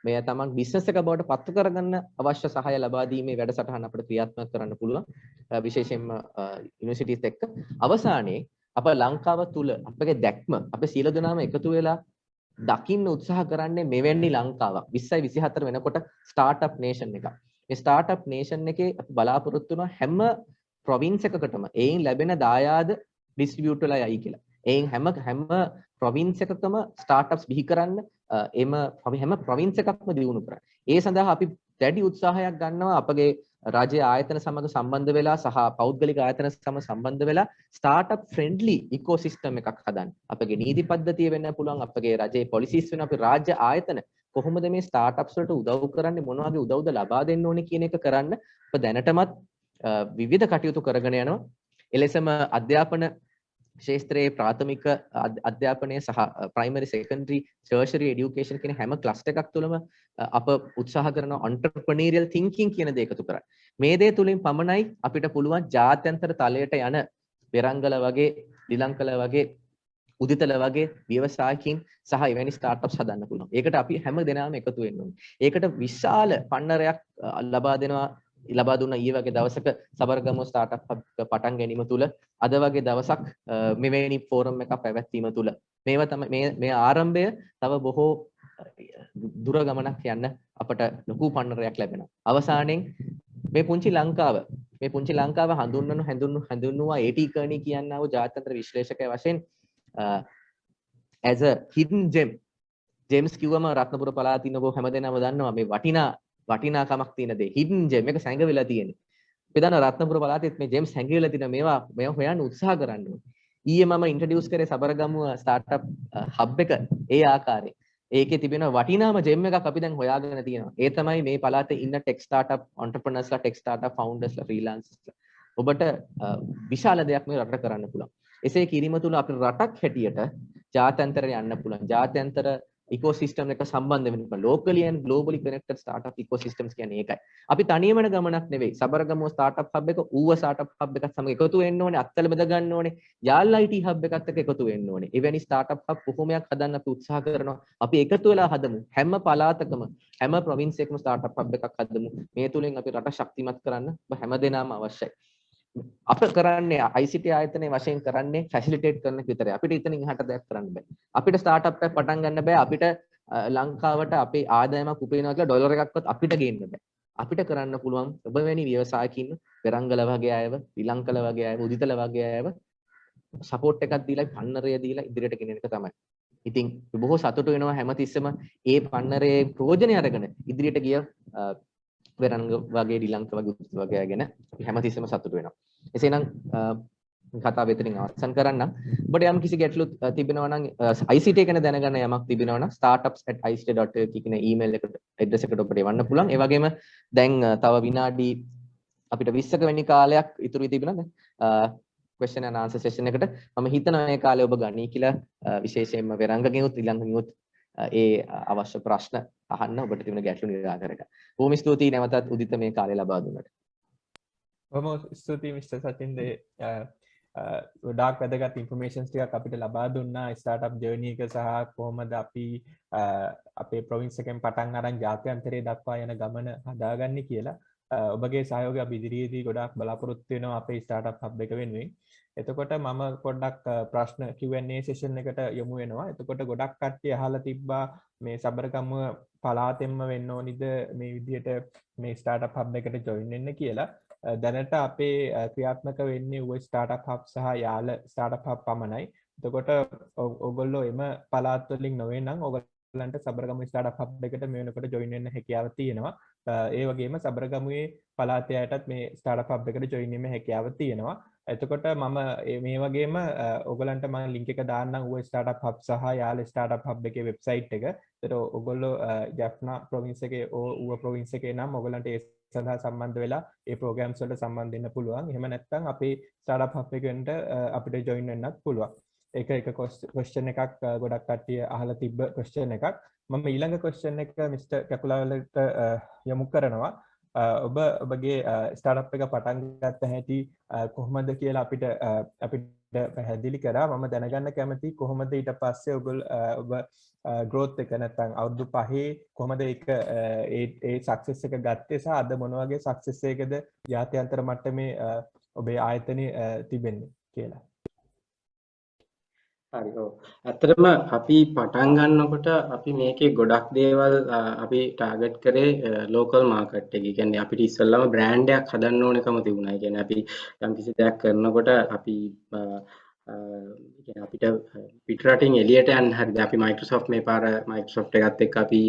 මෙය තමන් business එක බවට පත් කරගන්න අවශ්‍ය සහාය ලබා දීමේ වැඩසටහන අපිට ක්‍රියාත්මක කරන්න පුළුවන් විශේෂයෙන්ම universities එක්ක. අවසානයේ අප ලංකාව තුල අපගේ දැක්ම අපේ සියලු දෙනාම එකතු වෙලා දකින්න උත්සාහ කරන්නේ මෙවැනි ලංකාවක් 2024 වෙනකොට startup nation එකක්. මේ startup nation එකේ අපි බලාපොරොත්තු වෙන හැම province එකකටම එයින් ලැබෙන දායාද distribute වෙලා යයි කියලා. එයින් හැම province එකකම startups බිහි කරන්න හැම province එකක්ම දියුණු කරන්න. ඒ සඳහා අපි දැඩි උත්සාහයක් ගන්නවා අපගේ රාජ්‍ය ආයතන සමග සම්බන්ධ වෙලා සහ පෞද්ගලික ආයතන සමග සම්බන්ධ වෙලා startup friendly ecosystem එකක් හදන්න. අපගේ නීති පද්ධතිය වෙන්න පුළුවන්, අපගේ රජයේ policies වෙන අපේ රාජ්‍ය ආයතන කොහොමද මේ startups වලට උදව් කරන්නේ, මොන වගේ උදව්ද ලබා දෙන්න ඕනේ කියන එක කරන්න අප දැනටමත් විවිධ කටයුතු කරගෙන යනවා. එලෙසම අධ්‍යාපන ශාස්ත්‍රයේ ප්‍රාථමික අධ්‍යාපනය සහ primary secondary tertiary education කියන හැම cluster එකක් තුළම අප උත්සාහ කරන entrepreneurial thinking කියන දේ එකතු කරා. මේ දේ තුලින් පමණයි අපිට පුළුවන් ජාත්‍යන්තර තලයට යන පෙරංගල වගේ, ශ්‍රීලංකල වගේ, උදිතල වගේ ව්‍යවසායකින් සහ එවැනි startups හදන්න පුළුවන්. ඒකට අපි හැම දෙනාම එකතු වෙන්න ඕනේ. ඒකට විශාල පන්නරයක් ලබා දුන්න ඊයේ වගේ දවසක සබරගමුව startup hub පටන් ගැනීම තුල අද වගේ දවසක් මෙවැනි ෆෝරම් එකක් පැවැත්වීම තුල මේවා තමයි මේ ආරම්භය තව බොහෝ දුර ගමනක් යන්න අපට ලොකු පන්නරයක් ලැබෙනවා. අවසානයේ මේ පුංචි ලංකාව හඳුන්වනවා AT Kearney කියනා වූ ජාත්‍යන්තර විශ්ලේෂකයා වශයෙන් as a hidden gem. James කිව්වම රත්නපුර පළාතින් ඔබ හැමදෙනාම දන්නවා මේ වටිනාකමක් තියෙන දේ hidden gem එක සැඟවිලා තියෙන්නේ. අපි දන්නවා රත්නපුර පළාතෙත් මේ ජේම්ස් හැංගිවිලා තියෙන මේවා හොයන්න උත්සාහ කරන්න ඕනේ. ඊයේ මම ඉන්ට්‍රොඩියුස් කරේ සබරගමුව ස්ටාර්ට්අප් හබ් එක ඒ ආකාරයේ. ඒකේ තිබෙන වටිනාම ජෙම් එකක් අපි දැන් හොයාගෙන තියෙනවා. ඒ තමයි මේ පළාතේ ඉන්න ටෙක් ස්ටාර්ට්අප් entrepreneursලා, ටෙක් ස්ටාර්ට්අප් ෆවුන්ඩර්ස්ලා, ෆ්‍රීලාන්සර්ස්ලා. ඔබට විශාල දෙයක් මේ රටට කරන්න පුළුවන්. එසේ කිරීම තුළ අපේ රටක් හැටියට ජාත්‍යන්තරයට යන්න පුළුවන්. ජාත්‍යන්තර ecosystem එක සම්බන්ධ වෙන්න පුළුවන්. Locally and globally connected startup ecosystems කියන්නේ ඒකයි. අපි තනියම යන ගමනක් නෙවෙයි. සබරගමුව startup hub එක ඌව startup hub එකත් සමග එකතු වෙන්න ඕනේ. අත්තල බෙද ගන්න ඕනේ. යාල් IT hub එකත් එක්ක එකතු වෙන්න ඕනේ. එවැනි startup hub කොහොමයක් හදන්න අපි උත්සාහ කරනවා. අපි එකතු වෙලා හදමු. හැම පළාතකම හැම province එකකම startup hub එකක් හදමු. මේ තුලින් අපි රට ශක්තිමත් කරන්න හැමදෙනාම අවශ්‍යයි. අප කරන්නේ ICT ආයතනයේ වශයෙන් කරන්නේ ෆැසිලිටේට් කරන එක විතරයි. අපිට ඉතින් එහාට දෙයක් කරන්න බෑ. අපිට ස්ටාර්ට්අප් එකක් පටන් ගන්න බෑ. අපිට ලංකාවට අපේ ආදායමක් උපයනවා කියලා ඩොලර් එකක්වත් අපිට ගේන්න බෑ. අපිට කරන්න පුළුවන් ඔබ වැනි ව්‍යවසායකින් පෙරංගල වගේ අයව, ශ්‍රී ලංකල වගේ අයව, උදිතල වගේ අයව සපෝට් එකක් දීලා පන්නරය දීලා ඉදිරියට ගෙනෙන එක තමයි. ඉතින් බොහෝ සතුටු වෙනවා හැමතිස්සෙම ඒ පන්නරයේ ප්‍රයෝජනය අරගෙන ඉදිරියට ගිය වෙරංග වගේ ශ්‍රී ලංක වගේ උදිතල වගේ ගැන අපි හැමතිස්සෙම සතුටු වෙනවා. එසේනම් කතාව එතනින් අවසන් කරන්නම්. ඔබට යම් කිසි ගැටලු තිබෙනවා නම් ICT ගැන දැනගන්න යමක් තිබෙනවා නම් startups@ict.lk කියන email එකට address එකට ඔබට එවන්න පුළුවන්. ඒ වගේම දැන් තව විනාඩි අපිට 20ක වෙනි කාලයක් ඉතුරු වී තිබෙනවා. දැන් question and answer session එකට මම හිතනවා මේ කාලේ ඔබ ගනී කියලා විශේෂයෙන්ම වෙරංගගෙනුත් ඊළඟගෙනුත් ඒ අවශ්‍ය ප්‍රශ්න අහන්න ඔබට තිබෙන ගැටලු නිරාකරණය කරන්න. බොහොම ස්තුතියි නැවතත් උදිත මේ කාලේ ලබා දුන්නට. බොහොම ස්තුතියි මිස්ටර් සචින්ද ගොඩාක් වැදගත් ඉන්ෆර්මේෂන්ස් ටිකක් අපිට ලබා දුන්නා ස්ටාර්ට්අප් ජර්නි එක සහ කොහොමද අපි අපේ ප්‍රොවින්ස් එකෙන් පටන් අරන් ජාත්‍යන්තරයේ දක්වා යන ගමන හදාගන්නේ කියලා. ඔබගේ සහයෝගය අපි ඉදිරියේදී ගොඩාක් බලාපොරොත්තු වෙනවා අපේ ස්ටාර්ට්අප් හබ් එක වෙනුවෙන්. එතකොට මම පොඩ්ඩක් ප්‍රශ්න Q&A session එකට යමු වෙනවා. එතකොට ගොඩක් කට්ටිය අහලා තිබ්බා මේ සබරගමුව පළාතෙන්ම වෙන්න ඕනිද මේ විදිහට මේ ස්ටාර්ට්අප් හබ් එකට ජොයින් වෙන්න කියලා. දැනට අපේ ක්‍රියාත්මක වෙන්නේ ඔය ස්ටාර්ට්අප් හබ් සහ යාල ස්ටාර්ට්අප් හබ් පමණයි. එතකොට ඔයගොල්ලෝ එම පළාත් වලින් නොවේ නම් ඔයගොල්ලන්ට සබරගමුව ස්ටාර්ට්අප් හබ් එකට මේ වෙනකොට ජොයින් වෙන්න හැකියාව තියෙනවා. ඒ වගේම සබරගමුවේ පළාතේ අයටත් මේ ස්ටාර්ට්අප් හබ් එකට ජොයින් වීමේ හැකියාව තියෙනවා. එතකොට මම මේ වගේම ඔයගලන්ට මම ලින්ක් එක දාන්නම් ඔය ස්ටාර්ට්අප් හබ් සහ යාල ස්ටාර්ට්අප් හබ් එකේ වෙබ්සයිට් එක. ඒතර ඔයගොල්ලෝ ජැෆ්නා ප්‍රොවින්ස් එකේ ඌව ප්‍රොවින්ස් එකේ නම් ඔයගලන්ට ඒ සඳහා සම්බන්ධ වෙලා ඒ ප්‍රෝග්‍රෑම්ස් වලට සම්බන්ධ වෙන්න පුළුවන්. එහෙම නැත්නම් අපේ ස්ටාර්ට්අප් හබ් එකට අපිට ජොයින් වෙන්නත් පුළුවන්. ඒක ක්වෙස්චන් එකක් ගොඩක් කට්ටිය අහලා තිබ්බ ක්වෙස්චන් එකක්. මම ඊළඟ ක්වෙස්චන් එක මිස්ටර් කැකුලාවලට යොමු කරනවා. ඔබගේ ස්ටාර්ට්අප් එක පටන් ගත්ත හැටි කොහොමද කියලා අපිට පැහැදිලි කරා. මම දැනගන්න කැමතියි කොහොමද ඊට පස්සේ ඔබ growth එක නැත්නම් අවුරුදු 5 කොහොමද ඒක ඒ සක්සස් එක ගත්තේ සහ අද මොන වගේ සක්සස් එකද ජාත්‍යන්තර මට්ටමේ ඔබේ ආයතනයේ තිබෙන්නේ කියලා. හරි ඔව්. ඇත්තටම අපි පටන් ගන්නකොට අපි මේකේ ගොඩක් දේවල් අපි ටාගට් කරේ ලෝකල් මාකට් එකේ. කියන්නේ අපිට ඉස්සෙල්ලාම බ්‍රෑන්ඩ් එකක් හදන්න ඕනකම තිබුණා. ඒ කියන්නේ අපි යම්කිසි දෙයක් කරනකොට අපි අපිට පිටරටින් එළියට යන්න හරිද අපි Microsoft මේ පාර Microsoft එකත් එක්ක අපි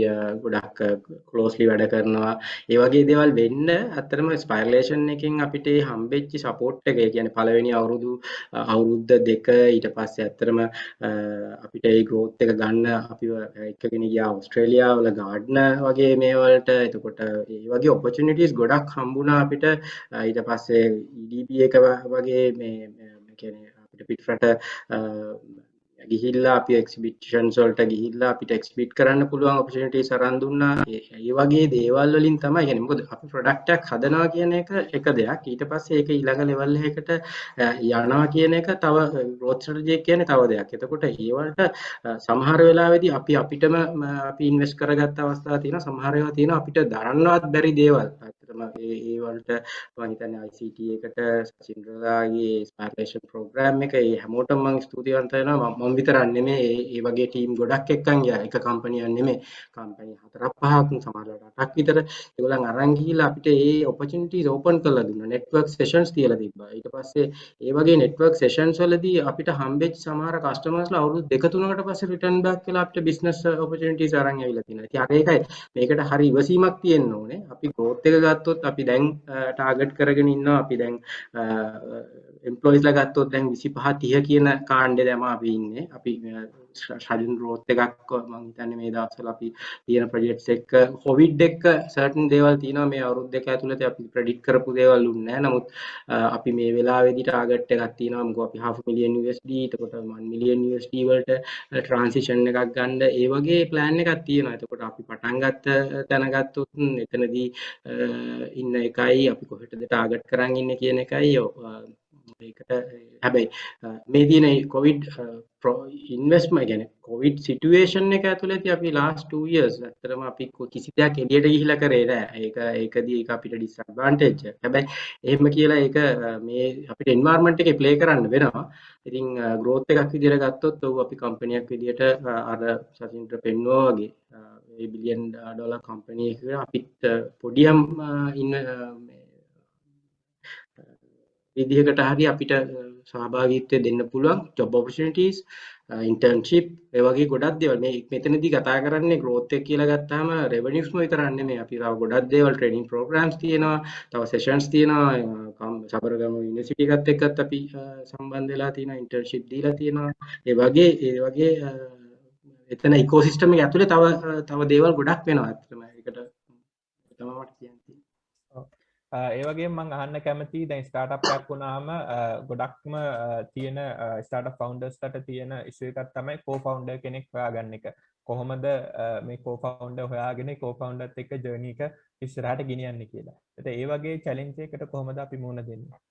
ගොඩක් closely වැඩ කරනවා. ඒ වගේ දේවල් වෙන්න ඇත්තටම ස්පයිරලේෂන් එකෙන් අපිට හම්බෙච්ච support එක ඒ කියන්නේ පළවෙනි අවුරුද්ද දෙක ඊට පස්සේ ඇත්තටම අපිට ඒ growth එක ගන්න අපිව එක්කගෙන ගියා ඕස්ට්‍රේලියාව වල ගාඩ්නර් වගේ මේ වලට. එතකොට ඒ වගේ opportunities ගොඩක් හම්බුණා අපිට. ඊට පස්සේ EDB එක වගේ මේ කියන්නේ අපිට පිටරට ගිහිල්ලා අපි එක්සිබිෂන්ස් වලට ගිහිල්ලා අපිට එක්සිබිට් කරන්න පුළුවන් ඔපචුනිටිස් අරන් දුන්නා. ඒ වගේ දේවල් වලින් තමයි කියන්නේ මොකද අපි ප්‍රොඩක්ට් එකක් හදනවා කියන එක දෙයක්. ඊට පස්සේ ඒක ඊළඟ ලෙවල් එකකට යනවා කියන එක තව growth strategy කියන්නේ තව දෙයක්. එතකොට ඒ වලට සමහර වෙලාවෙදී අපිටම අපි ඉන්වෙස්ට් කරගත්ත අවස්ථා තියෙනවා. සමහර ඒවා තියෙනවා අපිට දරන්නවත් බැරි දේවල්. ඇත්තටම ඒ වලට මම හිතන්නේ ICT එකට සචින්ද්‍රලාගේ ස්පයිරේෂන් ප්‍රෝග්‍රෑම් එක ඒ හැමෝටම මම ස්තුතිවන්ත වෙනවා. මම විතරක් නෙමෙයි ඒ වගේ ටීම් ගොඩක් එක්කන් ගියා. එක කම්පැනියක් නෙමෙයි. කම්පැනි 4-5ක් සමහරවිට 8ක් විතර ඒගොල්ලන් අරන් ගිහිල්ලා අපිට ඒ ඔපචුනිටිස් ඕපන් කරලා දුන්නා. නෙට්වර්ක් සෙෂන්ස් තියලා තිබ්බා. ඊට පස්සේ ඒ වගේ නෙට්වර්ක් සෙෂන්ස් වලදී අපිට හම්බෙච්ච සමහර කස්ටමර්ස්ලා අවුරුදු 2-3කට පස්සේ රිටර්න් බෑක් වෙලා අපිට බිස්නස් ඔපචුනිටිස් අරන් ඇවිල්ලා තිනවා. ඉතින් අර ඒකයි මේකට හරි ඉවසීමක් තියෙන්න ඕනේ. අපි growth එක ගත්තොත් අපි දැන් ටාගට් කරගෙන ඉන්නවා. අපි දැන් එම්ප්ලොයිස්ලා ගත්තොත් දැන් 25-30 කියන කාණ්ඩේ දැම අපි ඉන්නේ. අපි ශරීර growth එකක් මම හිතන්නේ මේ දවස්වල අපි තියෙන ප්‍රොජෙක්ට්ස් එක්ක කොවිඩ් එක්ක certain දේවල් තියෙනවා මේ අවුරුදු දෙක ඇතුළත අපි ප්‍රෙඩික්ට් කරපු දේවල් උන්නේ නැහැ. නමුත් අපි මේ වෙලාවේදී ටාගට් එකක් තියෙනවා. මොකද අපි $500,000 USD එතකොට $1 million USD වලට ට්‍රාන්සිෂන් එකක් ගන්න ඒ වගේ plan එකක් තියෙනවා. එතකොට අපි පටන් ගත්ත තැන ගත්තොත් එතනදී ඉන්න එකයි අපි කොහෙටද ටාගට් කරන් ඉන්නේ කියන එකයි ඒකට හැබැයි මේ තියෙන කොවිඩ් ඉන්වෙස්ට්මන්ට් කියන්නේ කොවිඩ් සිටුේෂන් එක ඇතුළතදී අපි last 2 years ඇත්තටම අපි කිසි දෙයක් එළියට ගිහිලා කරේ නැහැ. ඒකදී ඒක අපිට disadvantage. හැබැයි එහෙම කියලා ඒක මේ අපිට environment එකේ play කරන්න වෙනවා. ඉතින් growth එකක් විදිහට ගත්තොත් ඔව් අපි කම්පැනියක් විදිහට අර සචින්ට පෙන්වුවා වගේ $1 billion කම්පැනි එකක අපිත් පොඩියම් විදිහකට හරි අපිට සහභාගීත්වය දෙන්න පුළුවන් job opportunities internship ඒ වගේ ගොඩක් දේවල් මේ මෙතනදී කතා කරන්නේ growth එක කියලා ගත්තාම revenues ම විතරක් නෙමෙයි අපි තව ගොඩක් දේවල් training programs තියෙනවා තව sessions තියෙනවා සබරගම යුනිවර්සිටි එකත් එක්කත් අපි සම්බන්ධ වෙලා තියෙනවා internship දීලා තියෙනවා ඒ වගේ එතන ecosystem එක ඇතුලේ තව දේවල් ගොඩක් වෙනවා ඇත්තටම ඒකට තමයි මට කියන්න තියෙන්නේ ඒ වගේ මම අහන්න කැමතියි දැන් ස්ටාර්ට්අප් එකක් වුණාම ගොඩක්ම තියෙන ස්ටාර්ට්අප් ෆවුන්ඩර්ස්ලට තියෙන ඉෂුව එකක් තමයි කෝ-ෆවුන්ඩර් කෙනෙක් හොයාගන්න එක. කොහොමද මේ කෝ-ෆවුන්ඩර් හොයාගෙන කෝ-ෆවුන්ඩර්ත් එක්ක ජර්නි එක ඉස්සරහට ගෙනියන්නේ කියලා. ඒත් ඒ වගේ චැලෙන්ජ් එකකට කොහොමද අපි මුහුණ දෙන්නේ?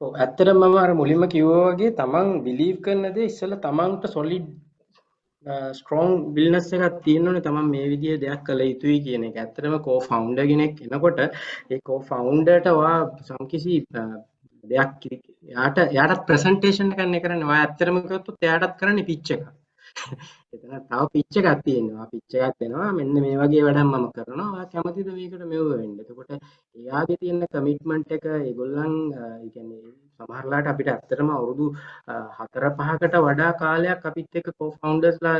ඔව් ඇත්තටම මම අර මුලින්ම කිව්වා වගේ තමන් බිලීව් කරන දේ ඉස්සෙල්ලා තමන්ට solid ස්ට්‍රෝං බිල්නස් එකක් තියෙනවනේ තමන් මේ විදිහේ දෙයක් කළ යුතුයි කියන එක. ඇත්තටම කෝ-ෆවුන්ඩර් කෙනෙක් එනකොට ඒ කෝ-ෆවුන්ඩර්ට ඔයා සම්කිසි දෙයක් එයාටත් ප්‍රසන්ටේෂන් එකක් කරන්නේ. ඔයා ඇත්තටම කිව්වොත් එයාටත් කරන්නේ පිච් එකක්. එතන තව පිච් එකක් තියෙනවා. පිච් එකක් දෙනවා. මෙන්න මේ වගේ වැඩක් මම කරනවා. ඔයා කැමතිද මේකට මෙව වෙන්න? එතකොට එයාගේ තියෙන කමිට්මන්ට් එක ඒගොල්ලන් ඒ කියන්නේ සමහරලාට අපිට ඇත්තටම අවුරුදු 4-5කට වඩා කාලයක් අපිත් එක්ක කෝ-ෆවුන්ඩර්ස්ලා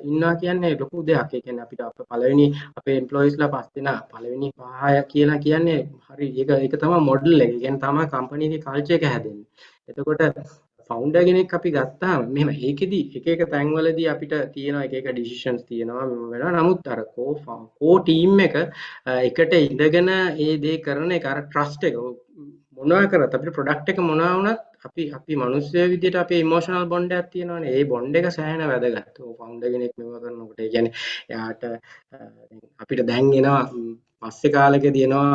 ඉන්නවා කියන්නේ ලොකු දෙයක්. ඒ කියන්නේ අපිට පළවෙනි අපේ එම්ප්ලොයිස්ලා 5 දෙනා පළවෙනි 5 කියලා කියන්නේ හරි ඒක තමයි මොඩල් එක. ඒ කියන්නේ තමයි කම්පැනි එකේ කල්චර් එක හැදෙන්නේ. එතකොට ෆවුන්ඩර් කෙනෙක් අපි ගත්තාම මෙහෙම ඒකෙදි එක තැන්වලදී අපිට තියෙනවා එක ඩිසිෂන්ස් තියෙනවා මෙව වෙනවා. නමුත් අර කෝ ටීම් එක එකට ඉඳගෙන ඒ දේ කරන එක අර ට්‍රස්ට් එක මොනවා කරත් අපිට ප්‍රොඩක්ට් එක මොනවා වුණත් අපි මිනිස්සු විදියට අපේ ඉමෝෂනල් බොන්ඩ් එකක් තියෙනවානේ. ඒ බොන්ඩ් එක සෑහෙන වැදගත්. ෆවුන්ඩර් කෙනෙක් මෙව කරනකොට ඒ කියන්නේ එයාට අපිට දැන් එනවා පස්සේ කාලෙකදී එනවා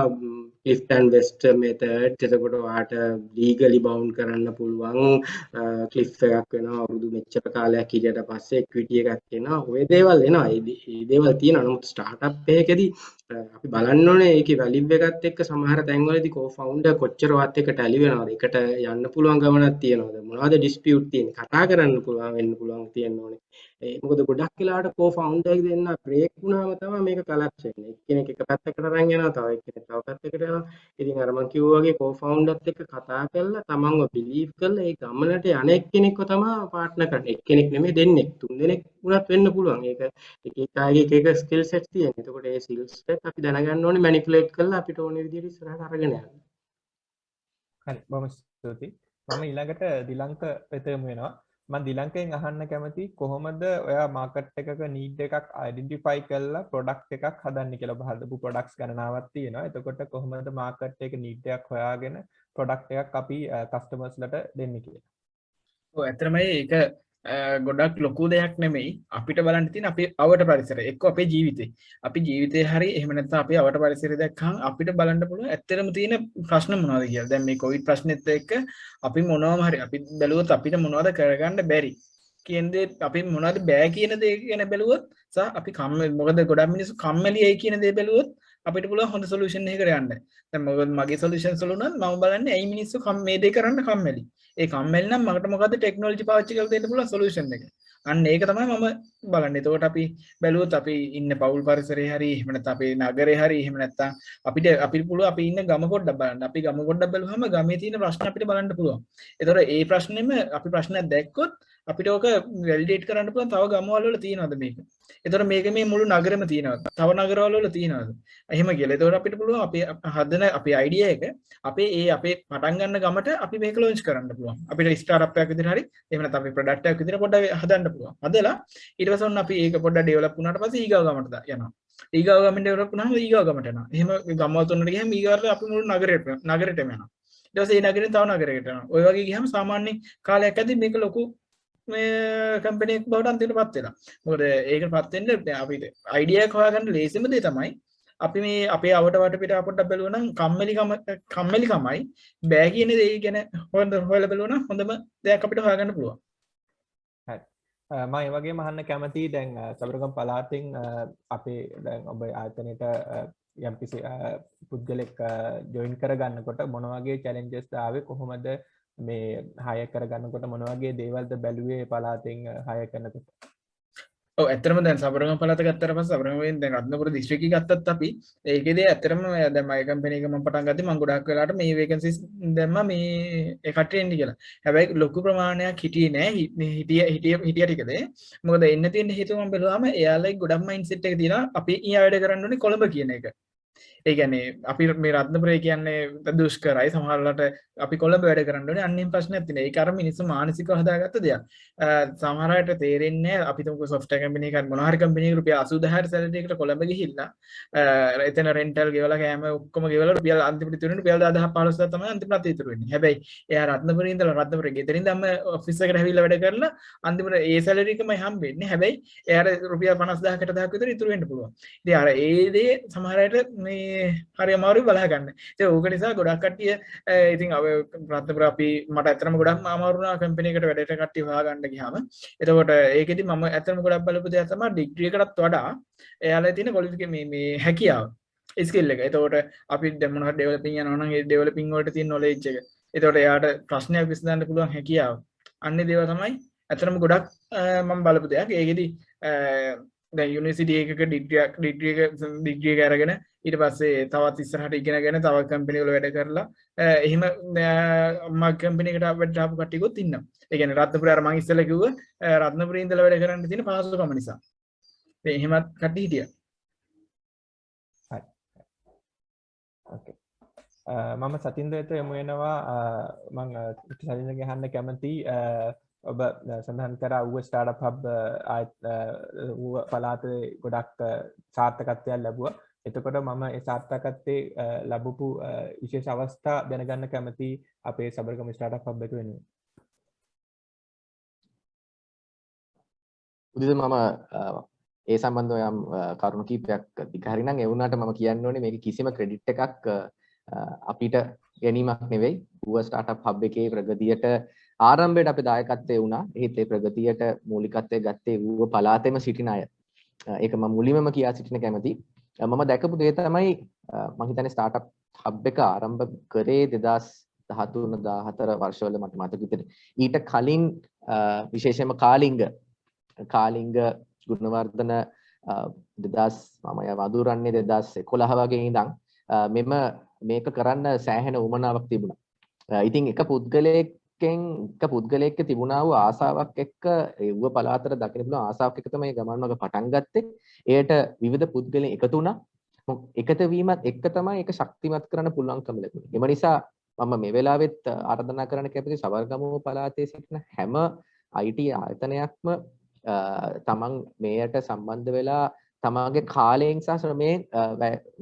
lift and vest method. එතකොට ඔයාට legally bound කරන්න පුළුවන් cliff එකක් වෙනවා අවුරුදු මෙච්චර කාලයක් හිටියට පස්සේ equity එකක් එනවා. ඔය දේවල් එනවා. ඒ දේවල් තියෙනවා. නමුත් startup එකකදී අපි බලන්න ඕනේ ඒකේ වැලියු එකත් එක්ක සමහර තැන්වලදී කෝ-ෆවුන්ඩර් කොච්චර වත් එක්ක ටැලි වෙනවද? එකට යන්න පුළුවන් ගමනක් තියෙනවද? මොනවද ඩිස්පියුට් තියෙන්නේ? කතා කරන්න පුළුවන් වෙන්න පුළුවන් තියෙන්න ඕනේ. මොකද ගොඩක් වෙලාවට කෝ-ෆවුන්ඩර් දෙන්න බ්‍රේක් වුණාම තමයි මේක කලැප්ස් වෙන්නේ. එක්කෙනෙක් එක පැත්තකට අරන් යනවා, තව එක්කෙනෙක් තව පැත්තකට යනවා. ඉතින් අර මම කිව්වා වගේ කෝ-ෆවුන්ඩර්ත් එක්ක කතා කරලා තමන්ව බිලීව් කරලා ඒ ගමනට යන එක්කෙනෙක්ව තමයි පාර්ට්නර් කරන්නේ. එක්කෙනෙක් නෙමෙයි දෙන්නෙක්, තුන් දෙනෙක් වුණත් වෙන්න පුළුවන්. ඒක එක අයගේ එක ස්කිල් සෙට් තියෙනවා. එතකොට ඒ ස්කිල් සෙට් අපි දැනගන්න ඕනේ මැනිපුලේට් කරලා අපිට ඕන විදිහට ඉස්සරහට අරගෙන යන්න. හරි බොහොම ස්තුතියි. මම ඊළඟට දිලංක වෙතම වෙනවා. මම දිලංකයෙන් අහන්න කැමති කොහොමද ඔයා මාකට් එකක නීඩ් එකක් අයිඩෙන්ටිෆයි කරලා ප්‍රොඩක්ට් එකක් හදන්නේ කියලා. ඔබ හදපු ප්‍රොඩක්ට්ස් ගණනාවක් තියෙනවා. එතකොට කොහොමද මාකට් එකේ නීඩ් එකක් හොයාගෙන ප්‍රොඩක්ට් එකක් අපි කස්ටමර්ස්ලට දෙන්නේ කියලා. ඔව් ඇත්තටම ඒක ගොඩක් ලොකු දෙයක් නෙමෙයි. අපිට බලන්න තියෙන අපේ අවට පරිසරය එක්ක අපේ ජීවිතේ. අපි ජීවිතේ හරි එහෙම නැත්නම් අපේ අවට පරිසරය දැක්කම අපිට බලන්න පුළුවන් ඇත්තටම තියෙන ප්‍රශ්න මොනවද කියලා. දැන් මේ කොවිඩ් ප්‍රශ්නෙත් එක්ක අපි මොනවම හරි අපි බැලුවොත් අපිට මොනවද කරගන්න බැරි කියන දේ අපි මොනවද බෑ කියන දේ ගැන බැලුවොත් සහ අපි කම්මැලි මොකද ගොඩක් මිනිස්සු කම්මැලියි කියන දේ බැලුවොත් අපිට පුළුවන් හොඳ සොලියුෂන් එකකට යන්න. දැන් මොකද මගේ සොලියුෂන්ස් වල උනත් මම බලන්නේ ඇයි මිනිස්සු මේ දේ කරන්න කම්මැලි. ඒ කම්මැලි නම් මකට මොකද්ද ටෙක්නොලොජි පාවිච්චි කරලා දෙන්න පුළුවන් සොලියුෂන් එක. අන්න ඒක තමයි මම බලන්නේ. එතකොට අපි බැලුවොත් අපි ඉන්න පවුල් පරිසරේ හරි එහෙම නැත්නම් අපේ නගරේ හරි එහෙම නැත්නම් අපිට පුළුවන් අපි ඉන්න ගම පොඩ්ඩක් බලන්න. අපි ගම පොඩ්ඩක් බැලුවම ගමේ තියෙන ප්‍රශ්න අපිට බලන්න පුළුවන්. එතකොට ඒ ප්‍රශ්නේම අපි ප්‍රශ්නයක් දැක්කොත් අපිට ඕක වැලිඩේට් කරන්න පුළුවන් තව ගමවල වල තියෙනවද මේක. එතකොට මේක මේ මුළු නගරෙම තියෙනවද? තව නගරවල වල තියෙනවද? එහෙම කියලා. එතකොට අපිට පුළුවන් අපි හදන අපේ අයිඩියා එක අපේ පටන් ගන්න ගමට අපි මේක ලොන්ච් කරන්න පුළුවන්. අපිට ස්ටාර්ට්අප් එකක් විදිහට හරි එහෙම නැත්නම් අපි ප්‍රොඩක්ට් එකක් විදිහට පොඩ්ඩක් හදන්න පුළුවන්. හදලා ඊට පස්සේ ඔන්න අපි ඒක පොඩ්ඩක් ඩෙවලොප් වුණාට පස්සේ ඊගාව ගමට යනවා. ඊගාව ගමෙන් ඩෙවලොප් වුණාම ඊගාව ගමට යනවා. එහෙම ගමවල තුනට ගියාම ඊගාවට අපි මුළු නගරෙටම යනවා. ඊට පස්සේ ඒ නගරෙන් තව නගරයකට යනවා. ඔය වගේ ගියාම සාමාන්‍ය කාලයක් ඇද්දි මේක ලොකු මේ කම්පැනි එකක් බවට අන්තිමටපත් වෙනවා. මොකද ඒකටපත් වෙන්න අපිට අයිඩියා එක හොයාගන්න ලේසිම දේ තමයි අපි මේ අපේ අවට වටපිට පොඩ්ඩක් බැලුවා නම් කම්මැලිකමයි බෑ කියන දේ ගැන හොයලා බැලුවා නම් හොඳම දෙයක් අපිට හොයාගන්න පුළුවන්. හරි. මම ඒ වගේම අහන්න කැමතියි දැන් සබරගම් පළාතෙන් අපේ දැන් ඔබ ආයතනයට යම්කිසි පුද්ගලෙක් ජොයින් කරගන්නකොට මොන වගේ චැලෙන්ජස් ආවේ කොහොමද මේ හය කරගන්නකොට මොන වගේ දේවල්ද බැලුවේ පළාතෙන් හය කරනකොට? ඔව් ඇත්තටම දැන් සබරගම පළාත ගත්තට පස්සේ සබරගමෙන් දැන් රත්නපුර දිස්ත්‍රික්කය ගත්තත් අපි ඒකේදී ඇත්තටම දැන් මගේ කම්පැනි එක මම පටන් ගත්තේ මම ගොඩාක් වෙලාවට මේ වේකන්සිස් දැම්මා මේ ඒ කට්ටිය එන්න කියලා. හැබැයි ලොකු ප්‍රමාණයක් හිටියේ නෑ හිටිය ටිකද මොකද එන්න තියෙන හේතුව මම බැලුවාම එයාලගේ ගොඩක් මයින්ඩ් සෙට් එක තියෙනවා අපි ඊ වැඩ කරන්න ඕනේ කොළඹ කියන එක. ඒ කියන්නේ අපි මේ රත්නපුරේ කියන්නේ දුෂ්කරයි සමහරවිට අපි කොළඹ වැඩ කරන්න ඕනේ අන්නින් ප්‍රශ්නයක් තියෙනවා. ඒක අර මිනිස්සු මානසිකව හදාගත්ත දෙයක්. සමහර අයට තේරෙන්නේ නැහැ අපි තුමුකෝ software company එකක් මොනවා හරි company එකකට රුපියල් 80000 salary එකකට කොළඹ ගිහිල්ලා එතන rental ගෙවලා කෑම ඔක්කොම ගෙවලා රුපියල් අන්තිමට ඉතුරු වෙන රුපියල් 10000 15000 තමයි අන්තිමට ඉතුරු වෙන්නේ. හැබැයි එයා රත්නපුරේ ඉඳලා රත්නපුරේ ගෙදරින්දම office එකට ඇවිල්ලා වැඩ කරලා අන්තිමට ඒ salary එකමයි හම්බෙන්නේ. හැබැයි එයාට රුපියල් 50000 60000 විතර ඉතුරු වෙන්න පුළුවන්. ඉතින් අර ඒ දේ සමහර අයට මේ හරි අමාරුයි බලා ගන්න. ඉතින් ඕක නිසා ගොඩක් කට්ටිය ඉතින් රත්නපුර අපි මට ඇත්තටම ගොඩක් අමාරු වුණා කම්පැනි එකට වැඩට කට්ටිය හොයාගන්න ගියාම. එතකොට ඒකෙදි මම ඇත්තටම ගොඩක් බලපු දෙයක් තමයි ඩිග්‍රී එකටත් වඩා එයාලා තියෙන ක්වොලිෆිකේෂන් මේ හැකියාව ස්කිල් එක. එතකොට අපි දැන් මොනවා ඩෙවලොපින් යනවා නම් ඒ ඩෙවලොපින් වලට තියෙන නොලෙජ් එක. එතකොට එයාට ප්‍රශ්නයක් විසඳන්න පුළුවන් හැකියාව. අන්නේ දේවල් තමයි ඇත්තටම ගොඩක් මම බලපු දෙයක්. ඒකෙදි දැන් යුනිවර්සිටි එකක ඩිග්‍රී එක අරගෙන ඊට පස්සේ තවත් ඉස්සරහට ඉගෙනගෙන තව කම්පැනි වල වැඩ කරලා එහෙම මම කම්පැනි එකට වැඩට ආපු කට්ටියකුත් ඉන්නවා. ඒ කියන්නේ රත්නපුරේ අර මම ඉස්සෙල්ලා කිව්ව රත්නපුරේ ඉඳලා වැඩ කරන්න තියෙන පහසුකම නිසා. ඒ එහෙමත් කට්ටිය හිටියා. හරි. ඕකේ. මම සතින්දරට යමු වෙනවා මම සතින්දරගෙන් අහන්න කැමති ඔබ සඳහන් කරා ඌව ස්ටාර්ට්අප් හබ් ආයත් ඌව පළාතේ ගොඩක් සාර්ථකත්වයක් ලැබුවා. එතකොට මම ඒ සාර්ථකත්වයේ ලැබපු විශේෂ අවස්ථා දැනගන්න කැමති අපේ සබරගම ස්ටාර්ට්අප් හබ් එක වෙනුවෙන්. උදිත මම ඒ සම්බන්ධව යම් කරුණු කීපයක් දිගහරි නම් ඒ වුණාට මම කියන්න ඕනේ මේක කිසිම ක්‍රෙඩිට් එකක් අපිට ගැනීමක් නෙවෙයි. ඌව ස්ටාර්ට්අප් හබ් එකේ ප්‍රගතියට ආරම්භයට අපි දායකත්වයේ වුණා. ඒත් ඒ ප්‍රගතියට මූලිකත්වයේ ගත්තේ ඌව පළාතේම සිටින අය. ඒක මම මුලින්මම කියා සිටින කැමති. මම දැකපු දේ තමයි මම හිතන්නේ ස්ටාර්ට්අප් හබ් එක ආරම්භ කරේ 2013 14 වර්ෂවල මට මතක විදිහට. ඊට කලින් විශේෂයෙන්ම කාලිංග ගුණවර්ධන 2000 මම වදුරන්නේ 2011 වගේ ඉඳන් මේක කරන්න සෑහෙන උවමනාවක් තිබුණා. ඉතින් එක පුද්ගලයෙක්ගේ තිබුණා වූ ආසාවක් එක්ක ඌව පළාතට දකින්න පුළුවන් ආසාවක් එක්ක තමයි ගමන් මඟ පටන් ගත්තේ. එයට විවිධ පුද්ගලයන් එකතු වුණා. එකතු වීමත් එක්ක තමයි ඒක ශක්තිමත් කරන්න පුළුවන්කම ලැබුණේ. ඒ නිසා මම මේ වෙලාවෙත් ආරාධනා කරන්න කැමතියි සබරගම පළාතේ සිටින හැම IT ආයතනයක්ම තමන් මේකට සම්බන්ධ වෙලා තමාගේ කාලයෙන් සහ ශ්‍රමයෙන්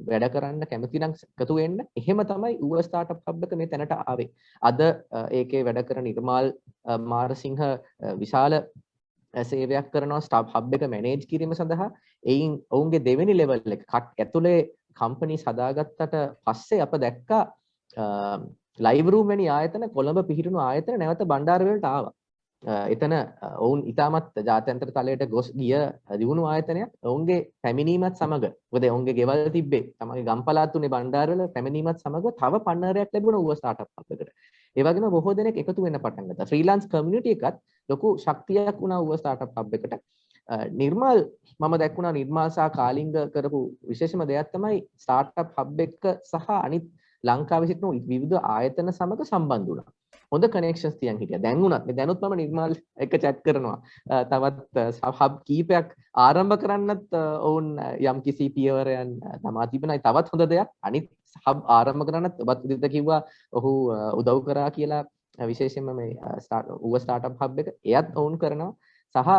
වැඩ කරන්න කැමති නම් එකතු වෙන්න. එහෙම තමයි ඌව ස්ටාර්ට්අප් හබ් එක මේ තැනට ආවේ. අද ඒකේ වැඩ කරන නිර්මාල් මාරසිංහ විශාල සේවයක් කරනවා ස්ටාර්ට්අප් හබ් එක මැනේජ් කිරීම සඳහා. එයින් ඔවුන්ගේ දෙවෙනි ලෙවල් එක ඇතුලේ කම්පනීස් හදාගත්තට පස්සේ අප දැක්කා ලයිව් රූම් වැනි ආයතන කොළඹ පිහිටුණු ආයතන නැවත බණ්ඩාරවලට ආවා. එතන ඔවුන් ඉතාමත් ජාත්‍යන්තර තලයට ගොස් ගිය දියුණු ආයතනයක්. ඔවුන්ගේ පැමිණීමත් සමග මොකද ඔවුන්ගේ ගෙවල් තිබ්බේ තමගේ ගම් පළාත් තුනේ බණ්ඩාරවල පැමිණීමත් සමග තව පන්නරයක් ලැබුණා ඌව ස්ටාර්ට්අප් හබ් එකට. ඒ වගේම බොහෝ දෙනෙක් එකතු වෙන්න පටන් ගත්තා. ෆ්‍රීලාන්ස් කමියුනිටි එකත් ලොකු ශක්තියක් වුණා ඌව ස්ටාර්ට්අප් හබ් එකට. නිර්මාල් මම දැක්ුණා නිර්මාල් සහ කාලිංග කරපු විශේෂම දෙයක් තමයි ස්ටාර්ට්අප් හබ් එක සහ අනිත් ලංකාවේ සිටින විවිධ ආයතන සමග සම්බන්ධ වුණා. හොඳ කනෙක්ෂන්ස් තියන් හිටියා. දැන් උනත් මේ දැනුත් මම නිර්මාල් එක්ක chat කරනවා. තවත් හබ් කීපයක් ආරම්භ කරන්නත් ඔවුන් යම් කිසි පියවරයන් තමා තිබෙනයි. තවත් හොඳ දෙයක් අනිත් හබ් ආරම්භ කරන්නත් ඔබත් උදිත කිව්වා ඔහු උදව් කරා කියලා විශේෂයෙන්ම මේ ඌව ස්ටාර්ට්අප් හබ් එක එයත් ඔවුන් කරනවා. සහ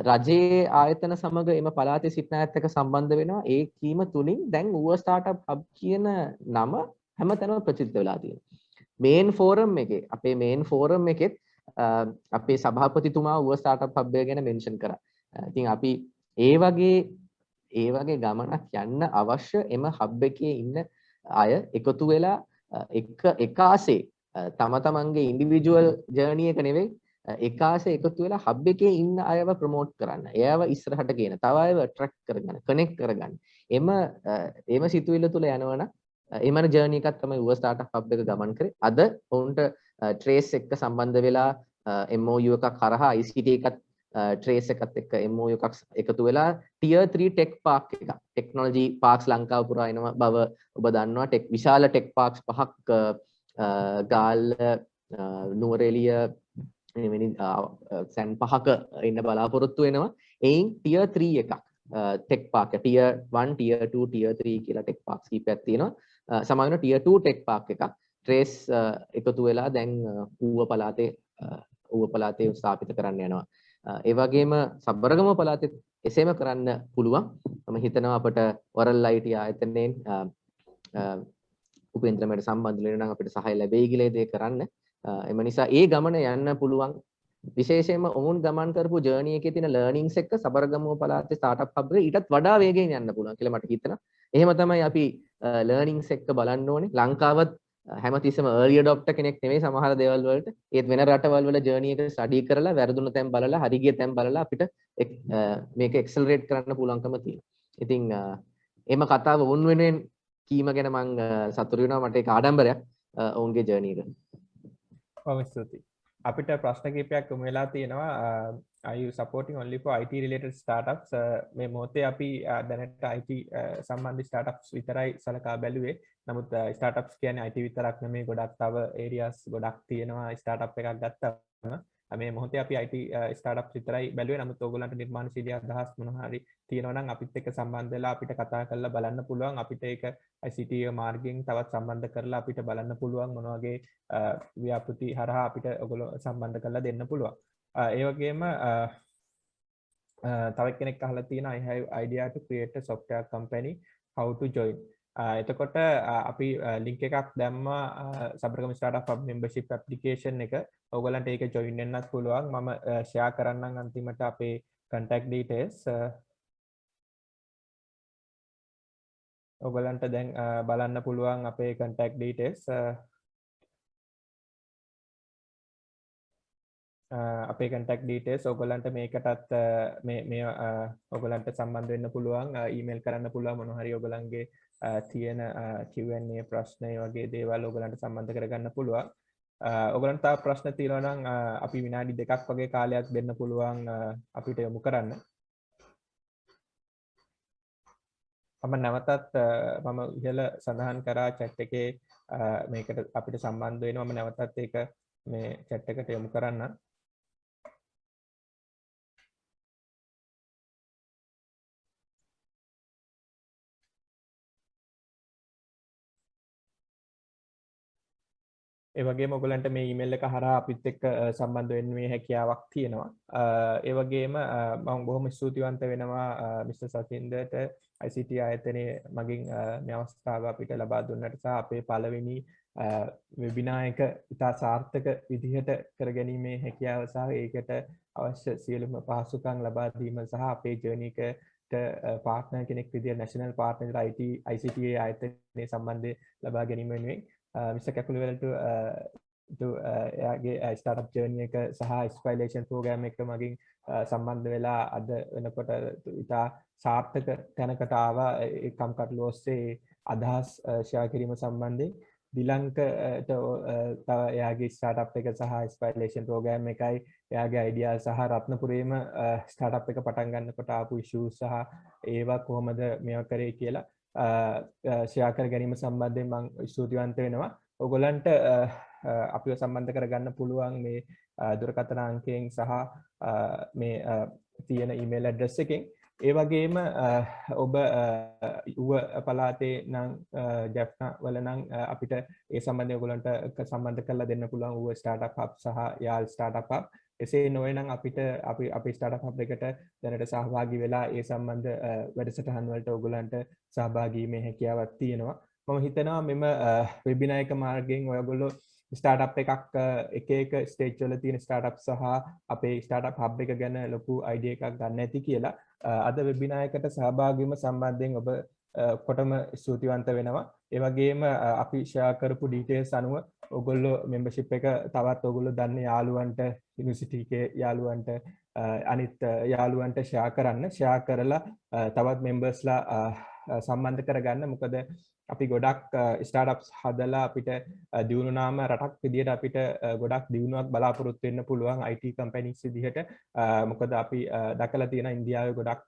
රජයේ ආයතන සමග එම පළාතේ සිටින අයත් එක්ක සම්බන්ධ වෙනවා. ඒ කීම තුලින් දැන් ඌව ස්ටාර්ට්අප් හබ් කියන නම හැමතැනම ප්‍රචලිත වෙලා තියෙනවා. මේන් ෆෝරම් එකෙත් අපේ සභාපතිතුමා ඌව ස්ටාර්ට්අප් හබ් එක ගැන මෙන්ෂන් කරා. ඉතින් අපි ඒ වගේ ගමනක් යන්න අවශ්‍ය එම හබ් එකේ ඉන්න අය එකතු වෙලා එකාසේ තමන්ගේ ඉන්ඩිවිජුවල් ජර්නි එක නෙවෙයි එකාසේ එකතු වෙලා හබ් එකේ ඉන්න අයව ප්‍රොමෝට් කරන්න. එයාව ඉස්සරහට ගෙන, තව අයව ඇට්‍රැක්ට් කරගන්න, කනෙක්ට් කරගන්න. එම සිතුවිල්ල තුල යනවනම් එමන ජර්නි එකක් තමයි ඌව ස්ටාර්ට්අප් හබ් එක ගමන් කරේ. අද උන්ට ට්‍රේස් එක්ක සම්බන්ධ වෙලා MOU එකක් කරහා ICT එකත් ට්‍රේස් එකත් එක්ක MOU එකක් එකතු වෙලා tier 3 tech park එකක් technology parks ලංකාව පුරා එනවා බව ඔබ දන්නවා විශාල tech parks පහක් ගාල්ල නුවරඑළිය එවැනි සැන් පහක ඉන්න බලාපොරොත්තු වෙනවා එයින් tier 3 එකක් tech park tier 1 tier 2 tier 3 කියලා tech parks කීපයක් තියෙනවා සමහරවිට tier 2 tech park එකක් ට්‍රේස් එකතු වෙලා දැන් ඌව පළාතේ ස්ථාපිත කරන්න යනවා ඒ වගේම සබරගම පළාතේ එසේම කරන්න පුළුවන් මම හිතනවා අපට වරල් IT ආයතනයෙන් උපේන්ද්‍රමයට සම්බන්ධ වෙන නම් අපිට සහාය ලැබෙයි කියලා ඒ දේ කරන්න එම නිසා ඒ ගමන යන්න පුළුවන් විශේෂයෙන්ම ඔවුන් ගමන් කරපු ජර්නි එකේ තියෙන ලර්නින්ග්ස් එක්ක සබරගමුව පළාතේ ස්ටාර්ට්අප් හබ් එක ඊටත් වඩා වේගයෙන් යන්න පුළුවන් කියලා මට හිතෙනවා. එහෙම තමයි අපි ලර්නින්ග්ස් එක්ක බලන්න ඕනේ. ලංකාවත් හැමතිස්සෙම early adopter කෙනෙක් නෙමෙයි සමහර දේවල් වලට. ඒත් වෙන රටවල් වල ජර්නි එක ස්ටඩි කරලා වැරදුන තැන් බලලා හරි ගිය තැන් බලලා අපිට මේක ඇක්සලරේට් කරන්න පුළුවන්කම තියෙනවා. ඉතින් එහෙම කතාව වුන් වෙනුවෙන් කීම ගැන මම සතුටු වෙනවා මට ඒක ආඩම්බරයක් ඔවුන්ගේ ජර්නි එක. ඔව් ස්තුතියි. අපිට ප්‍රශ්න කිහිපයක් යොමු වෙලා තියෙනවා are you supporting only for IT related startups මේ මොහොතේ අපි දැනට IT සම්බන්ධ startups විතරයි සලකා බැලුවේ නමුත් startups කියන්නේ IT විතරක් නෙමෙයි ගොඩක් තව areas ගොඩක් තියෙනවා startup එකක් ගත්තාම මේ මොහොතේ අපි IT startups විතරයි බැලුවේ නමුත් ඕගොල්ලන්ට නිර්මාණශීලී අදහස් මොනවා හරි තියෙනවා නම් අපිත් එක්ක සම්බන්ධ වෙලා අපිට කතා කරලා බලන්න පුළුවන් අපිට ඒක ICT මාර්ගයෙන් තවත් සම්බන්ධ කරලා අපිට බලන්න පුළුවන් මොන වගේ ව්‍යාපෘති හරහා අපිට ඔයගොල්ලෝ සම්බන්ධ කරලා දෙන්න පුළුවන්. ඒ වගේම තව කෙනෙක් අහලා තියෙනවා I have idea to create a software company how to join. එතකොට අපි link එකක් දැම්මා Sabaragama startup hub membership application එක. ඔයගොල්ලන්ට ඒක join වෙන්නත් පුළුවන්. මම share කරන්නම් අන්තිමට අපේ contact details. ඔයගොල්ලන්ට දැන් බලන්න පුළුවන් අපේ contact details. අපේ contact details ඔයගොල්ලන්ට මේකටත් මේ ඔයගොල්ලන්ට සම්බන්ධ වෙන්න පුළුවන් ඊමේල් කරන්න පුළුවන් මොන හරි ඔයගොල්ලන්ගේ තියෙන Q&A ප්‍රශ්න ඒ වගේ දේවල් ඔයගොල්ලන්ට සම්බන්ධ කරගන්න පුළුවන්. ඔයගොල්ලන්ට තව ප්‍රශ්න තියෙනවා නම් අපි විනාඩි 2ක් වගේ කාලයක් දෙන්න පුළුවන් අපිට යොමු කරන්න. මම නැවතත් මම ඉහළ සඳහන් කරා chat එකේ මේකට අපිට සම්බන්ධ වෙනවා මම නැවතත් ඒක මේ chat එකට යොමු කරන්න. ඒ වගේම ඔයගලන්ට මේ ඊමේල් එක හරහා අපිත් එක්ක සම්බන්ධ වෙන්න මේ හැකියාවක් තියෙනවා. ඒ වගේම මම බොහොම ස්තුතිවන්ත වෙනවා මිස්ටර් සතින්දර්ට ICT ආයතනයේ මගින් මේ අවස්ථාව අපිට ලබා දුන්නට සහ අපේ පළවෙනි වෙබිනාර් එක ඉතා සාර්ථක විදිහට කරගැනීමේ හැකියාව සහ ඒකට අවශ්‍ය සියලුම පහසුකම් ලබා දීම සහ අපේ ජර්නි එකට පාර්ට්නර් කෙනෙක් විදිහට නැෂනල් පාර්ට්නර් ICT ආයතනයේ සම්බන්ධය ලබා ගැනීම වෙනුවෙන් Mr. Kakuliwala to එයාගේ startup journey එක සහ inspiration program එක මගින් සම්බන්ධ වෙලා අද වෙනකොට ඉතා සාර්ථක තැනකට ආවා ඒ කම්කටොළු ඔස්සේ අදහස් ෂෙයා කිරීම සම්බන්ධයෙන් දිලංකට තව එයාගේ startup එක සහ inspiration program එකයි එයාගේ idea සහ රත්නපුරේම startup එක පටන් ගන්නකොට ආපු issues සහ ඒවා කොහොමද මේවා කරේ කියලා ෂෙයා කර ගැනීම සම්බන්ධයෙන් මම ස්තුතිවන්ත වෙනවා. ඔයගොල්ලන්ට අපිව සම්බන්ධ කරගන්න පුළුවන් මේ දුරකථන අංකයෙන් සහ මේ තියෙන ඊමේල් ඇඩ්‍රස් එකෙන්. ඒ වගේම ඔබ ඌව පළාතේ නම් ජැෆ්නා වල නම් අපිට ඒ සම්බන්ධයෙන් ඔයගොල්ලන්ට සම්බන්ධ කරලා දෙන්න පුළුවන් ඌව ස්ටාර්ට්අප් හබ් සහ යාල් ස්ටාර්ට්අප් හබ්. එසේ නොවේ නම් අපිට අපි ස්ටාර්ට්අප් හබ් එකට දැනට සහභාගී වෙලා ඒ සම්බන්ධ වැඩසටහන් වලට ඔයගොල්ලන්ට සහභාගී වීමේ හැකියාවක් තියෙනවා. මම හිතනවා මෙම වෙබිනාර් එක මාර්ගයෙන් ඔයගොල්ලෝ ස්ටාර්ට්අප් එකක් එක ස්ටේජ් වල තියෙන ස්ටාර්ට්අප් සහ අපේ ස්ටාර්ට්අප් හබ් එක ගැන ලොකු අයිඩියා එකක් ගන්න ඇති කියලා අද වෙබිනාර් එකට සහභාගී වීම සම්බන්ධයෙන් ඔබ කොටම ස්තුතිවන්ත වෙනවා. ඒ වගේම අපි ෂෙයා කරපු ඩීටේල්ස් අනුව ඔයගොල්ලෝ membership එක තවත් ඔයගොල්ලෝ දන්න යාළුවන්ට යුනිවර්සිටි එකේ යාළුවන්ට අනිත් යාළුවන්ට ෂෙයා කරන්න. ෂෙයා කරලා තවත් members ලා සම්බන්ධ කරගන්න. මොකද අපි ගොඩක් ස්ටාර්ට්අප්ස් හදලා අපිට දියුණුනාම රටක් විදියට අපිට ගොඩක් දියුණුවක් බලාපොරොත්තු වෙන්න පුළුවන් IT කම්පැනිස් විදිහට. මොකද අපි දැකලා තියෙන ඉන්දියාවේ ගොඩක්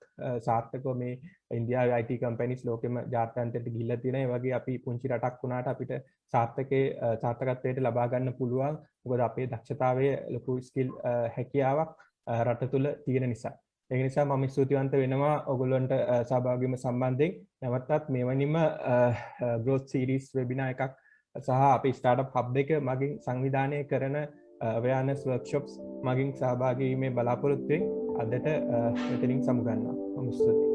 සාර්ථකව මේ ඉන්දියාවේ IT කම්පැනිස් ලෝකෙම ජාත්‍යන්තරයට ගිහිල්ලා තියෙනවා. ඒ වගේ අපි පුංචි රටක් වුණාට අපිට සාර්ථකත්වයට ලබා ගන්න පුළුවන්. මොකද අපේ දක්ෂතාවයේ ලොකු ස්කිල් හැකියාවක් රට තුල තියෙන නිසා. ඒ නිසා මම ස්තුතිවන්ත වෙනවා ඔයගොල්ලන්ට සහභාගී වීම සම්බන්ධයෙන්. නැවතත් මෙවැනිම growth series webinar එකක් සහ අපේ startup hub එක මගින් සංවිධානය කරන awareness workshops මගින් සහභාගී වීමේ බලාපොරොත්තුවෙන් අදට මෙතනින් සමුගන්නවා. මම ස්තුතියි.